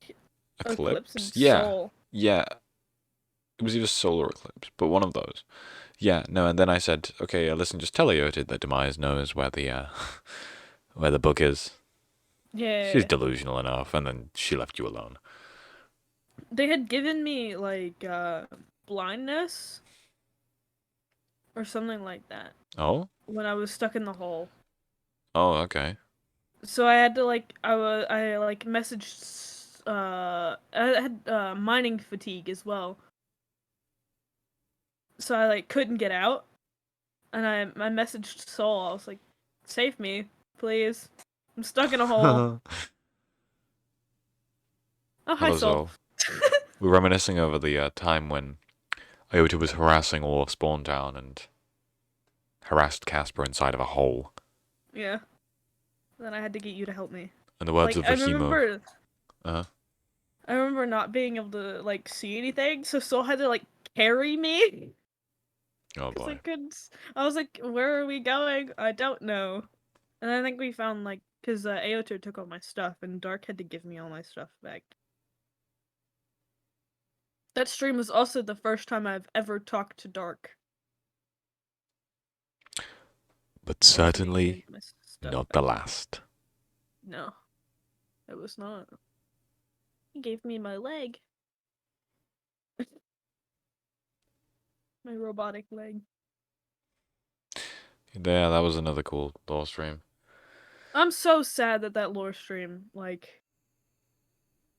Eclipse and Yeah. Soul. Yeah. It was either Soul or Eclipse, but one of those. Yeah, no, and then I said, okay, listen, just tell Aota that Demise knows where the where the book is. Yeah. She's delusional enough, and then she left you alone. They had given me like blindness or something like that Oh? when I was stuck in the hole. Oh, okay. So I had to like I like messaged I had mining fatigue as well. So I like couldn't get out, and I messaged Soul. I was like, "Save me, please. I'm stuck in a hole." Oh, hi Hello, Soul. Zol. We're reminiscing over the time when Iota was harassing all of Spawn Town and harassed Casper inside of a hole. Yeah. Then I had to get you to help me. In the words Like of I Vahimo. remember Uh-huh. I remember not being able to like see anything, so Soul had to like carry me. Oh Cause I boy. couldn't. I was like, "Where are we going? I don't know." And I think we found like, cause Aoto took all my stuff, and Dark had to give me all my stuff back. That stream was also the first time I've ever talked to Dark. But He gave certainly my stuff not back. the last. No, it was not. He gave me my leg. My robotic leg. Yeah, that was another cool lore stream. I'm so sad that that lore stream, like,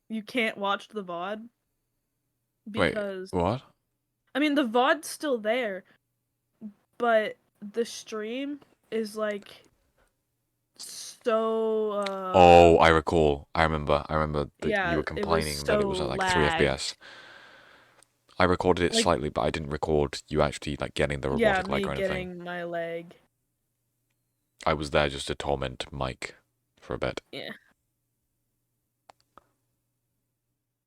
you can't watch the VOD. Because, Wait, what? I mean, the VOD's still there, but the stream is, like, so, Oh, I recall. I remember that you yeah, were it was complaining that it was so at like 3 lagged. FPS. I recorded it Like, slightly, but I didn't record you actually like getting the yeah, robotic leg me or anything. getting my leg. I was there just to torment Mike for a bit. Yeah.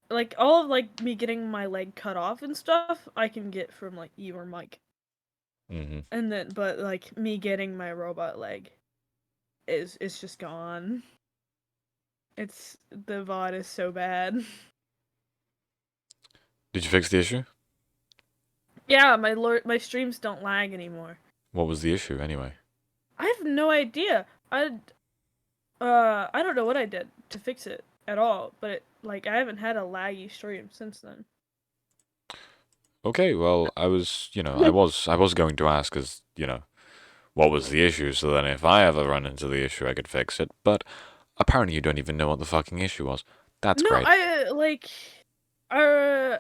Like, all of, like, me getting my leg cut off and stuff, I can get from, like, you or Mike. Mm-hmm. And then, but, like, me getting my robot leg it's just gone. It's, the VOD is so bad. Did you fix the issue? Yeah, my streams don't lag anymore. What was the issue anyway? I have no idea. I don't know what I did to fix it at all, but like I haven't had a laggy stream since then. Okay, well, I was going to ask, as what was the issue, so then if I ever run into the issue, I could fix it. But apparently, you don't even know what the fucking issue was. That's No, great. uh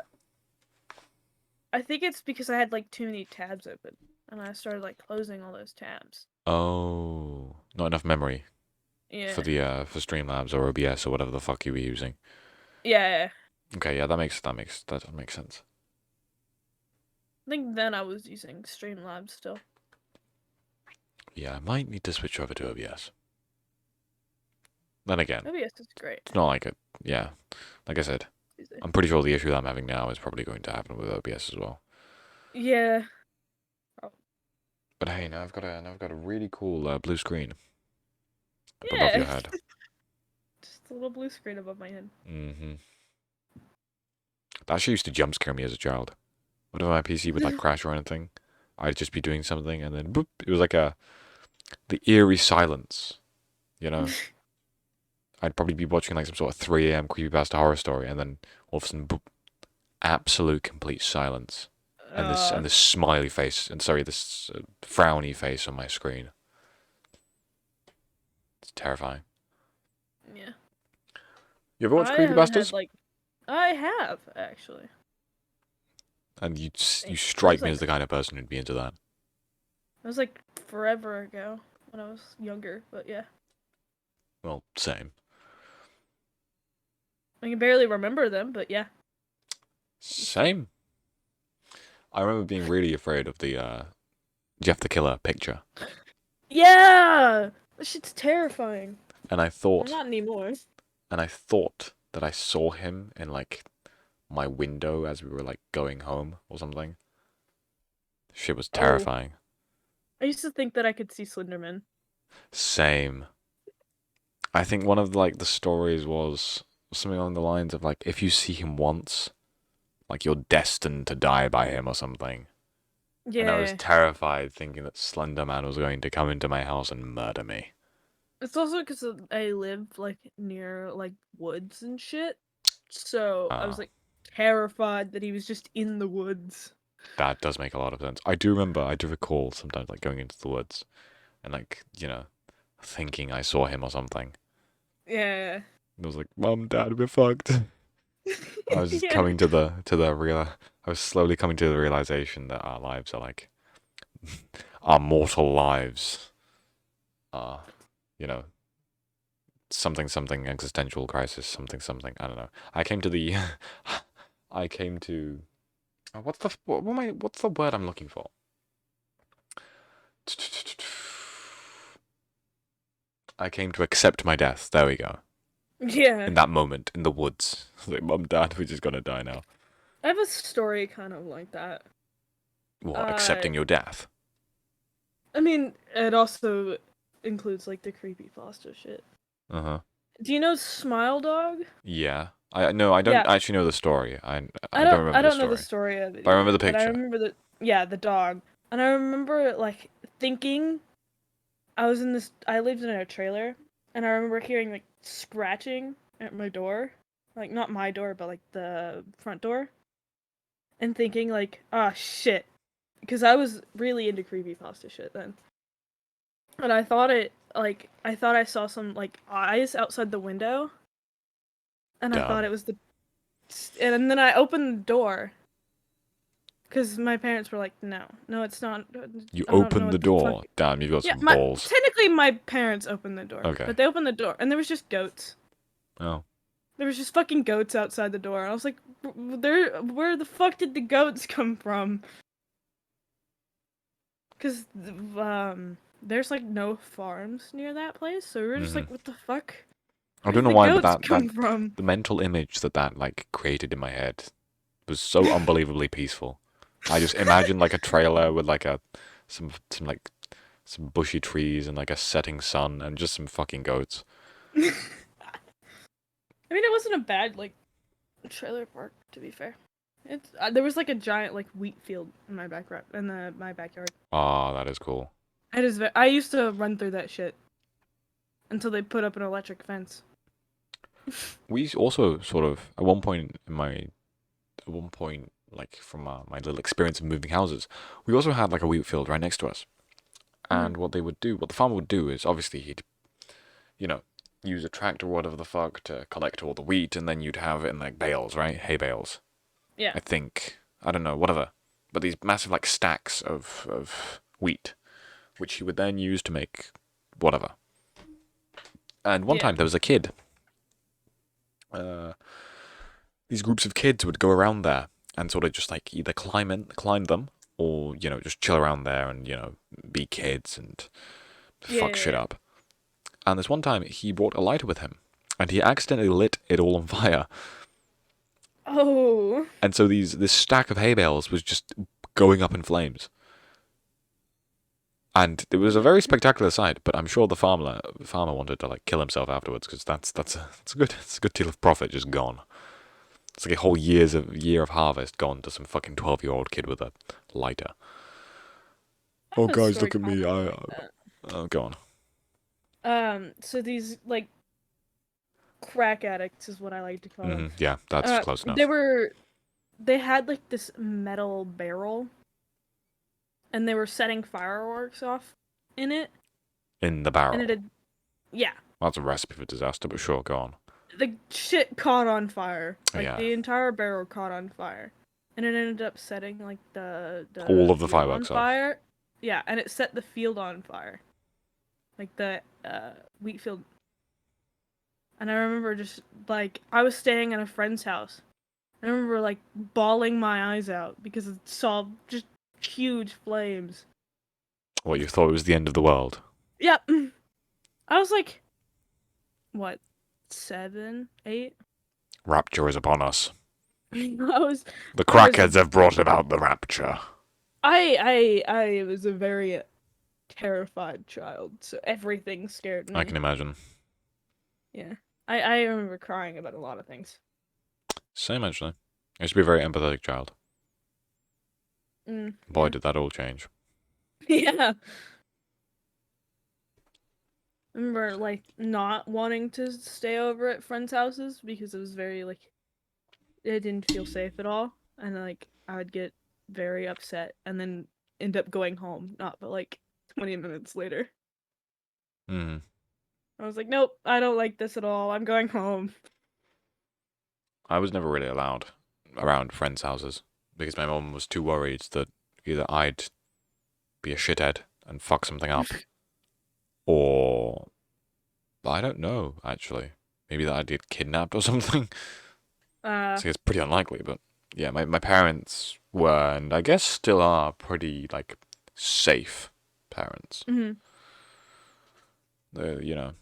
I think it's because I had like too many tabs open, and I started like closing all those tabs. Oh, not enough memory Yeah. for the for Streamlabs or OBS or whatever the fuck you were using. Yeah. Okay, yeah, that makes sense. I think then I was using Streamlabs still. Yeah, I might need to switch over to OBS. Then again, OBS is great. it's not like it. Yeah, like I said, Easy. I'm pretty sure the issue that I'm having now is probably going to happen with OBS as well. Yeah. But hey, now I've got a really cool blue screen above Yeah. your head. Just a little blue screen above my head. Mm-hmm. That actually used to jump scare me as a child. Whenever my PC would like crash or anything, I'd just be doing something and then boop. It was like the eerie silence, you know. I'd probably be watching like some sort of 3 a.m. creepypasta horror story, and then all of a sudden, boop, absolute complete silence, and this smiley face, and sorry, this frowny face on my screen. It's terrifying. Yeah. You ever watch I haven't creepypastas? had, like, I have actually. And you It strike was, me like- as the kind of person who'd be into that. It was like forever ago when I was younger, but yeah. Well, same. I can barely remember them, but yeah. Same. I remember being really afraid of the Jeff the Killer picture, Yeah! That shit's terrifying. and I Well, thought not anymore. that I saw him in like my window as we were like going home or something. Shit was Oh. terrifying. I used to think that I could see Slenderman. Same. I think one of like the stories was something along the lines of like, if you see him once, like you're destined to die by him or something. And I was Yeah. terrified thinking that Slender Man was going to come into my house and murder me. It's also because I live like near like woods and shit, so I was Ah. like terrified that he was just in the woods. That does make a lot of sense. I do recall sometimes like going into the woods and like, thinking I saw him or something. Yeah. And I was like, Mum, Dad, we're fucked. I was just Yeah. coming to the I was slowly coming to the realization that our lives are like our mortal lives are, something something existential crisis, something something. I don't know. I came to the I came to what's the word I'm looking for? I came to accept my death. There we go. Yeah. In that moment, in the woods. I was like, Mum, Dad, we're just gonna die now. I have a story kind of like that. What, accepting your death? I mean, it also includes like the creepypasta shit. Uh-huh. Do you know Smile Dog? Yeah. I don't Yeah. actually know the story. I I don't don't remember the know the story. story of it But I remember either, the but I picture. remember the dog. And I remember like thinking I lived in a trailer and I remember hearing like scratching at my door. Like not my door, but like the front door. And thinking like, ah shit. Because I was really into creepypasta shit then. And I thought I saw some like eyes outside the window. And I thought Dumb. it was and then I opened the door. Because my parents were like, no, it's not. You I don't know opened the what the door. fuck. Damn, you've got Yeah, some balls. technically my parents opened the door. Okay. But they opened the door, and there was just goats. Oh. There was just fucking goats outside the door. And I was like, where the fuck did the goats come from? Because, there's like no farms near that place, so we were just like, what the fuck? I Where don't did know the why, but goats come from? the mental image that like created in my head was so unbelievably peaceful. I just imagined like a trailer with like some bushy trees and like a setting sun and just some fucking goats. I mean, it wasn't a bad like trailer park, to be fair. It's there was like a giant like wheat field in my my backyard. Ah, that is cool. I used to run through that shit until they put up an electric fence. We also sort of at one point like from my little experience of moving houses, we also had like a wheat field right next to us. And what the farmer would do is obviously he'd, use a tractor or whatever the fuck to collect all the wheat, and then you'd have it in like bales, right? Hay bales. Yeah. I think. I don't know, whatever. But these massive like stacks of wheat, which he would then use to make whatever. And one time there was a kid. These groups of kids would go around there and sort of just like either climb them, or just chill around there and be kids and fuck shit up. And this one time he brought a lighter with him, and he accidentally lit it all on fire. Oh. And so this stack of hay bales was just going up in flames. And it was a very spectacular sight, but I'm sure the farmer wanted to like kill himself afterwards, because that's a good deal of profit just gone. It's like a whole year of harvest gone to some fucking 12-year-old kid with a lighter. Oh guys, look at me! Oh, go on. So these like crack addicts is what I like to call them. Yeah, that's close enough. They had like this metal barrel, and they were setting fireworks off in it. In the barrel. And yeah. That's a recipe for disaster, but sure, go on. The shit caught on fire. Like Yeah. the entire barrel caught on fire, and it ended up setting like the all of the field fireworks on off. fire. Yeah, and it set the field on fire, like the wheat field. And I remember just like I was staying at a friend's house. I remember like bawling my eyes out because I saw just huge flames. What, you thought it was the end of the world? Yep. I was like, what, 7, 8? Rapture is upon us. The crackheads have brought about the rapture. I was a very terrified child, so everything scared me. I can imagine. Yeah. I remember crying about a lot of things. Same, actually. I used to be a very empathetic child. Boy, did that all change. Yeah. I remember like not wanting to stay over at friends' houses because it was very like it didn't feel safe at all, and like I would get very upset and then end up going home, not but like 20 minutes later. Hmm. I was like, nope, I don't like this at all. I'm going home. I was never really allowed around friends' houses because my mom was too worried that either I'd be a shithead and fuck something up, or I don't know, actually. Maybe that I'd get kidnapped or something. See, it's pretty unlikely, but yeah, my parents were, and I guess still are, pretty, like, safe parents. Mhm. You know,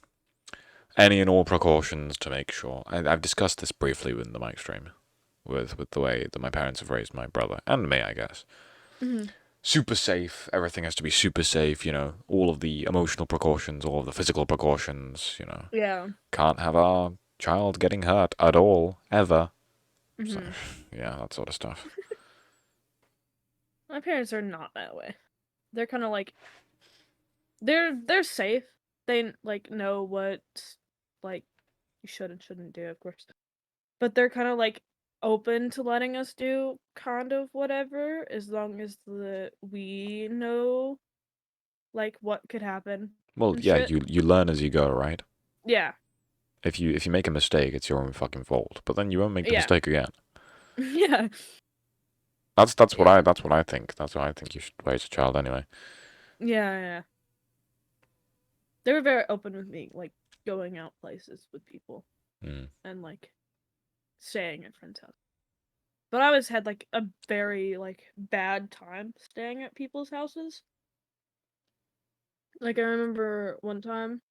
any and all precautions to make sure. I've discussed this briefly with the mic stream, with the way that my parents have raised my brother, and me, I guess. Mhm. Super safe, everything has to be super safe, all of the emotional precautions, all of the physical precautions, Yeah. can't have our child getting hurt at all, ever. So, Mhm. yeah, that sort of stuff. My parents are not that way. They're kind of like they're safe. They like know what like you should and shouldn't do, of course. But they're kind of like open to letting us do kind of whatever as long as we know like what could happen Well, and yeah, shit. you learn as you go, right? Yeah. If you make a mistake, it's your own fucking fault. But then you won't make the Yeah. mistake again. Yeah. That's what Yeah. I think. That's what I think you should raise a child anyway. Yeah. They were very open with me, like going out places with people Mm. and like staying at friends' house. But I always had like a very like bad time staying at people's houses. Like I remember one time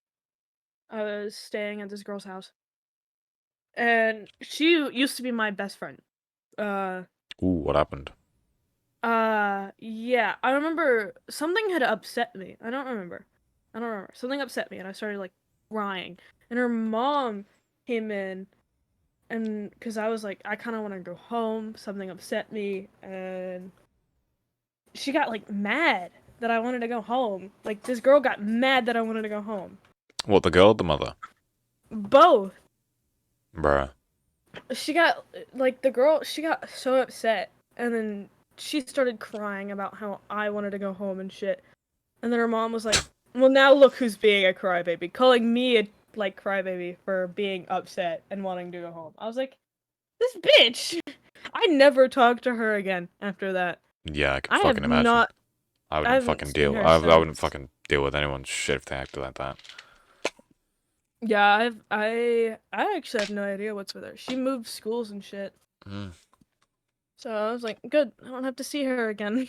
I was staying at this girl's house and she used to be my best friend. Uh Ooh, what happened? yeah, I remember something had upset me. I don't remember. Something upset me and I started like crying. And her mom came in and because I was like I kind of want to go home, something upset me and she got like mad that I wanted to go home. Like this girl got mad that I wanted to go home. What, the girl or the mother? Both. Bruh. She got like the girl. She got so upset, and then she started crying about how I wanted to go home and shit. And then her mom was like, "Well, now look who's being a crybaby, calling me a like crybaby for being upset and wanting to go home." I was like, "This bitch." I never talked to her again after that. Yeah, I can I have fucking imagine. not. I I wouldn't haven't fucking seen deal. her I wouldn't since. fucking deal with anyone's shit if they acted like that. Yeah, I actually have no idea what's with her. She moved schools and shit. Mm. So I was like, good, I don't have to see her again.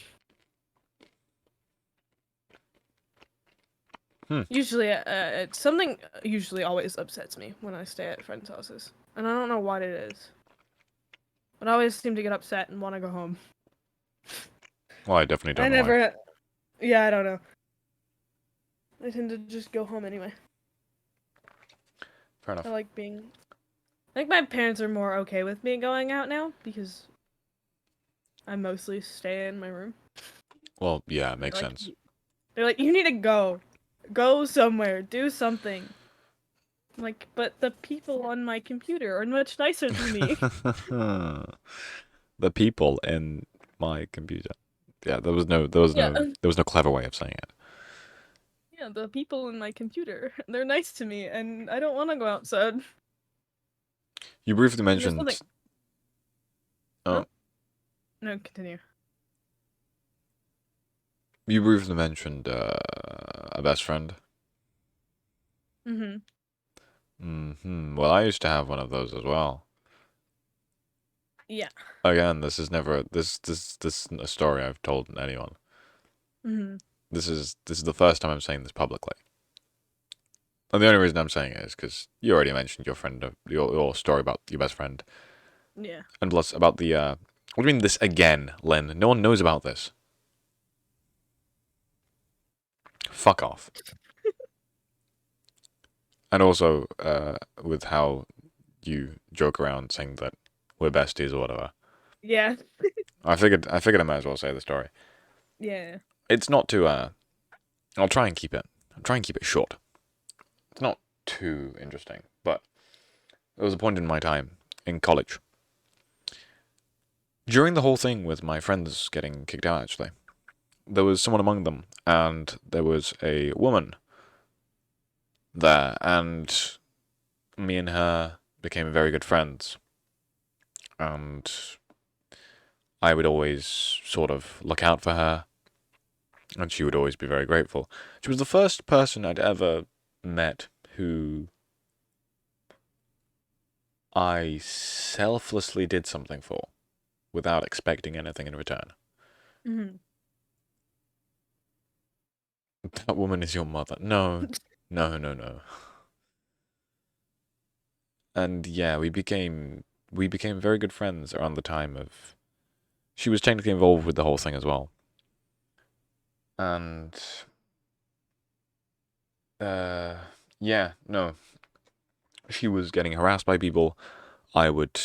Usually, something usually always upsets me when I stay at friends' houses, and I don't know what it is. But I always seem to get upset and want to go home. Well, I definitely I don't know why. never. Yeah, I don't know. I tend to just go home anyway. Fair enough. I like being. I think my parents are more okay with me going out now because I mostly stay in my room. Well, yeah, it They're makes like, sense. they're like, you need to go somewhere, do something. I'm like, but the people on my computer are much nicer than me. The people in my computer. Yeah, there was no Yeah, clever way of saying it. yeah, the people in my computer, they're nice to me, and I don't want to go outside. You briefly And there's mentioned. nothing. Oh, Huh? No, continue. you briefly mentioned a best friend. Mm-hmm. Well, I used to have one of those as well. Yeah. Again, this is never this isn't a story I've told anyone. Mm-hmm. This is the first time I'm saying this publicly. And the only reason I'm saying it is because you already mentioned your friend, your story about your best friend, Yeah. and plus about the. What do you mean this again, Lynn? No one knows about this. Fuck off. And also, with how you joke around saying that we're besties or whatever. Yeah. I figured I might as well say the story. Yeah. It's not too I'll try and keep it short. It's not too interesting, but there was a point in my time in college. During the whole thing with my friends getting kicked out, actually, there was someone among them, and there was a woman there, and me and her became very good friends. And I would always sort of look out for her, and she would always be very grateful. She was the first person I'd ever met who I selflessly did something for without expecting anything in return. Mm-hmm. That woman is your mother. No, no, no, no. And yeah, we became very good friends around the time of. She was technically involved with the whole thing as well. And yeah, no. She was getting harassed by people. I would,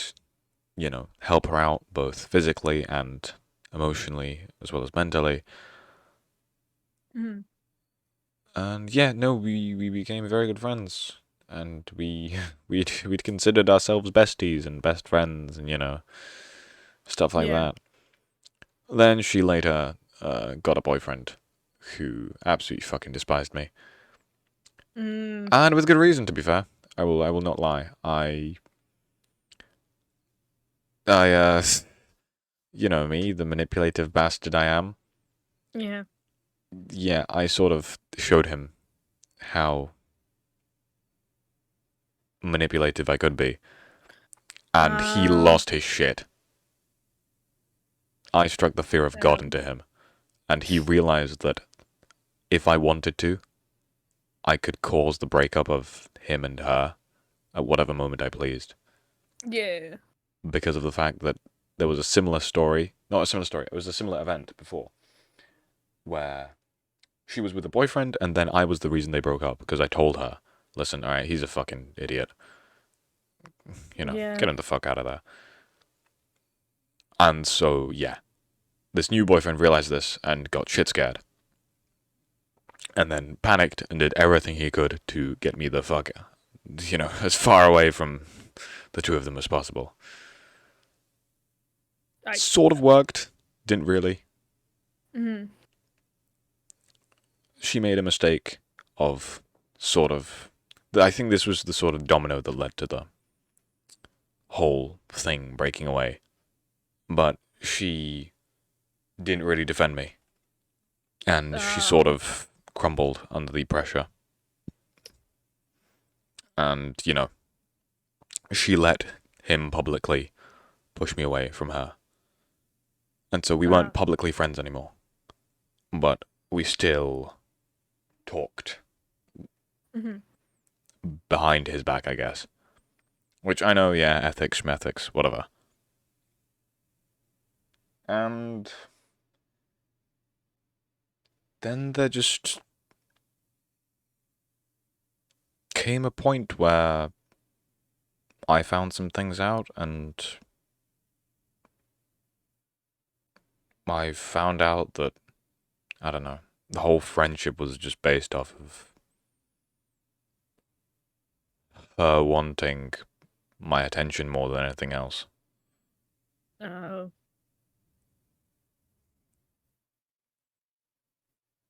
help her out both physically and emotionally as well as mentally. Mm-hmm. And yeah, no, we became very good friends, and we'd considered ourselves besties and best friends, and stuff like Yeah. that. Then she later got a boyfriend who absolutely fucking despised me, Mm. and with good reason, to be fair. I will not lie. You know me, the manipulative bastard I am. Yeah. Yeah, I sort of showed him how manipulative I could be, and he lost his shit. I struck the fear of God into him, and he realized that if I wanted to, I could cause the breakup of him and her at whatever moment I pleased. Yeah. Because of the fact that there was a similar story, not a similar story, it was a similar event before, where she was with a boyfriend, and then I was the reason they broke up, because I told her, listen, alright, he's a fucking idiot. Yeah. Get him the fuck out of there. And so, yeah. This new boyfriend realized this and got shit scared. And then panicked and did everything he could to get me the fuck, as far away from the two of them as possible. Sort of worked, didn't really. Mm-hmm. She made a mistake of sort of. I think this was the sort of domino that led to the whole thing breaking away. But she didn't really defend me. And she sort of crumbled under the pressure. And, she let him publicly push me away from her. And so we weren't publicly friends anymore. But we still talked. Mm-hmm. Behind his back, I guess. Which I know, yeah, ethics, schmethics, whatever. And then there just came a point where I found some things out, and I found out that, I don't know, the whole friendship was just based off of her wanting my attention more than anything else. Oh.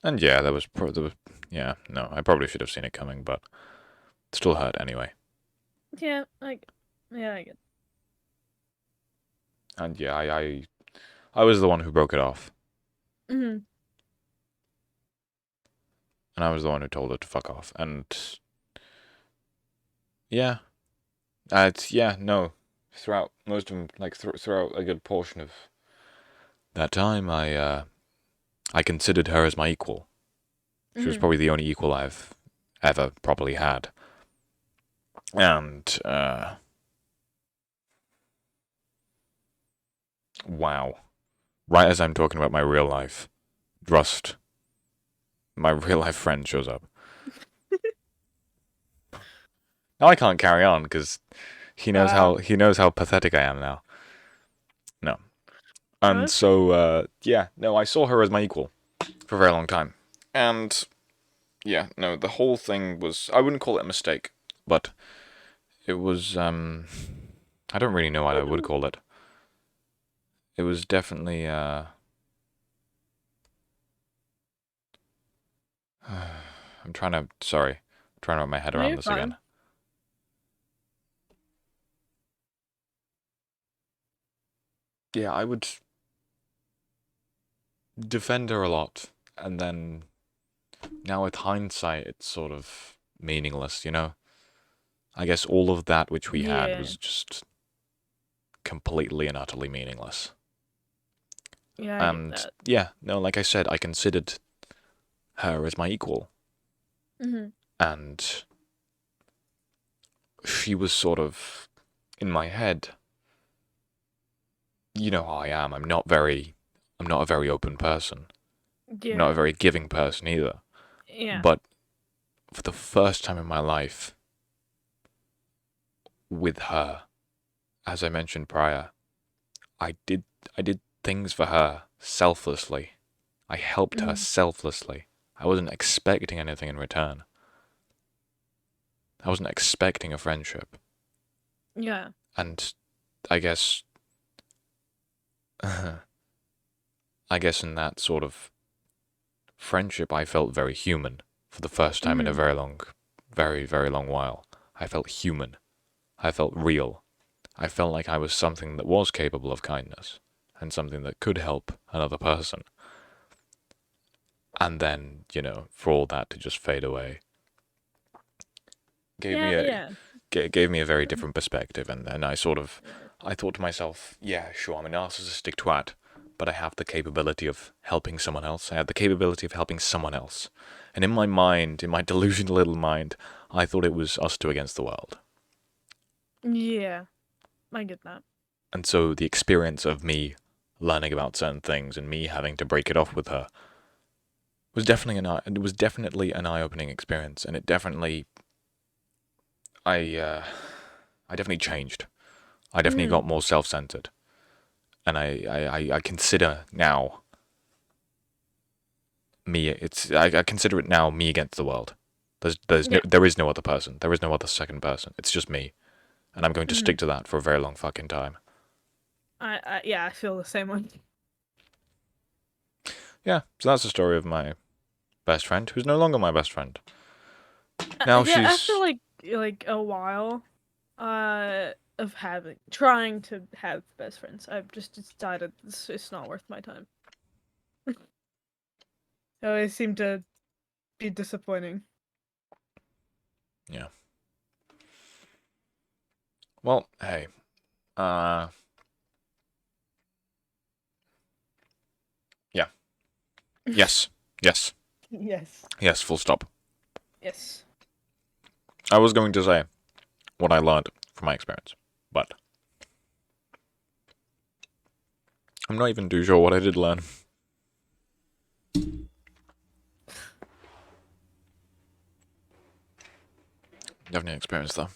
And yeah, there was yeah, no, I probably should have seen it coming, but it still hurt anyway. Yeah, I get. And yeah, I was the one who broke it off. Mm-hmm. And I was the one who told her to fuck off. And yeah, no. Throughout most of throughout a good portion of that time, I considered her as my equal. She was probably the only equal I've ever properly had. And wow, right as I'm talking about my real life, Rust, my real life friend, shows up. Now I can't carry on because he knows how pathetic I am now. No. And What? so, yeah, no, I saw her as my equal for a very long time. And, yeah, no, the whole thing was, I wouldn't call it a mistake, but it was, I don't really know what I would call it. It was definitely, I'm trying to, sorry, trying to wrap my head No, around you're this fine. again. Yeah, I would defend her a lot, and then now with hindsight, it's sort of meaningless, you know? I guess all of that which we had Yeah. was just completely and utterly meaningless. Yeah, I get And that. yeah, no, like I said, I considered her as my equal, Mm-hmm. and she was sort of in my head. You know how I am. I'm not a very open person. I'm not a Yeah. very giving person either. Yeah. But for the first time in my life, with her, as I mentioned prior, I did things for her selflessly. I helped her Mhm. selflessly. I wasn't expecting anything in return. I wasn't expecting a friendship. Yeah. And I guess I guess in that sort of friendship I felt very human for the first time in a Mhm. very, very long while. I felt human. I felt real. I felt like I was something that was capable of kindness and something that could help another person. And then, you know, for all that to just fade away gave me Yeah. a Yeah. gave me a very Mhm. different perspective. And then I thought to myself, yeah, sure, I'm a narcissistic twat, but I have the capability of helping someone else. I have the capability of helping someone else. And in my mind, in my delusional little mind, I thought it was us two against the world. Yeah. I get that. And so the experience of me learning about certain things and me having to break it off with her was definitely an eye-opening experience, and I definitely changed. I definitely Mhm. got more self-centered, and I consider now I consider it now me against the world. Yeah. There is no other person. There is no other second person. It's just me, and I'm going to Mhm. stick to that for a very long fucking time. Yeah, I feel the same way. Yeah, so that's the story of my best friend, who's no longer my best friend. Now Yeah, after she's like a while, of trying to have best friends, I've just decided it's not worth my time. They always seem to be disappointing. yeah. Well, hey, uh, yeah, yes, yes, Yes. yes. Full stop. Yes. I was going to say what I learned from my experience, but I'm not even too sure what I did learn. Definitely experience though.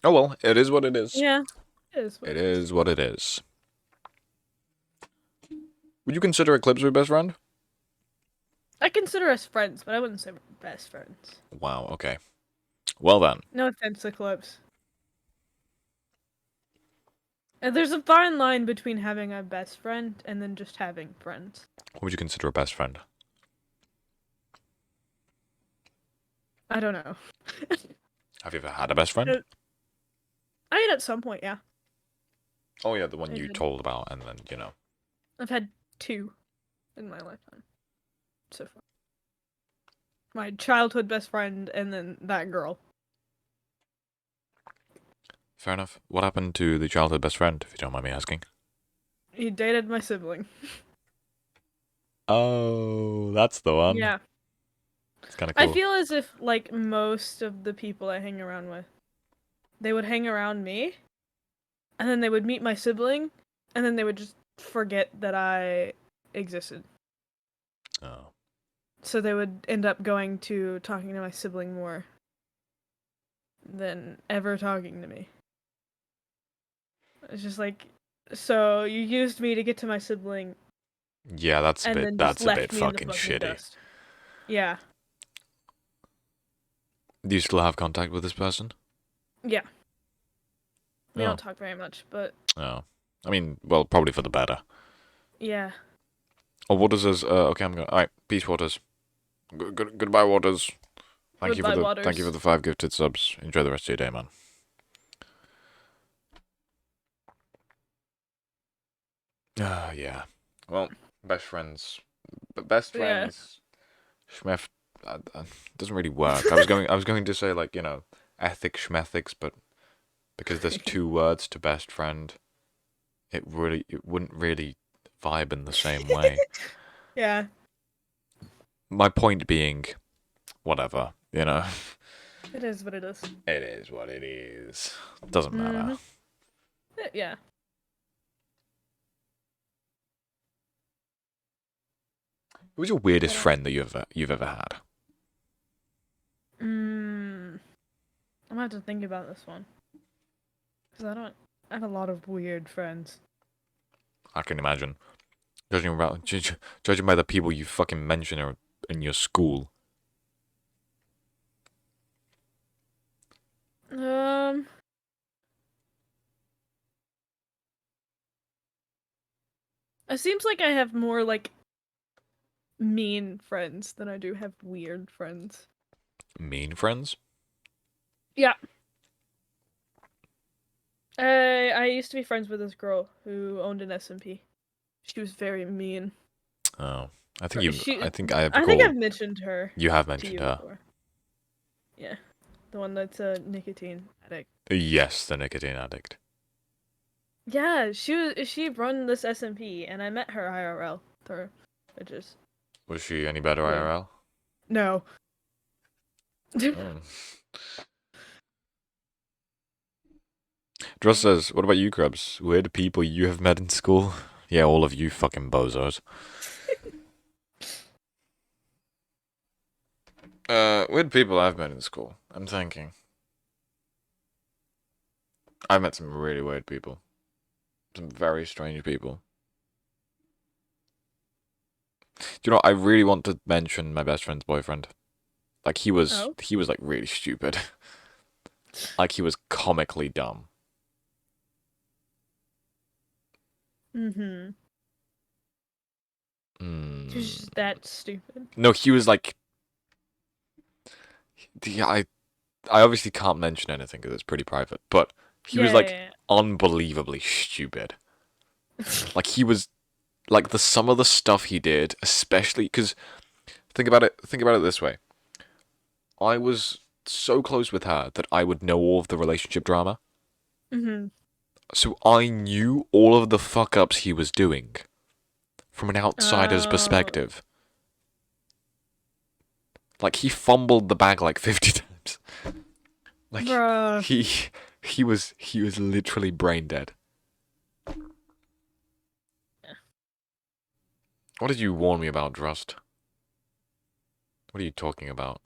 Oh well, it is what it is. Yeah. It is what It it is. is what it is. Would you consider Eclipse your best friend? I consider us friends, but I wouldn't say we're best friends. Wow. Okay. Well then. No offense, Eclipse. There's a fine line between having a best friend and then just having friends. What would you consider a best friend? I don't know. Have you ever had a best friend? I mean, at some point, yeah. Oh yeah, the one I've you had, told about, and then you know. I've had two in my lifetime so far. My childhood best friend and then that girl. Fair enough. What happened to the childhood best friend, if you don't mind me asking? He dated my sibling. Oh, that's the one. Yeah. It's kind of I cool. feel as if, like, most of the people I hang around with, they would hang around me, and then they would meet my sibling, and then they would just forget that I existed. Oh. So they would end up going to talking to my sibling more than ever talking to me. It's just like, So you used me to get to my sibling, Yeah, that's a and bit then just that's a left bit me in the fucking fucking shitty. dust. Yeah. Do you still have contact with this person? Yeah. We Oh. don't talk very much, but Oh. I mean, well, probably for the better. yeah. Oh, Waters is okay. I'm going. All right, peace, Waters. Goodbye, Waters. Thank Goodbye, you for Waters. the 5 gifted subs. Enjoy the rest of your day, man. Yeah. Well, best friends. Best Yeah. friends. Schmef. Doesn't really work. I was going to say like ethics schmethics, but because there's 2 words to best friend, it wouldn't really vibe in the same way. Yeah. My point being, whatever, It is what it is. It is what it is. Doesn't matter. Yeah. Who's your weirdest What else? friend that you've ever had? I'm gonna have to think about this one. Because I have a lot of weird friends. I can imagine. Judging by the people you fucking mention in your school. It seems like I have more like mean friends than I do have weird friends. Mean friends? Yeah. I used to be friends with this girl who owned an SMP. She was very mean. Oh, I think She- I think I I recall. think I've mentioned her You have to mentioned you her. before. Yeah. The one that's a nicotine addict. Yes, the nicotine addict. Yeah, she run this SMP and I met her IRL through bitches. Was she any better Yeah. IRL? No. Oh. Dross says, "What about you, Krabs? Weird people you have met in school?" Yeah, all of you fucking bozos. Weird people I've met in school. I'm thinking. I've met some really weird people. Some very strange people. Do you know what? I really want to mention my best friend's boyfriend. Like he was like really stupid. Like he was comically dumb. Mm-hmm. She's just that stupid. No, he was like. Yeah, I obviously can't mention anything because it's pretty private. But he was like unbelievably stupid. Like he was, like some of the stuff he did, especially because think about it this way. I was so close with her that I would know all of the relationship drama. Mm-hmm. So I knew all of the fuck ups he was doing from an outsider's perspective. Like he fumbled the bag like 50 times. Like Bruh. he was literally brain dead. What did you warn me about, Drust? What are you talking about?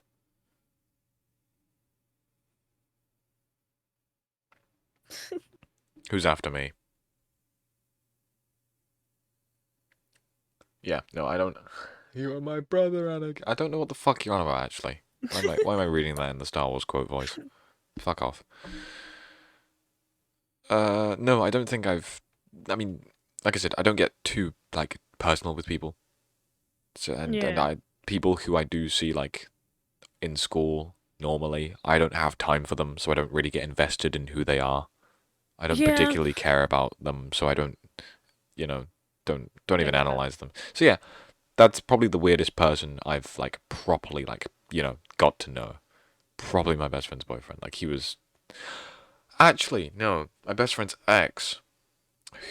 Who's after me? Yeah, no, I don't. You are my brother, Anakin. I don't know what the fuck you're on about, actually. Why am I reading that in the Star Wars quote voice? Fuck off. No, I don't think I've. I mean, like I said, I don't get too like personal with people. So and people who I do see like in school normally, I don't have time for them, so I don't really get invested in who they are. I don't particularly care about them, so I don't, don't even analyze them. So yeah, that's probably the weirdest person I've like properly like got to know. Probably my best friend's boyfriend. Like he was. Actually, no, my best friend's ex,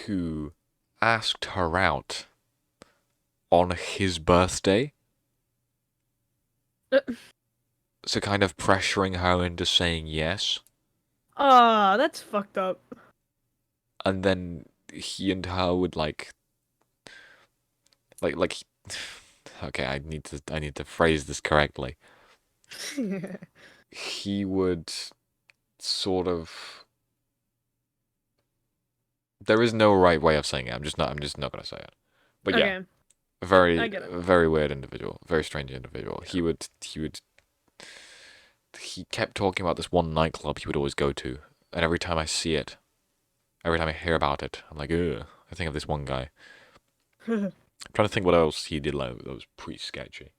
who asked her out on his birthday. So kind of pressuring her into saying yes. Ah, that's fucked up. And then he and her would like okay, I need to phrase this correctly. He would sort of There is no right way of saying it. I'm just not gonna say it. But yeah, Okay. a very I get it. very weird individual, very strange individual. He kept talking about this one nightclub he would always go to, and every time I see it, every time I hear about it, I'm like, ugh. I think of this one guy. I'm trying to think what else he did like that was pretty sketchy.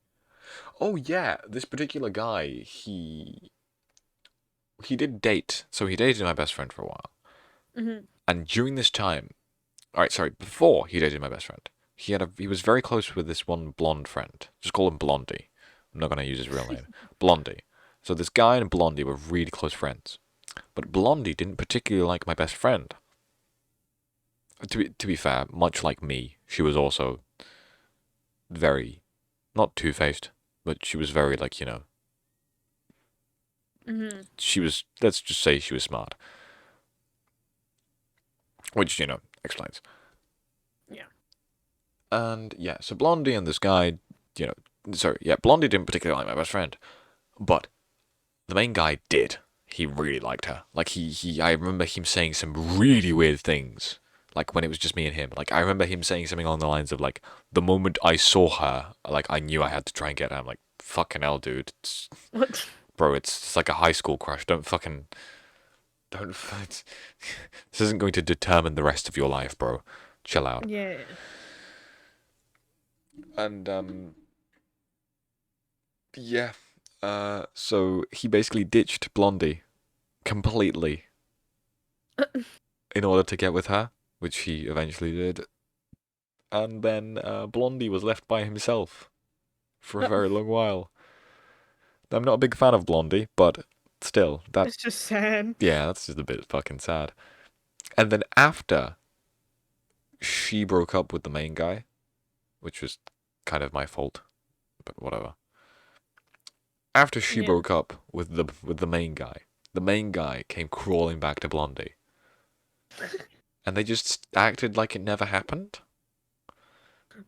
Oh yeah, this particular guy, he did date. So he dated my best friend for a while. hmm And during this time, alright, sorry, before he dated my best friend, he was very close with this one blonde friend. Just call him Blondie. I'm not gonna use his real name. Blondie. So this guy and Blondie were really close friends. But Blondie didn't particularly like my best friend. To be fair, much like me, she was also very, not two-faced, but she was very, like, she was, let's just say she was smart. Which, explains. Yeah. And, yeah, so Blondie and this guy, Blondie didn't particularly like my best friend. But the main guy did. He really liked her. Like, I remember him saying some really weird things. Like, when it was just me and him. Like, I remember him saying something along the lines of, like, the moment I saw her, like, I knew I had to try and get her. I'm like, fucking hell, dude. What? Bro, it's like a high school crush. Don't. This isn't going to determine the rest of your life, bro. Chill out. Yeah. And, yeah. So he basically ditched Blondie completely in order to get with her, which he eventually did. And then Blondie was left by himself for a very long while. I'm not a big fan of Blondie, but still, It's just sad. that's just a bit fucking sad. And then after she broke up with the main guy, which was kind of my fault, but whatever. After she Yeah. broke up with the main guy came crawling back to Blondie. And they just acted like it never happened.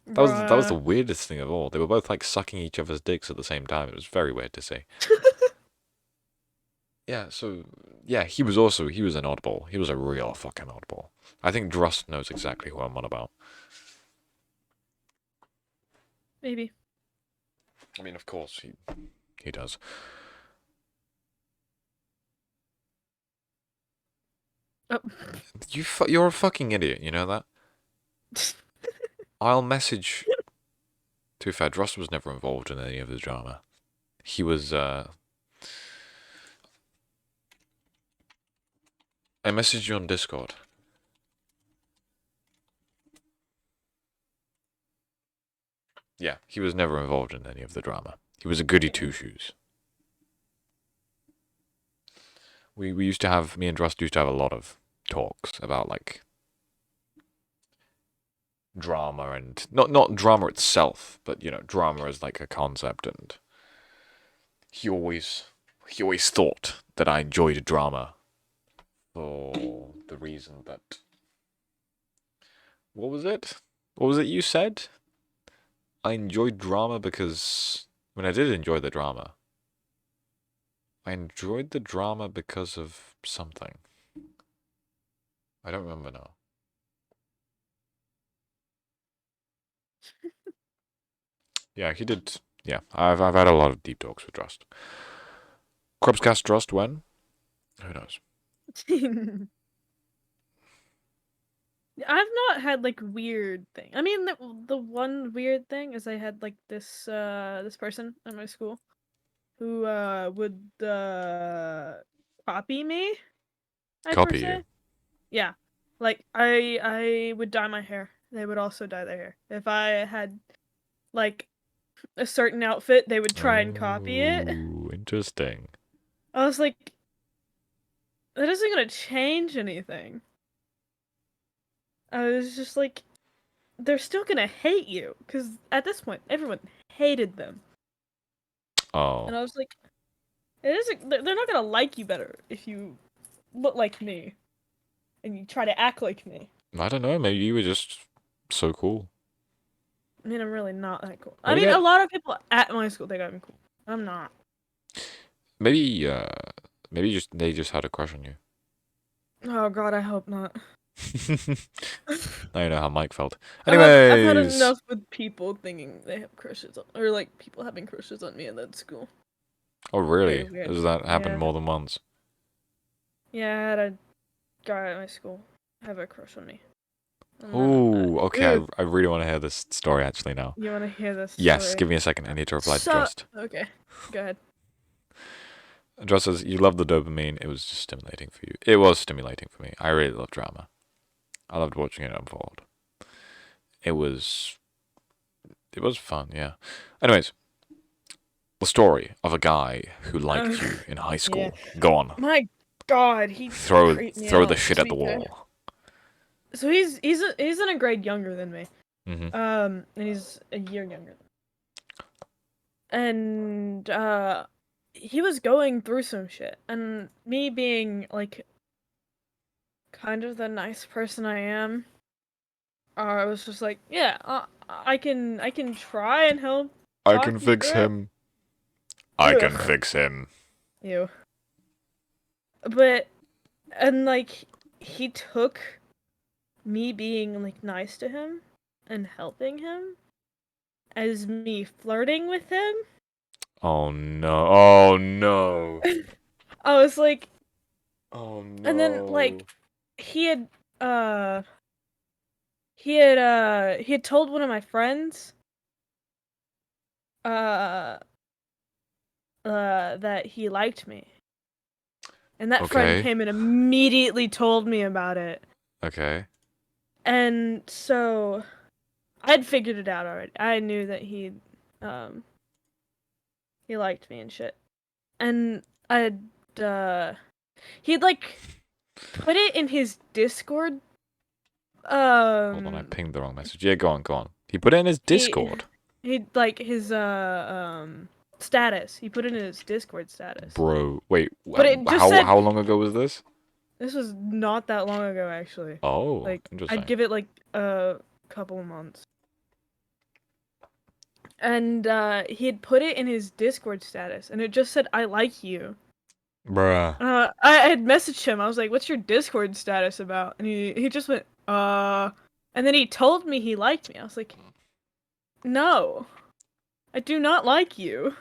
That was the weirdest thing of all. They were both like sucking each other's dicks at the same time. It was very weird to see. Yeah, so yeah, he was an oddball. He was a real fucking oddball. I think Drust knows exactly who I'm on about. Maybe. I mean, of course he does. Oh. You're a fucking idiot. You know that? I'll message. To be fair, Drust was never involved in any of the drama. He was. I messaged you on Discord. Yeah, he was never involved in any of the drama. He was a goody two-shoes. We used to have, me and Drust used to have a lot of talks about, like, drama and, not drama itself, but, drama as, like, a concept, and he always thought that I enjoyed drama for the reason that, what was it you said? I enjoyed drama because, I mean, I did enjoy the drama. I enjoyed the drama because of something. I don't remember now. Yeah, he did. Yeah, I've had a lot of deep talks with Drust. cruubsCast Drust when? Who knows? I've not had like weird thing. I mean, the one weird thing is I had like this person at my school who would copy me. I'd Copy say. you. Yeah, like I would dye my hair. They would also dye their hair. If I had like a certain outfit, they would try and copy it. Ooh, interesting. I was like, that isn't gonna change anything. I was just like, they're still gonna hate you because at this point, everyone hated them. And I Oh, was like, it isn't. They're not gonna like you better if you look like me and you try to act like me. I don't know. Maybe you were just so cool. I mean, I'm really not that cool. I Maybe mean, a that- lot of people at my school think I'm cool. I'm not. Maybe they just had a crush on you. Oh God, I hope not. Now you know how Mike felt. I've had Anyways. enough with people thinking they have crushes on, or like people having crushes on me in that school. Oh, Very really? weird. Does that happen Yeah. more than once? Yeah, I had a guy at my school have a crush on me. And then, Ooh, okay. ew, I really want to hear this story actually now. you want to hear this Yes, story? give me a second. I need to reply to So, Just. okay, go ahead. Just says, you love the dopamine. It was just stimulating for you. It was stimulating for me. I really love drama. I loved watching it unfold. It was fun, yeah. Anyways, the story of a guy who liked you in high school. Go on. My God, he Throw creeped me the out, shit to at the be fair. wall. So he's in a grade younger than me. Mm-hmm. And he's a year younger. And he was going through some shit, and me being like kind of the nice person I am, I was just like, yeah, I can try and help. I talk can you fix through it. him. I Ugh. can fix him. You. But and like he took me being like nice to him and helping him as me flirting with him. Oh no. Oh no. I was like, Oh no. and then like he had he had told one of my friends that he liked me. And that friend Okay. came and immediately told me about it. Okay. And so I'd figured it out already. I knew that he liked me and shit. And he'd like put it in his Discord. Hold on, I pinged the wrong message. Yeah, go on. He put it in his Discord. He like his status. He put it in his Discord status. Bro, wait. But it just how said- how long ago was this? This was not that long ago, actually. Oh, Like interesting. I'd give it like a couple of months. And he had put it in his Discord status, and it just said, "I like you." Bruh. I had messaged him. I was like, "What's your Discord status about?" And he just went, and then he told me he liked me. I was like, "No, I do not like you."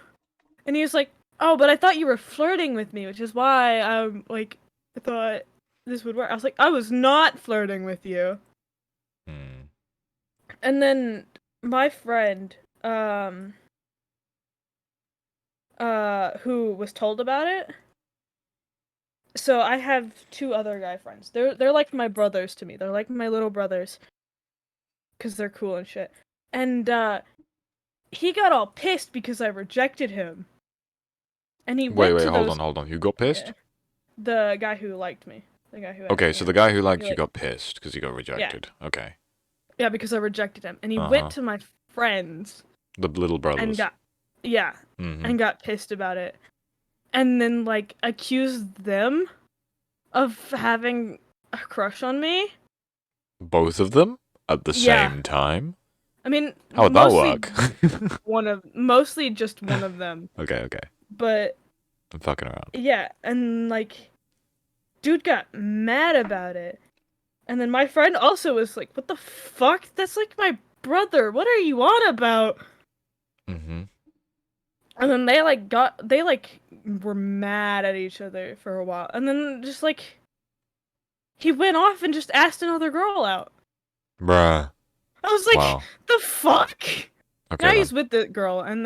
And he was like, "Oh, but I thought you were flirting with me, which is why I'm like, I thought this would work." I was like, "I was not flirting with you." Hmm. And then my friend, who was told about it. So I have two other guy friends. They're like my brothers to me. They're like my little brothers, cause they're cool and shit. And he got all pissed because I rejected him. And he Wait, went to hold those. on. You got pissed? Yeah, the guy who liked me. The guy who. Okay, asked so me the out. guy who liked He, you got pissed because he got rejected. Okay. Yeah, because I rejected him, and he Uh-huh. went to my friends The little brothers. and got Mhm. and got pissed about it, and then like accused them of having a crush on me. Both of them at the Yeah. same time? I mean, How would that mostly work? mostly just one of them. Okay. But I'm fucking around. yeah, and like, dude got mad about it, and then my friend also was like, "What the fuck? That's like my brother. What are you on about?" Mm-hmm. And then they were mad at each other for a while, and then just like he went off and just asked another girl out. Bruh. I was like, Wow. the fuck? Okay. Now then. he's with the girl, and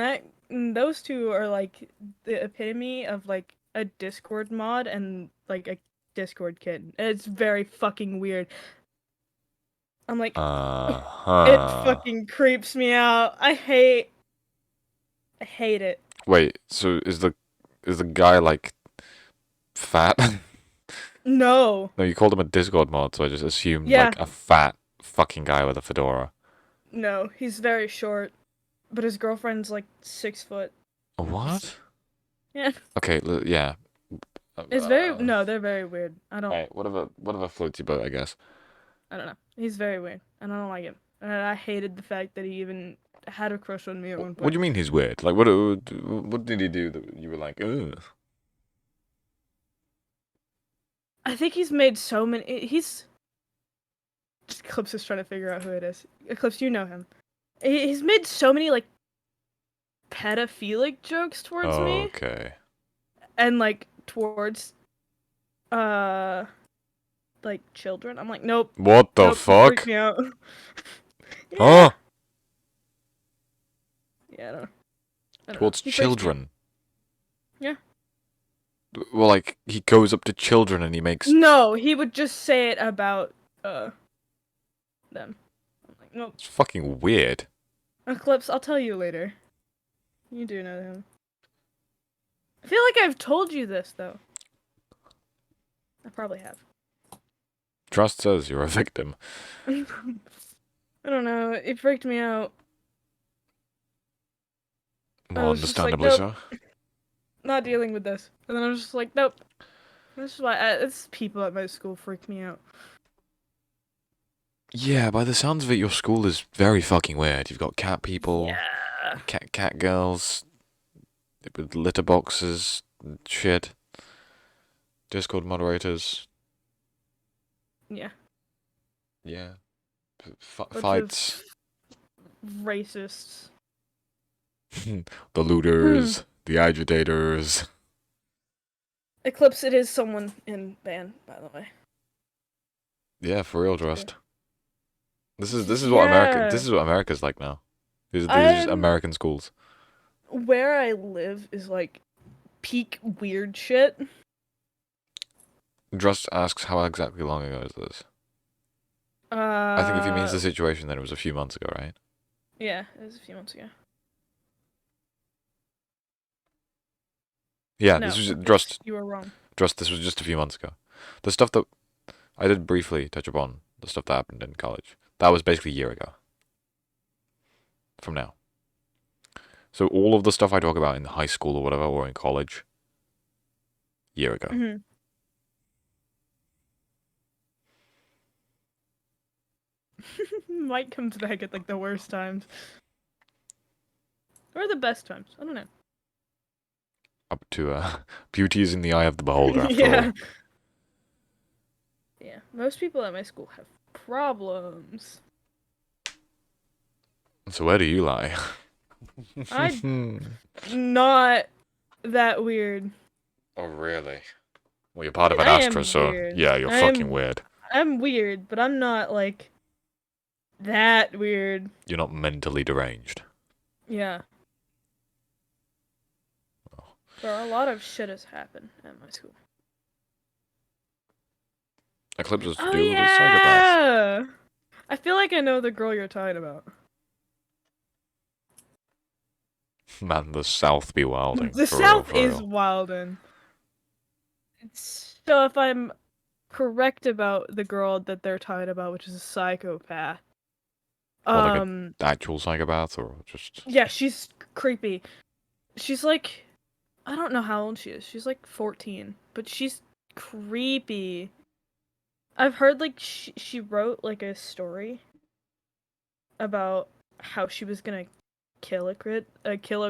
those two are like the epitome of like a Discord mod and like a Discord kid. It's very fucking weird. I'm like, Uh-huh. it fucking creeps me out. I hate it. Wait, so is the guy like fat? No. No, you called him a Discord mod, so I just assumed Yeah. like a fat fucking guy with a fedora. No, he's very short, but his girlfriend's like 6 foot. A what? Yeah. Okay, yeah. It's very no, they're very weird. I don't Right, whatever floats your boat, I guess. I don't know. He's very weird, and I don't like him. And I hated the fact that he even had a crush on me at one point. What do you mean he's weird? Like, what did he do that you were like, ugh? I think he's made so many. Eclipse is trying to figure out who it is. Eclipse, you know him. He's made so many like pedophilic jokes towards me, Okay. and like towards like children. I'm like, nope. What the Nope, you freak fuck? me out. Yeah. Huh? Yeah, I don't know. Towards He freaks me out. children. Yeah. Well, like, he goes up to children and he makes... No, he would just say it about them. I'm like, nope. It's fucking weird. Eclipse, I'll tell you later. You do know him. I feel like I've told you this though. I probably have. Trust says you're a victim. I don't know. It freaked me out. Well, was just like, understandably so. Not dealing with this. And then I was just like, nope. This is why it's people at my school freak me out. Yeah, by the sounds of it, your school is very fucking weird. You've got cat people, Yeah. cat girls, with litter boxes, and shit. Discord moderators. Yeah. Yeah. Bunch of Fights. Racists. The looters. The agitators. Eclipse, it is someone in band, by the way. Yeah, for real, Trust. This is what America's like now. These are just American schools. Where I live is like peak weird shit. Drust asks how exactly long ago is this? I think if he means the situation, then it was a few months ago, right? Yeah, it was a few months ago. Yeah, No, this was Drust. You were wrong. Drust, this was just a few months ago. The stuff that I did briefly touch upon, the stuff that happened in college, that was basically a year ago. From now. So all of the stuff I talk about in high school or whatever, or in college, year ago. Mm-hmm. Mike comes back at like the worst times. Or the best times. I don't know. Up to beauty is in the eye of the beholder, after Yeah. all. Yeah. Most people at my school have problems. So where do you lie? Not that weird. Oh, really? Well, you're part of an I am Astra, so weird. yeah, you're fucking weird. I'm weird, but I'm not like that weird. You're not mentally deranged. Yeah. Oh. Bro, a lot of shit has happened at my school. Eclipse is to Oh do with a psychopath. yeah! I feel like I know the girl you're talking about. Man, the South be wilding. The for South real, for is real. wildin'. So if I'm correct about the girl that they're talking about, which is a psychopath. Or like an actual psychopath, or just... Yeah, she's creepy. She's like, I don't know how old she is. She's like 14, but she's creepy. I've heard like she wrote like a story about how she was gonna kill a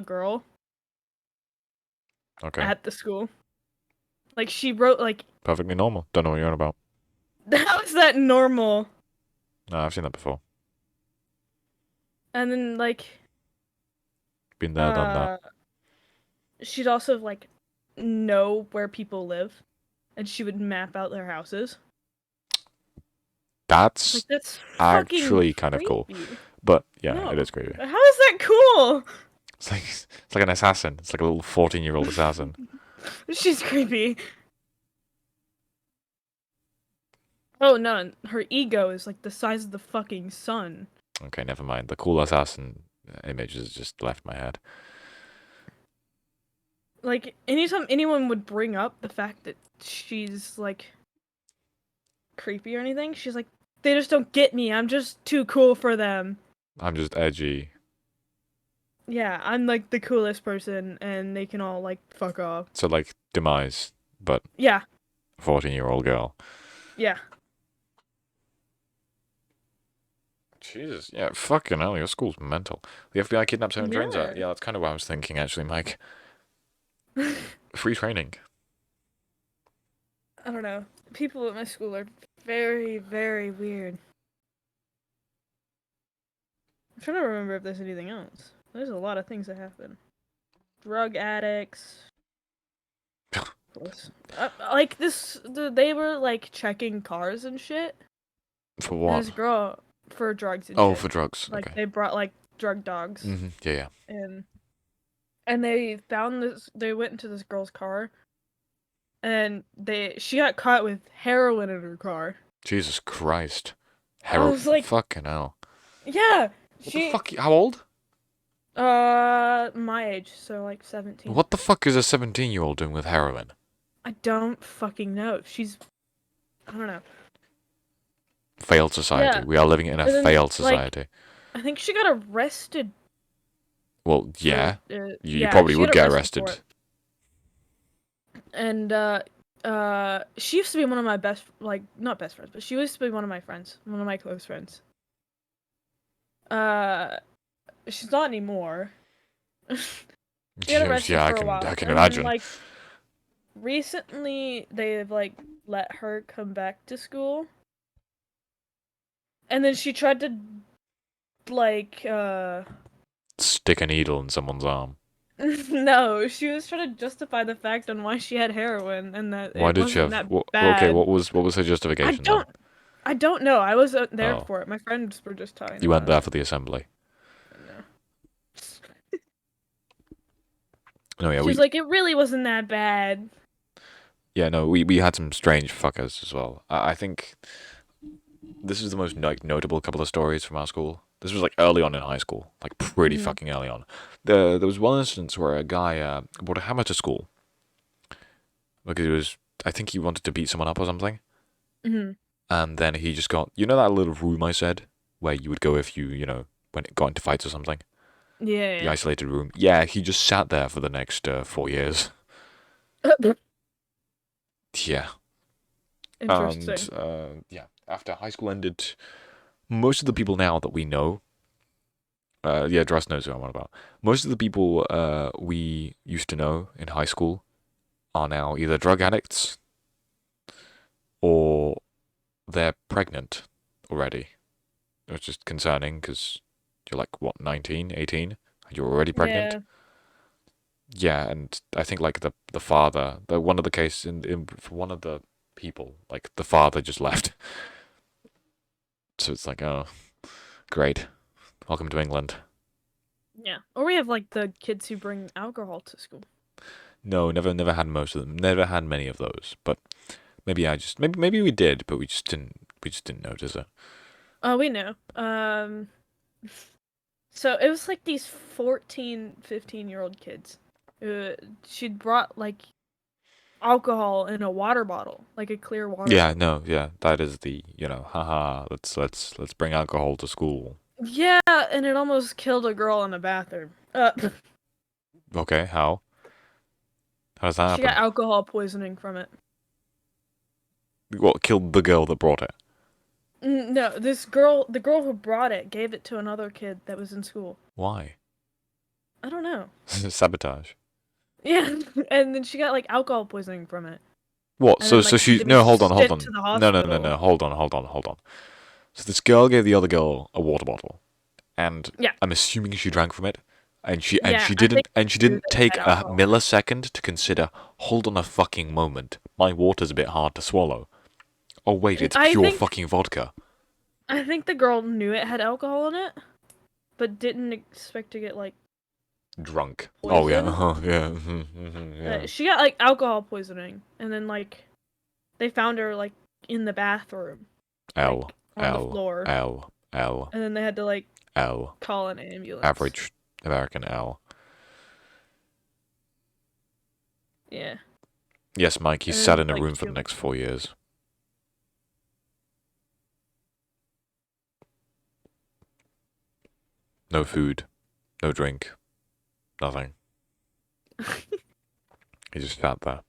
girl Okay. at the school. Like she wrote like, Perfectly normal. Don't know what you're on about. how is that normal? No, I've seen that before. And then like Been there, done that. she'd also like know where people live, and she would map out their houses. That's Like that's actually fucking kind of cool. creepy. But yeah, No. it is creepy. How is that cool? It's like an assassin. It's like a little 14-year-old assassin. She's creepy. Oh no, her ego is like the size of the fucking sun. Okay, never mind. The cool assassin image has just left my head. Like anytime anyone would bring up the fact that she's like creepy or anything, she's like, they just don't get me. I'm just too cool for them. I'm just edgy. Yeah, I'm like the coolest person, and they can all like fuck off. So like Demise, but Yeah, 14-year-old girl. yeah. Jesus, yeah, fucking hell, your school's mental. The FBI kidnaps her and trains her. Yeah. Yeah, that's kind of what I was thinking, actually, Mike. Free training. I don't know. People at my school are very, very weird. I'm trying to remember if there's anything else. There's a lot of things that happen. Drug addicts. Of course. Like they were like checking cars and shit. For And what? this girl for drugs and Oh, shit. for drugs. Like Okay. they brought like drug dogs. Yeah. And they found this. They went into this girl's car, and she got caught with heroin in her car. Jesus Christ. I was like, Fucking hell. yeah, What the fuck? How old? my age, so like 17. What the fuck is a 17-year-old doing with heroin? I don't fucking know. I don't know. Failed society. Yeah. We are living in a And then, failed like, society. I think she got arrested. Well, yeah. For, You probably she would got get arrested arrested. for it. And she used to be one of my not best friends, but she used to be one of my friends, one of my close friends. She's not anymore. She got arrested Yeah, for a while. I can and imagine. Then, like, recently, they've like let her come back to school, and then she tried to like Stick a needle in someone's arm. no, she was trying to justify the fact on why she had heroin and that Why it did she wasn't have? that bad. Okay, what was her justification then? I don't know. I was there Oh. for it. My friends were just talking. You went there for the assembly. No. No, yeah, She was like, it really wasn't that bad. Yeah, no, we had some strange fuckers as well. I think this is the most like notable couple of stories from our school. This was like early on in high school, like pretty Mhm. fucking early on. There was one instance where a guy brought a hammer to school because I think he wanted to beat someone up or something, Mhm. and then he just got that little room I said where you would go if you when it got into fights or something. Yeah. The isolated room. Yeah, he just sat there for the next 4 years. Yeah. Interesting. And yeah, after high school ended, most of the people now that we know, yeah, Dross knows who I'm on about. Most of the people we used to know in high school are now either drug addicts or they're pregnant already. Which is concerning because you're like, what, 19, 18? And you're already pregnant? Yeah, and I think like the father, one of the case for one of the people, like the father just left. So it's like, oh, great. Welcome to England. Yeah. Or we have like the kids who bring alcohol to school. No, never had most of them. Never had many of those. But maybe maybe we did, but we just didn't notice it. Oh, we know. So it was like these 14, 15-year-old kids. She'd brought like alcohol in a water bottle, like a clear water Yeah, bottle. no, yeah, that is the haha. Let's bring alcohol to school. Yeah, and it almost killed a girl in a bathroom. Okay, how? How does that She got happen? alcohol poisoning from it. What killed the girl that brought it? No, the girl who brought it, gave it to another kid that was in school. Why? I don't know. Sabotage. Yeah, and then she got like alcohol poisoning from it. What? And So then, like, she to be no, hold on. sent to the No. hospital. Hold on. So this girl gave the other girl a water bottle, and Yeah. I'm assuming she drank from it, and she Yeah, I didn't think take had a alcohol. millisecond to consider. Hold on a fucking moment. My water's a bit hard to swallow. Oh wait, it's I pure think- fucking vodka. I think the girl knew it had alcohol in it, but didn't expect to get like. Drunk. Poison? Oh yeah. Yeah. She got like alcohol poisoning, and then like, they found her like in the bathroom. L on the floor. L And then they had to like L. call an ambulance. Average American L. Yeah. Yes, Mike. He And sat then, in a like, room for the next 4 years. No food, no drink, nothing. He just sat there.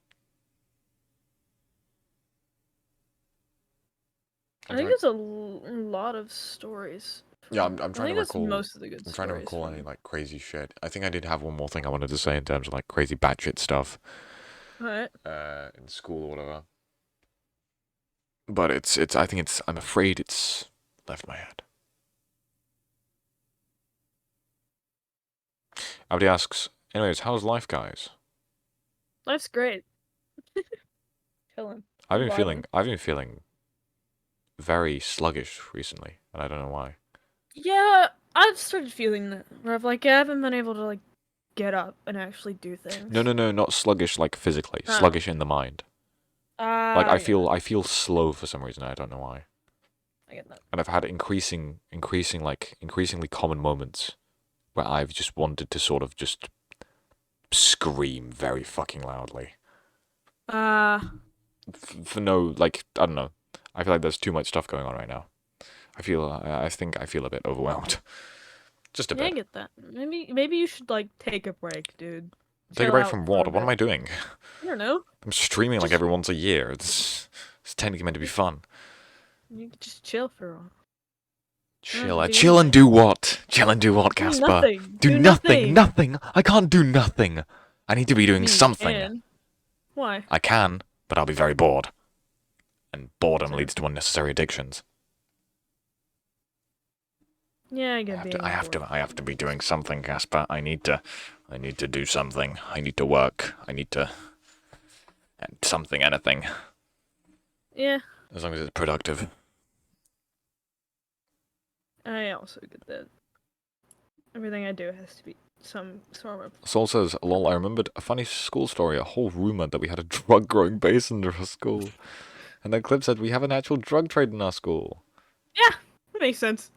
I think there's a lot of stories. Yeah, I'm I trying think to that's recall. most of the good I'm trying to stories recall from- any like crazy shit. I think I did have one more thing I wanted to say in terms of like crazy batshit stuff. Alright. In school or whatever. But I'm afraid it's left my head. Abdi asks, anyways, how's life, guys? Life's great. Chilling. I've Vibing. been feeling very sluggish recently, and I don't know why. Yeah, I've started feeling that. Where I've like, I haven't been able to like get up and actually do things. No, not sluggish like physically. Oh. Sluggish in the mind. Like I get that. feel slow for some reason. I don't know why. I get that. And I've had increasingly common moments where I've just wanted to sort of just scream very fucking loudly. For no, like, I don't know. I feel like there's too much stuff going on right now. I think I feel a bit overwhelmed. Just a Yeah, I bit. get that. Maybe you should like take a break, dude. Take a Chill break out from for a what? What am I bit. doing? I don't know. I'm streaming like every once a year. It's technically meant to be fun. You could just chill for a while. Chill. do Chill and anything. do what? Chill and do what, Do Casper? nothing. Do nothing. Nothing. I can't do nothing. I need to be I doing mean, you something. can. Why? I can, but I'll be very bored. And boredom Sure. leads to unnecessary addictions. Yeah, I get being I have bored. to be doing something, Casper. I need to do something. I need to work. Something, anything. Yeah, As long as it's productive. I also get that. Everything I do has to be some sort of. Saul says, lol, I remembered a funny school story, a whole rumor that we had a drug growing base in our school. And then Clip said, we have an actual drug trade in our school. Yeah, that makes sense.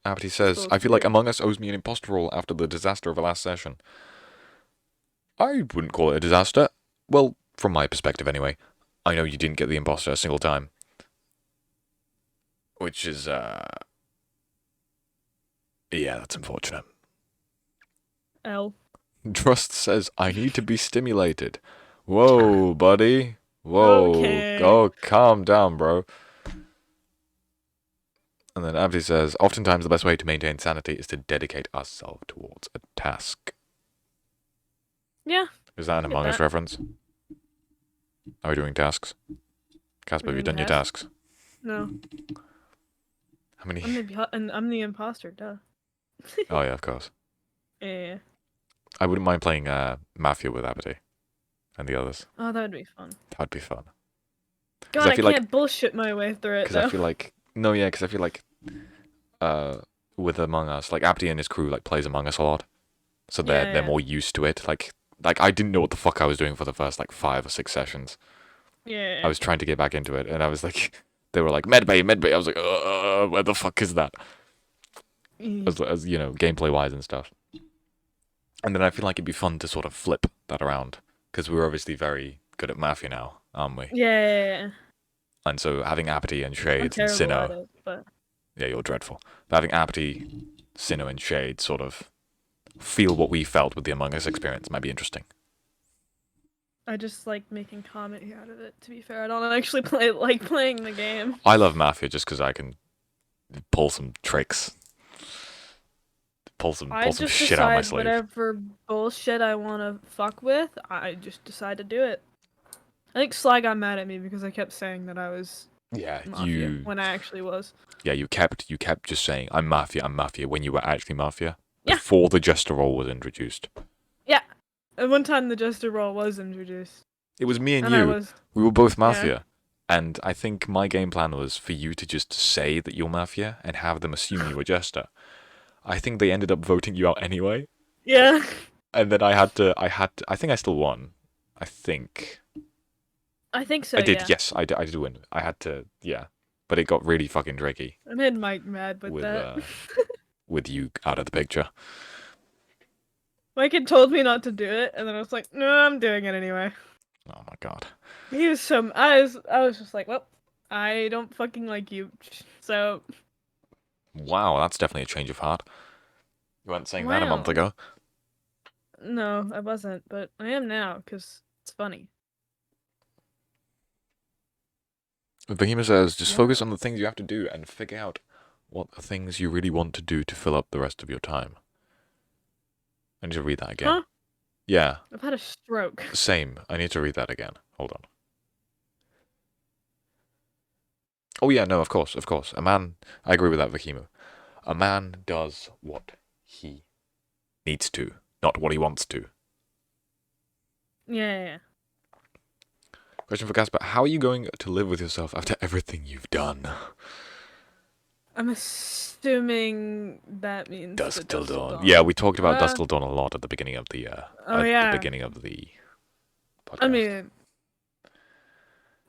Abdi says, School's I feel like weird. Among Us owes me an imposter role after the disaster of the last session. I wouldn't call it a disaster. Well, from my perspective anyway. I know you didn't get the imposter a single time. Which is, yeah, that's unfortunate. L. Trust says, I need to be stimulated. Whoa, buddy. Whoa. Okay. Oh, calm down, bro. And then Abdi says, oftentimes the best way to maintain sanity is to dedicate ourselves towards a task. Yeah. Is that an I get Among Us that. reference? Are we doing tasks? Casper, have you done your tasks? No. How many? I'm the imposter, duh. Oh, yeah, of course. Yeah. I wouldn't mind playing Mafia with Abdi and the others. Oh, that would be fun. That'd be fun. God, I feel can't like- bullshit my way through it, Because though. I feel like... No, yeah, because I feel like... with Among Us, like, Abdi and his crew, like, plays Among Us a lot. So they're Yeah. more used to it. Like, I didn't know what the fuck I was doing for the first, like, 5 or 6 sessions. Yeah. I was trying to get back into it, and I was like... They were like, medbay. I was like, where the fuck is that? As you know, gameplay-wise and stuff. And then I feel like it'd be fun to sort of flip that around. Because we're obviously very good at Mafia now, aren't we? Yeah. And so having Apathy and I'm Shades and terrible at Sinnoh... it, but Yeah, you're dreadful. But having Apathy, Sinnoh, and Shades sort of feel what we felt with the Among Us experience might be interesting. I just like making comedy out of it. To be fair, I don't actually like playing the game. I love Mafia just because I can pull some tricks. Pull some I just shit out of my decide sleeve. whatever bullshit I want to fuck with. I just decide to do it. I think Sly got mad at me because I kept saying that I was Yeah, Mafia when I actually was. Yeah, you kept just saying I'm Mafia when you were actually Mafia. Yeah. Before the Jester role was introduced. At one time, the Jester role was introduced, It was me and and I you. was. We were both Mafia. And I think my game plan was for you to just say that you're Mafia and have them assume you were Jester. I think they ended up voting you out anyway. Yeah. And then I think I still won. I think. I think so. I did, Yeah. yes, I did win. I had to, yeah. But it got really fucking tricky I made Mike mad with that. with you out of the picture. Mike had told me not to do it, and then I was like, "No, I'm doing it anyway." Oh my god. He was so. I was just like, "Well, I don't fucking like you," so. Wow, that's definitely a change of heart. You weren't saying that a month Wow. ago. No, I wasn't, but I am now because it's funny. Behemoth says, just Yeah. focus on the things you have to do and figure out what things you really want to do to fill up the rest of your time. I need to read that again. Huh? Yeah, I've had a stroke. same. I need to read that again. Hold on. Oh yeah, no, of course. A man, I agree with that, Behemoth. A man does what he needs to, not what he wants to. Yeah. Question for Casper: how are you going to live with yourself after everything you've done? I'm assuming that means Dusk the till Dusk Till dawn. Dawn. Yeah, we talked about Dusk till dawn a lot at the beginning of the yeah. the beginning of the podcast. I mean,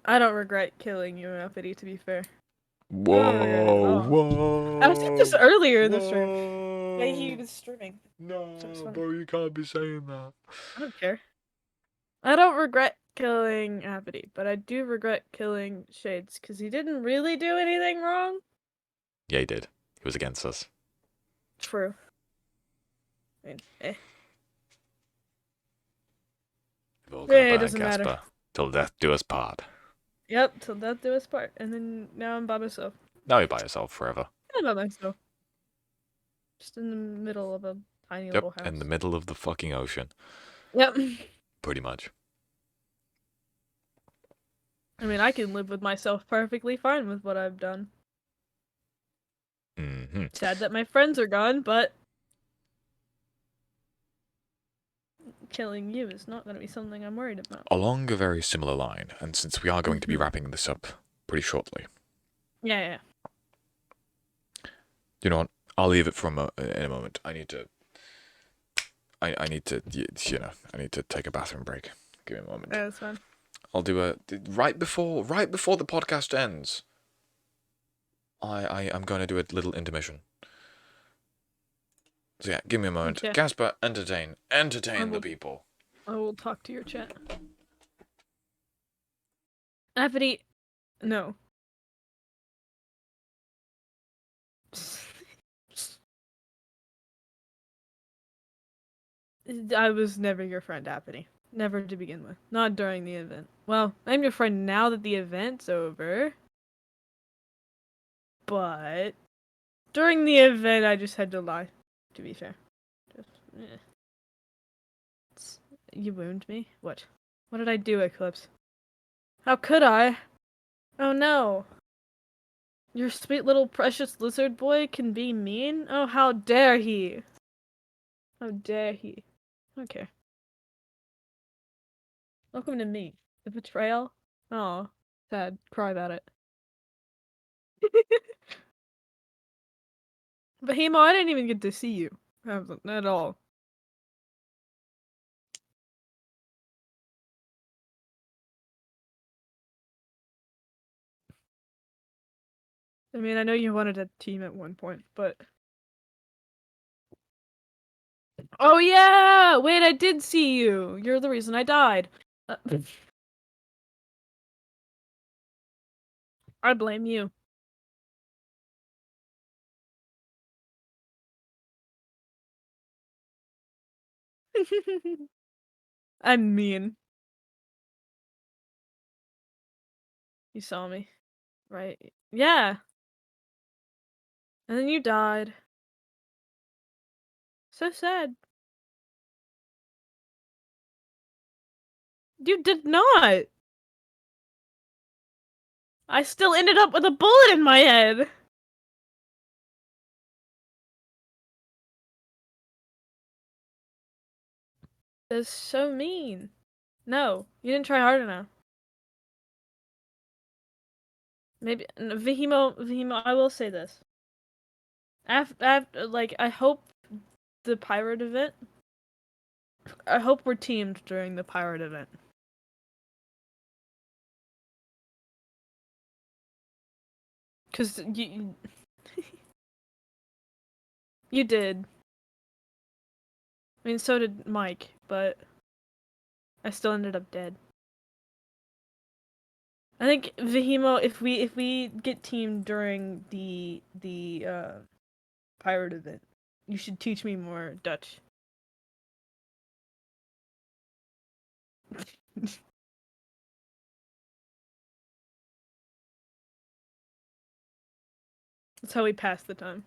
I don't regret killing you, Uppity, to be fair. Whoa! I was saying this earlier in the stream. Yeah, he was streaming. No, So it's funny. bro, you can't be saying that. I don't care. I don't regret killing Uppity, but I do regret killing Shades, because he didn't really do anything wrong. Yeah, he did. He was against us. True. I mean, We've all Yeah, got it a doesn't matter. Casper. Till death do us part. Yep, till death do us part. And then now I'm by myself. Now you're by yourself forever. I'm by myself. Just in the middle of a tiny Yep, little house. in the middle of the fucking ocean. Yep. Pretty much. I mean, I can live with myself perfectly fine with what I've done. Mm-hmm. Sad that my friends are gone, but killing you is not going to be something I'm worried about. Along a very similar line, and since we are going to be wrapping this up pretty shortly, Yeah. you know what? I'll leave it for in a moment. I need to, I need to take a bathroom break. Give me a moment. That's fine. I'll do right before the podcast ends. I'm going to do a little intermission. So yeah, give me a moment. Okay. Casper, entertain the people. I will talk to your chat. Uppity, no. I was never your friend, Uppity. Never to begin with. Not during the event. Well, I'm your friend now that the event's over. But during the event, I just had to lie. To be fair. Just, You wound me? What? What did I do, Eclipse? How could I? Oh no. Your sweet little precious lizard boy can be mean? Oh, how dare he? How dare he? Okay. Welcome to me. The betrayal? Oh, sad. Cry about it. Bahimo, I didn't even get to see you. At all. I mean, I know you wanted a team at one point, but... Oh yeah! Wait, I did see you! You're the reason I died. I blame you. I'm mean. You saw me, right? Yeah. And then you died. So sad. You did not! I still ended up with a bullet in my head! That's so mean. No, you didn't try hard enough. Maybe Vihimo, I will say this. After, like, I hope the pirate event. I hope we're teamed during the pirate event. Cause you, you did. I mean, so did Mike, but I still ended up dead. I think Vihimo, if we get teamed during the pirate event, you should teach me more Dutch. That's how we pass the time.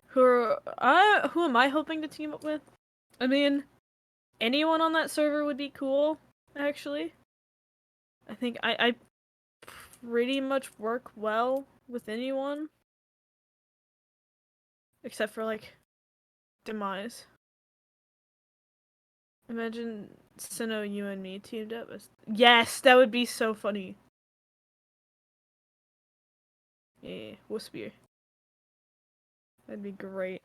Who am I hoping to team up with? I mean, anyone on that server would be cool, actually. I think I pretty much work well with anyone. except for like Demise. Imagine Sinnoh, you and me teamed up. Yes, that would be so funny. Yeah, Whisper. That'd be great.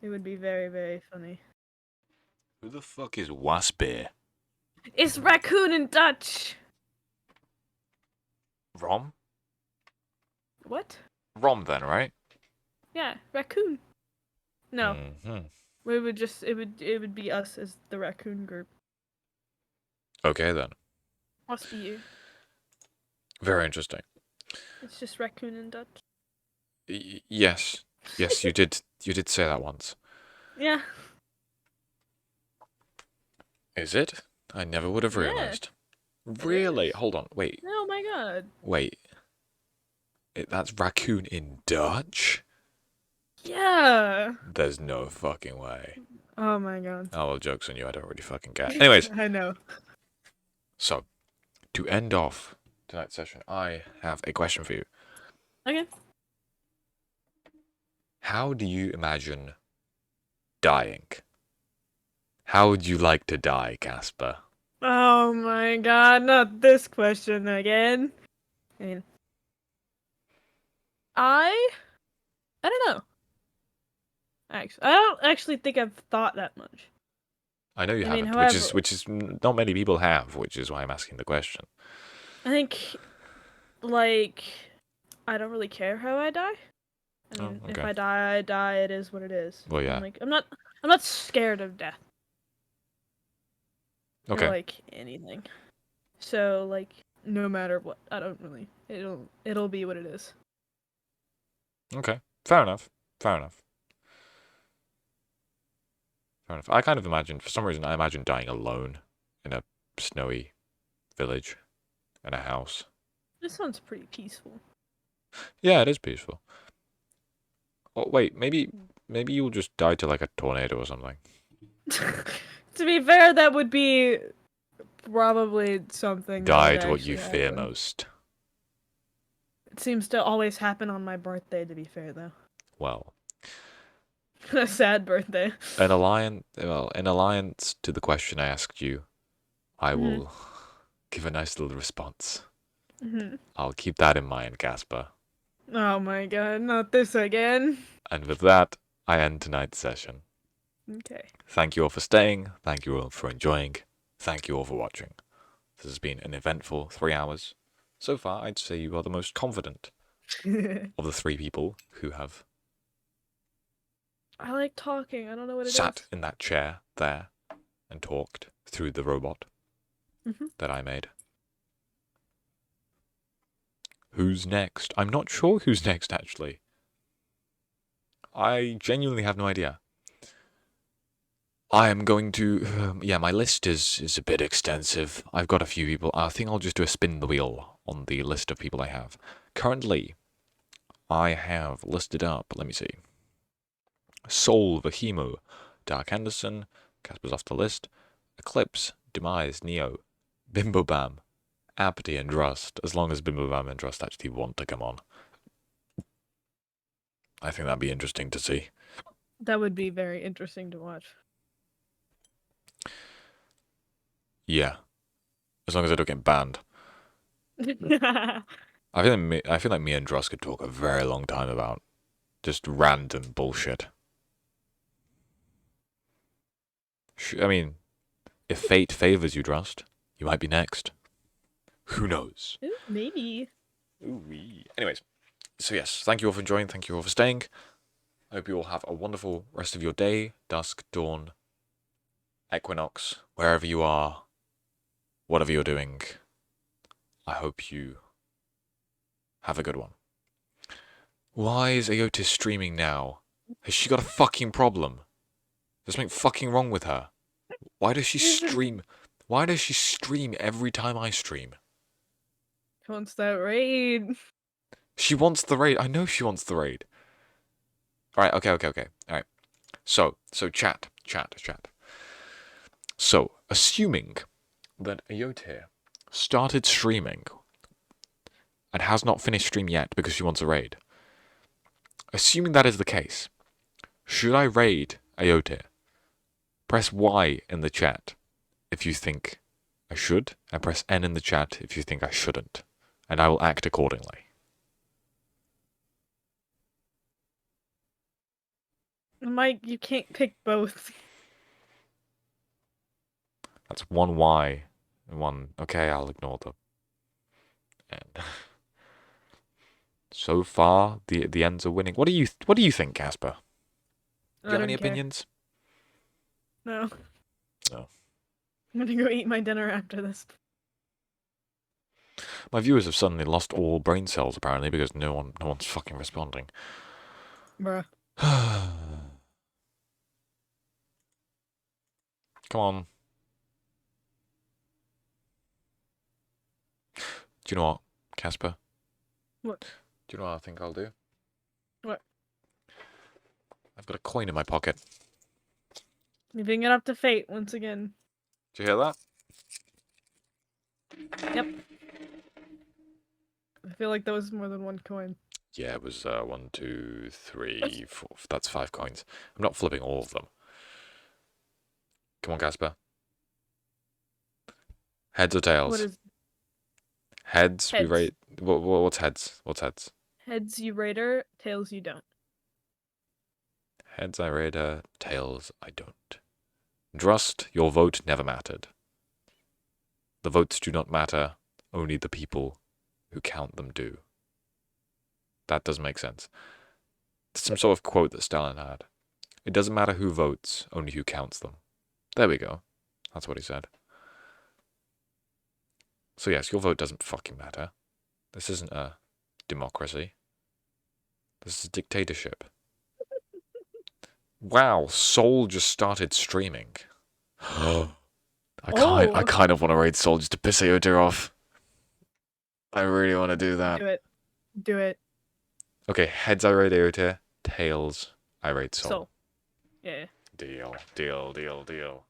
It would be very, very funny. Who the fuck is Waspbear? It's raccoon in Dutch. Rom? What? Rom then, right? Yeah, raccoon. No, Hmm. we would just it would be us as the raccoon group. Okay then. Must be you. Very interesting. It's just raccoon in Dutch. Yes. Yes, you did. You did say that once. Yeah. Is it? I never would have Yeah, realized. Really? is. Hold on. Wait. Oh my god. Wait. That's raccoon in Dutch? Yeah. There's no fucking way. Oh my god. Oh, well, joke's on you. I don't really fucking care. Anyways, I know. so, to end off tonight's session, I have a question for you. Okay. How do you imagine dying? How would you like to die, Casper? Oh my god, not this question again. I mean, I don't know. Actually, I don't actually think I've thought that much. I know you I mean, haven't, however- which is not many people have, which is why I'm asking the question. I think, like, I don't really care how I die. I mean, if okay. I die, I die. It is what it is. Well, yeah. I'm not scared of death. Okay. Or, like, anything. So, like, no matter what, I don't really. It'll be what it is. Okay. Fair enough. Fair enough. Fair enough. I kind of imagine, for some reason, I imagine dying alone in a snowy village in a house. This sounds pretty peaceful. Yeah, it is peaceful. Oh, wait, maybe you'll just die to like a tornado or something. To be fair, that would be probably something. That Die would to what you actually fear happen. most. It seems to always happen on my birthday. To be fair, though, Well, a sad birthday. in alliance to the question I asked you, I will give a nice little response. Mhm. I'll keep that in mind, Casper. Oh my god, not this again. And with that, I end tonight's session. Okay. Thank you all for staying. Thank you all for enjoying. Thank you all for watching. This has been an eventful 3 hours. So far, I'd say you are the most confident of the 3 people who have I like talking. I don't know what it is. sat in that chair there and talked through the robot Mhm. that I made. Who's next? I'm not sure who's next, actually. I genuinely have no idea. I am going to... yeah, my list is a bit extensive. I've got a few people. I think I'll just do a spin the wheel on the list of people I have. Currently, I have listed up, let me see. Soul, Vahimo, Dark Anderson, Casper's off the list, Eclipse, Demise, Neo, Bimbo Bam, Apathy, and Rust, as long as Bimbo Bam and Rust actually want to come on. I think that'd be interesting to see. That would be very interesting to watch. Yeah. As long as I don't get banned. Yeah. I feel like me and Rust could talk a very long time about just random bullshit. I mean, if fate favors you, Rust, you might be next. Who knows? Maybe. Ooh-wee. Anyways, so yes, thank you all for joining. Thank you all for staying. I hope you all have a wonderful rest of your day, dusk, dawn, equinox, wherever you are, whatever you're doing. I hope you have a good one. Why is Aotis streaming now? Has she got a fucking problem? There's something fucking wrong with her. Why does she stream? Why does she stream every time I stream? Wants that raid. She wants the raid. I know she wants the raid. Alright, okay. Alright. So chat. So, assuming that Aote started streaming and has not finished stream yet because she wants a raid, Assuming that is the case, should I raid Ayote? Press Y in the chat if you think I should, and press N in the chat if you think I shouldn't, and I will act accordingly. Mike, you can't pick both. That's one Y and one. Okay, I'll ignore them. And so far, the ends are winning. What do you think, Casper? Do you have any opinions? No. No. I'm gonna go eat my dinner after this. My viewers have suddenly lost all brain cells apparently because no one's fucking responding. Bruh. Come on. Do you know what, Casper? What? Do you know what I think I'll do? What? I've got a coin in my pocket. Leaving it up to fate once again. Did you hear that? Yep. I feel like that was more than one coin. Yeah, it was 1, 2, 3, 4. That's 5 coins. I'm not flipping all of them. Come on, Casper. Heads or tails? What is Heads? We Heads. rate. What's heads? What's heads? heads you raider, tails you don't. Heads I raider, tails I don't. Drust, your vote never mattered. The votes do not matter, only the people who count them do. That does make sense. It's some sort of quote that Stalin had. It doesn't matter who votes, only who counts them. There we go. That's what he said. So yes, your vote doesn't fucking matter. This isn't a democracy. This is a dictatorship. Wow, Soul just started streaming. I kind of want to raid Soul just to piss Ayote off. I really want to do that. Do it. Do it. Okay, heads I raid Ayote, tails I raid Soul. So. Yeah. Deal, deal, deal, deal.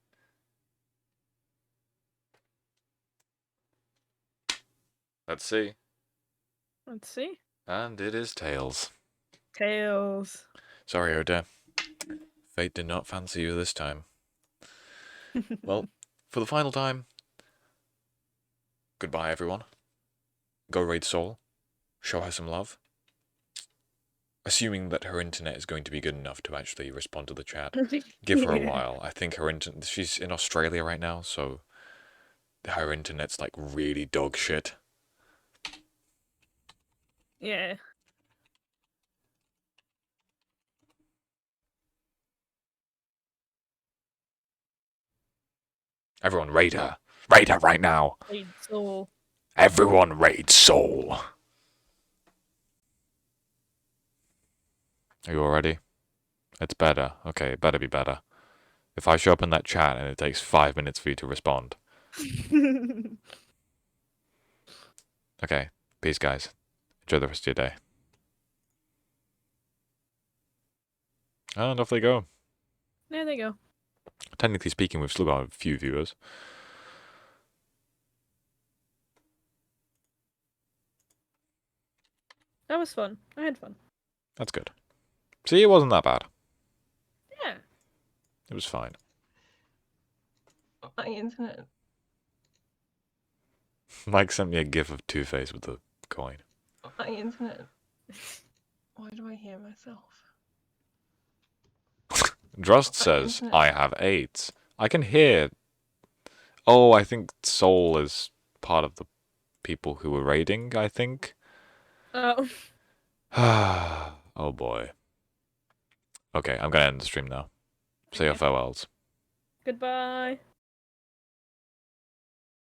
Let's see. Let's see. And it is tails. Tails. Sorry, Ayote. Fate did not fancy you this time. Well, for the final time, goodbye, everyone. Go raid Soul. Show her some love. Assuming that her internet is going to be good enough to actually respond to the chat. Give her a Yeah. while. I think her internet. She's in Australia right now, so her internet's like really dog shit. Yeah. Everyone raid her. Raid her right now. Raid Soul. Everyone raid Soul. Are you all ready? It's better. Okay, it better be better. If I show up in that chat and it takes 5 minutes for you to respond. Okay, peace, guys. Enjoy the rest of your day. And off they go. There they go. Technically speaking, we've still got a few viewers. That was fun. I had fun. That's good. See, it wasn't that bad. Yeah. It was fine. My internet. Mike sent me a gif of Two-Face with the coin. My internet. Why do I hear myself? Drust My says, internet. I have AIDS. I can hear... Oh, I think Soul is part of the people who were raiding, I think. Oh. Oh boy. Okay, I'm gonna end the stream now. Say your Okay. farewells. Goodbye.